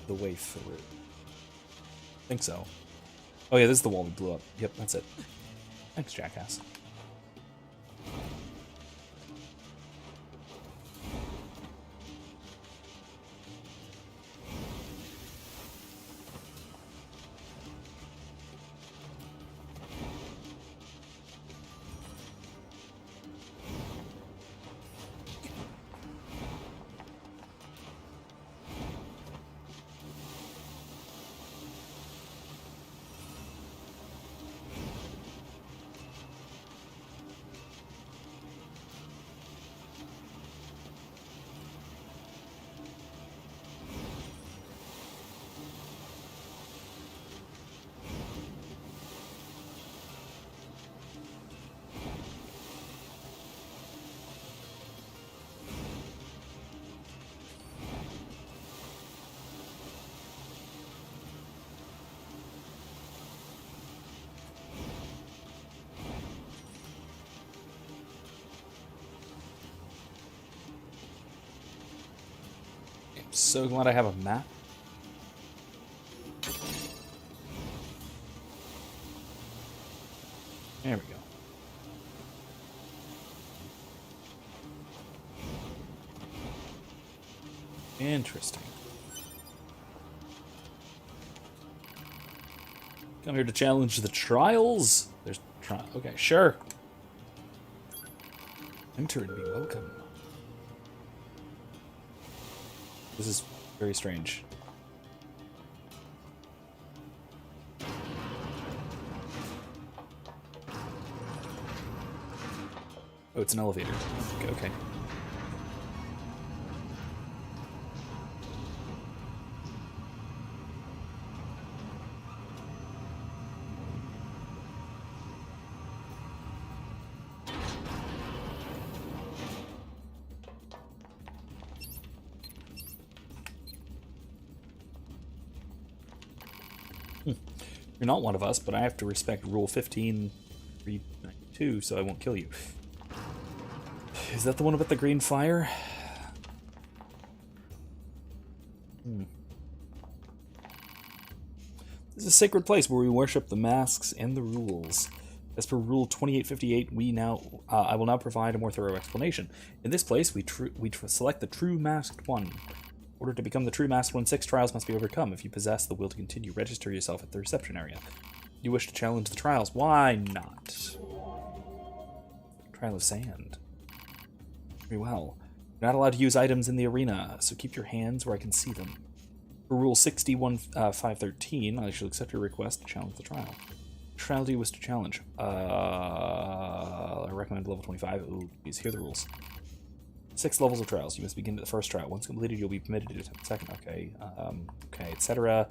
the way through. Think so. Oh yeah, this is the wall we blew up. Yep, that's it. Thanks, jackass. So glad I have a map. There we go. Interesting. Come here to challenge the trials? There's trial. Okay, sure. Enter and be welcome. This is very strange. Oh, it's an elevator. Okay. You're not one of us, but I have to respect Rule 15.392, so I won't kill you. Is that the one about the green fire? This is a sacred place where we worship the masks and the rules. As per Rule 2858, I will now provide a more thorough explanation. In this place, we select the true masked one. In order to become the true masked one, 6 trials must be overcome. If you possess the will to continue, register yourself at the reception area. You wish to challenge the trials? Why not? Trial of Sand. Very well. You're not allowed to use items in the arena, so keep your hands where I can see them. For Rule 61.513, I shall accept your request to challenge the trial. Which trial do you wish to challenge? I recommend level 25. Ooh, please hear the rules. 6 levels of trials. You must begin at the first trial. Once completed, you'll be permitted to attempt the second. Okay, okay, etc.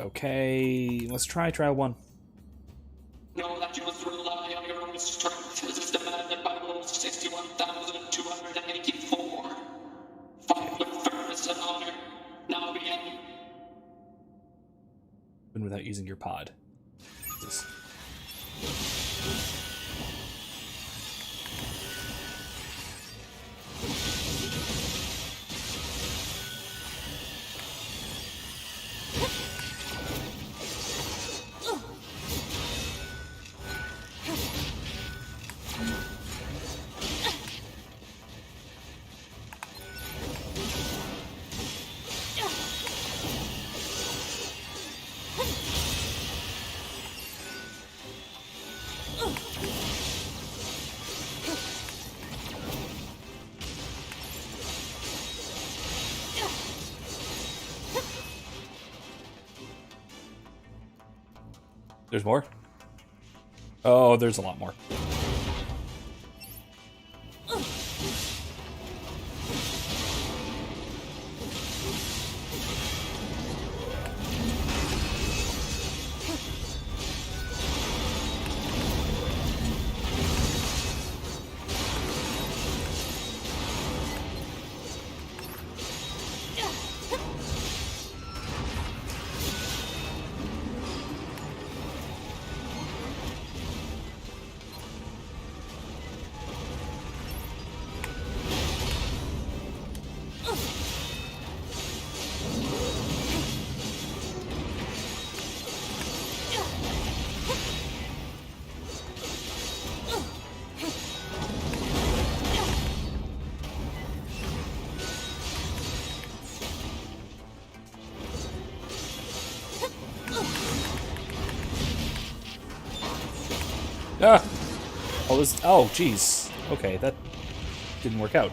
Okay, let's try trial 1. Know that you must rely on your own strength as is demanded by Rule 61,284. Fight with firmness and honor. Now begin. Even without using your pod. Jesus. There's more? Oh, there's a lot more. Ah! Oh, jeez. Okay, that didn't work out.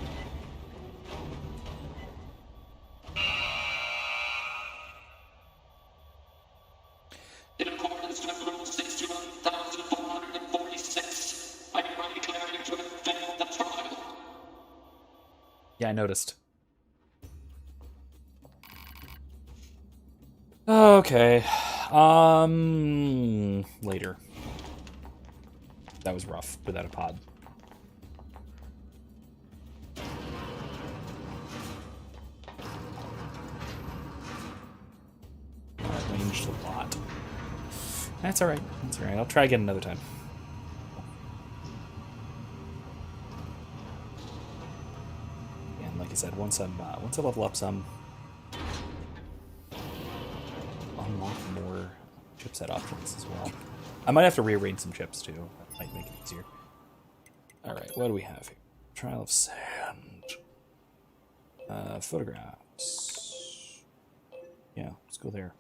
In accordance with Rule 61,446, I hereby declare you to have failed the trial. Yeah, I noticed. Okay. Later. That was rough without a pod. Ranged a lot. That's alright. That's alright. I'll try again another time. And like I said, once I level up some, unlock more chipset options as well. I might have to rearrange some chips too. That might make it easier. Alright, what do we have here? Trial of Sand. Photographs. Yeah, let's go there.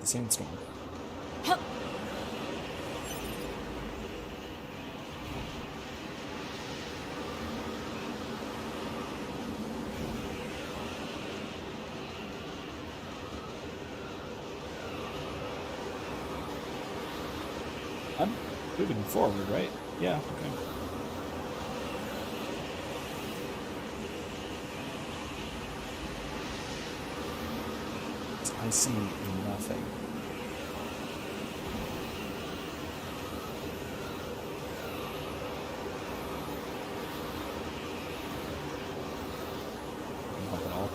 The sandstorm. I'm moving forward, right? Yeah, okay. I see nothing. Not at all.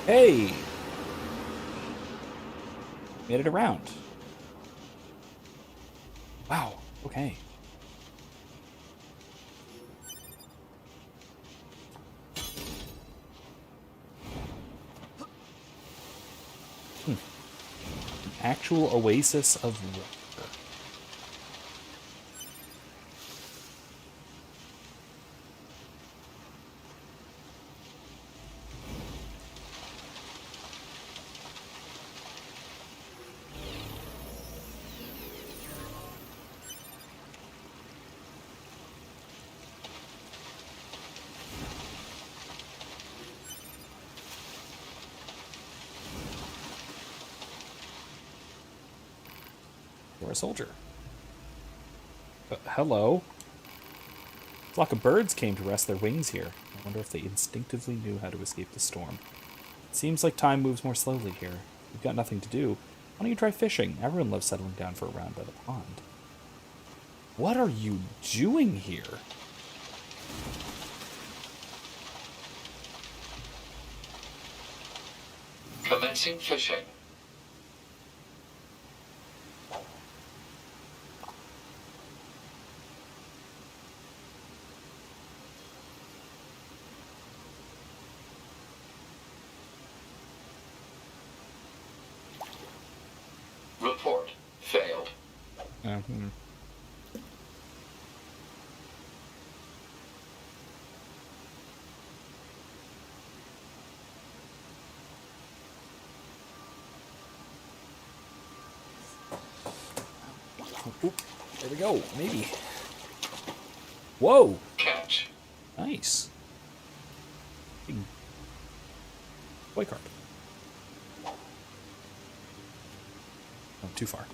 Hey! Made it around. Wow, okay. virtual oasis of water. You're a soldier. Hello. A flock of birds came to rest their wings here. I wonder if they instinctively knew how to escape the storm. It seems like time moves more slowly here. You've got nothing to do. Why don't you try fishing? Everyone loves settling down for a round by the pond. What are you doing here? Commencing fishing. Report failed. Oop, there we go. Maybe. Whoa! Catch. Nice. Big koi carp. Oh, too far.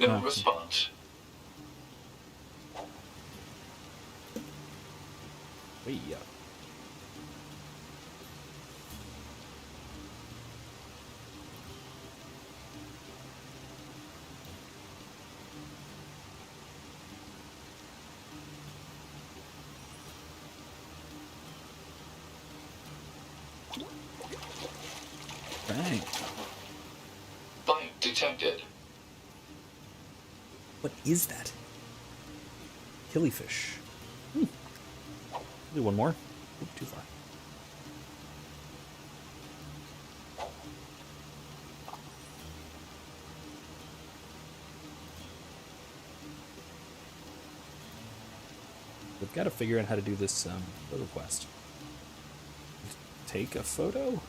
No response. Hey, Bang. Bite detected. What is that? Killifish. Do one more. Oop, too far. We've got to figure out how to do this photo quest. Take a photo?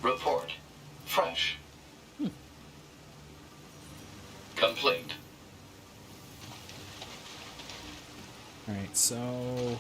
Report fresh. Complete. Alright, so...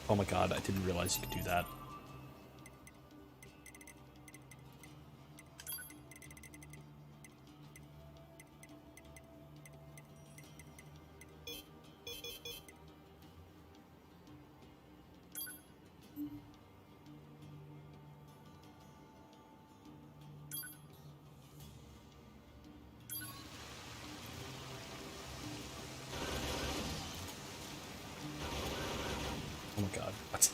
Oh my god, I didn't realize you could do that. Oh my god, what?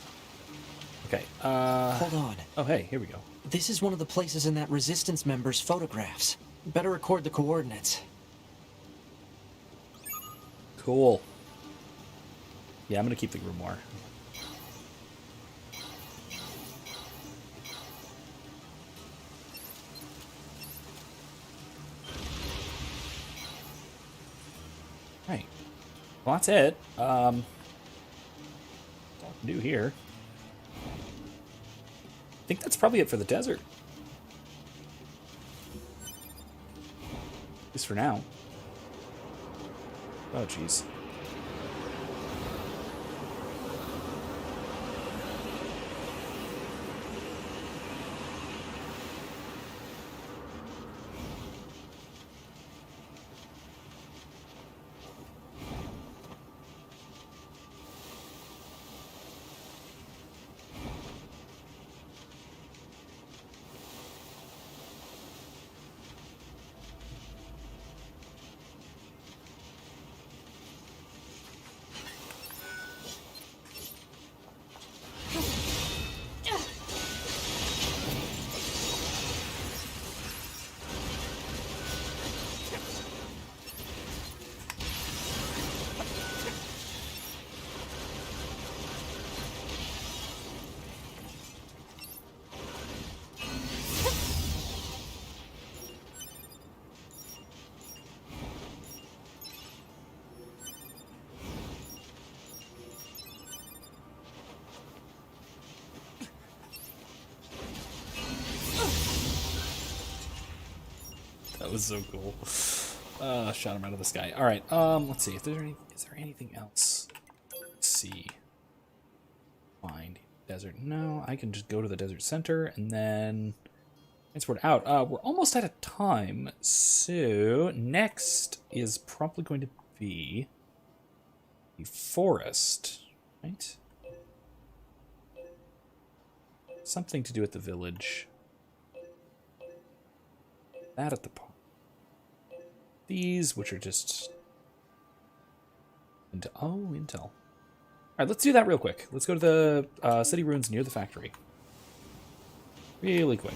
Okay, Hold on. Oh hey, here we go. This is one of the places in that Resistance member's photographs. Better record the coordinates. Cool. Yeah, I'm gonna keep the grimoire. Right. Well, that's it. That's all I can do here. I think that's probably it for the desert. At least for now. Oh, jeez. That was so cool. Shot him out of the sky. All right. Let's see if there's any. Is there anything else? Let's see. Find desert. No, I can just go to the desert center and then transport out. We're almost out of time, so next is probably going to be the forest, right? Something to do with the village. That at the park. These, which are just... Intel. All right, let's do that real quick. Let's go to the city ruins near the factory. Really quick.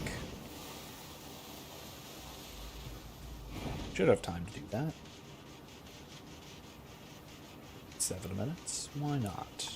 Should have time to do that. 7 minutes. Why not?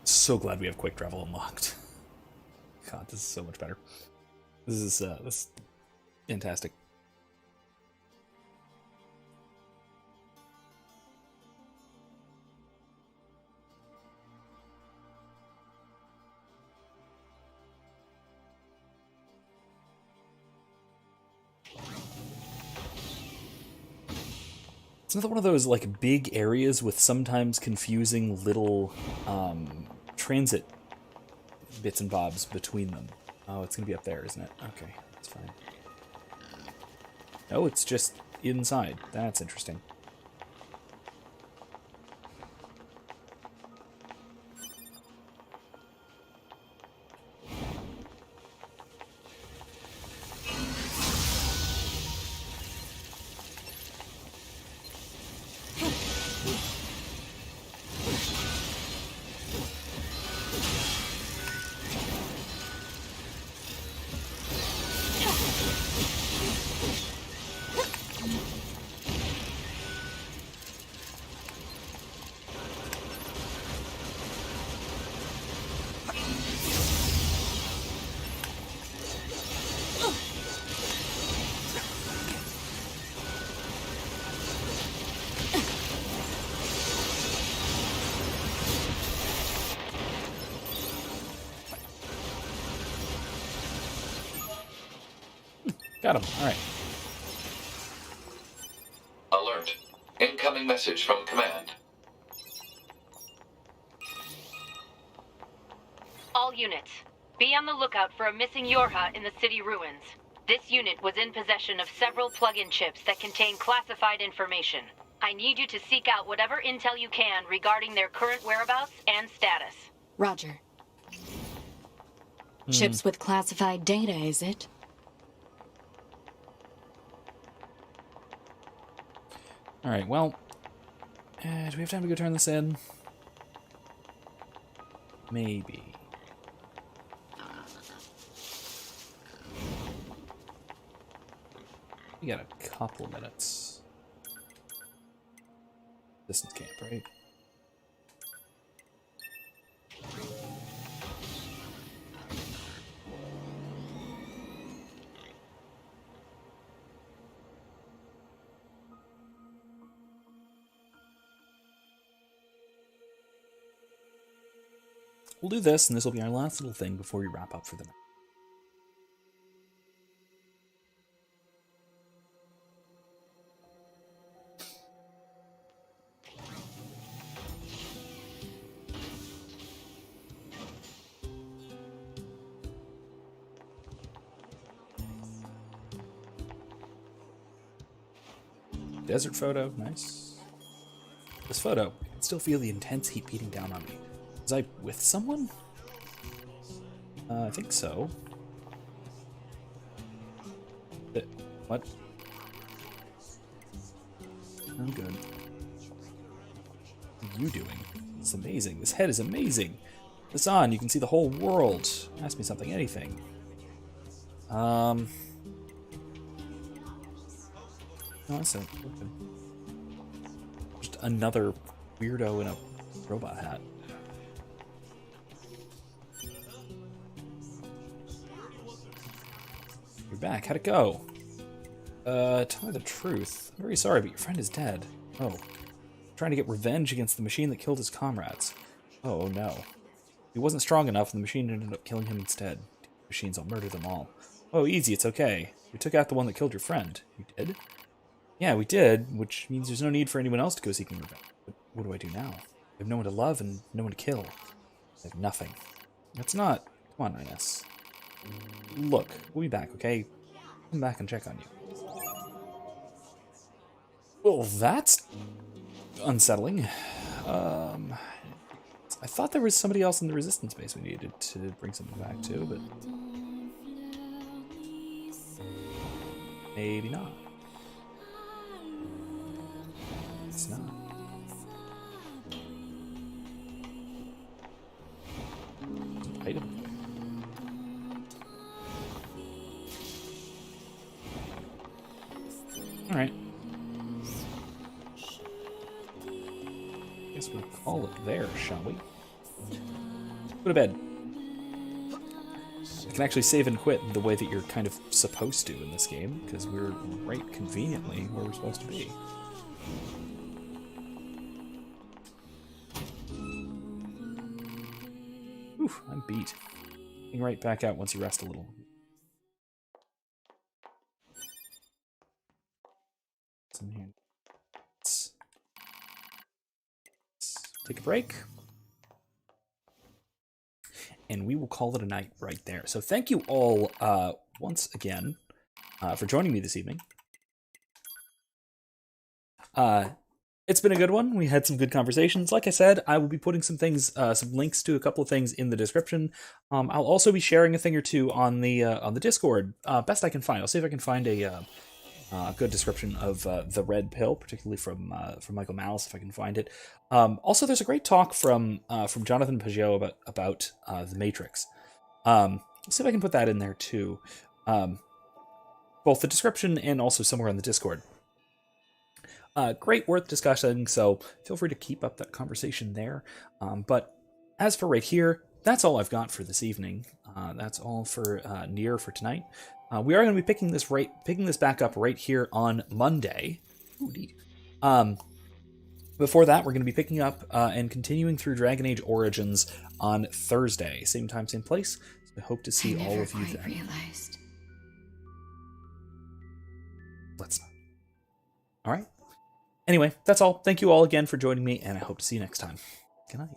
So glad we have quick travel unlocked. God, this is so much better. This is fantastic. It's another one of those like big areas with sometimes confusing little transit bits and bobs between them. Oh, it's gonna be up there, isn't it? Okay, that's fine. No, it's just inside. That's interesting. Got him. All right. Alert. Incoming message from command. All units, be on the lookout for a missing Yorha in the city ruins. This unit was in possession of several plug-in chips that contain classified information. I need you to seek out whatever intel you can regarding their current whereabouts and status. Roger. Chips with classified data, is it? Alright, well... do we have time to go turn this in? Maybe. We got a couple minutes. Distance camp, right? We'll do this, and this will be our last little thing before we wrap up for the night. Desert photo, nice. This photo, I can still feel the intense heat beating down on me. Was I with someone? I think so. What? I'm good. What are you doing? It's amazing. This head is amazing. This on, you can see the whole world. Ask me something, anything. No, that's it. Okay. Just another weirdo in a robot hat. You're back. How'd it go? Tell me the truth. I'm very sorry, but your friend is dead. Oh. Trying to get revenge against the machine that killed his comrades. Oh, no. He wasn't strong enough, and the machine ended up killing him instead. Machines will murder them all. Oh, easy, it's okay. We took out the one that killed your friend. You did? Yeah, we did, which means there's no need for anyone else to go seeking revenge. But what do I do now? I have no one to love and no one to kill. I have nothing. That's not... Come on, IS. Look, we'll be back, okay? Come back and check on you. Well, that's unsettling. I thought there was somebody else in the resistance base we needed to bring something back to, but maybe not. It's not. Item. All right. Guess we'll call it there, shall we? Go to bed. I can actually save and quit the way that you're kind of supposed to in this game, because we're right conveniently where we're supposed to be. Whew, I'm beat. Getting right back out once you rest a little. Let's take a break. And we will call it a night right there. So thank you all once again for joining me this evening. It's been a good one. We had some good conversations. Like I said, I will be putting some things, some links to a couple of things in the description. I'll also be sharing a thing or two on the Discord, best I can find. I'll see if I can find a good description of the Red Pill, particularly from Michael Malice, if I can find it. Also, there's a great talk from Jonathan Pajot about the Matrix. I'll see if I can put that in there too, both the description and also somewhere on the Discord. Great, worth discussing, so feel free to keep up that conversation there. But as for right here, that's all I've got for this evening. That's all for NieR for tonight. We are going to be picking this back up right here on Monday. Ooh, indeed. Before that, we're going to be picking up and continuing through Dragon Age Origins on Thursday, same time, same place. So I hope to see all of you then. Realized. Let's not. All right. Anyway, that's all. Thank you all again for joining me, and I hope to see you next time. Good night.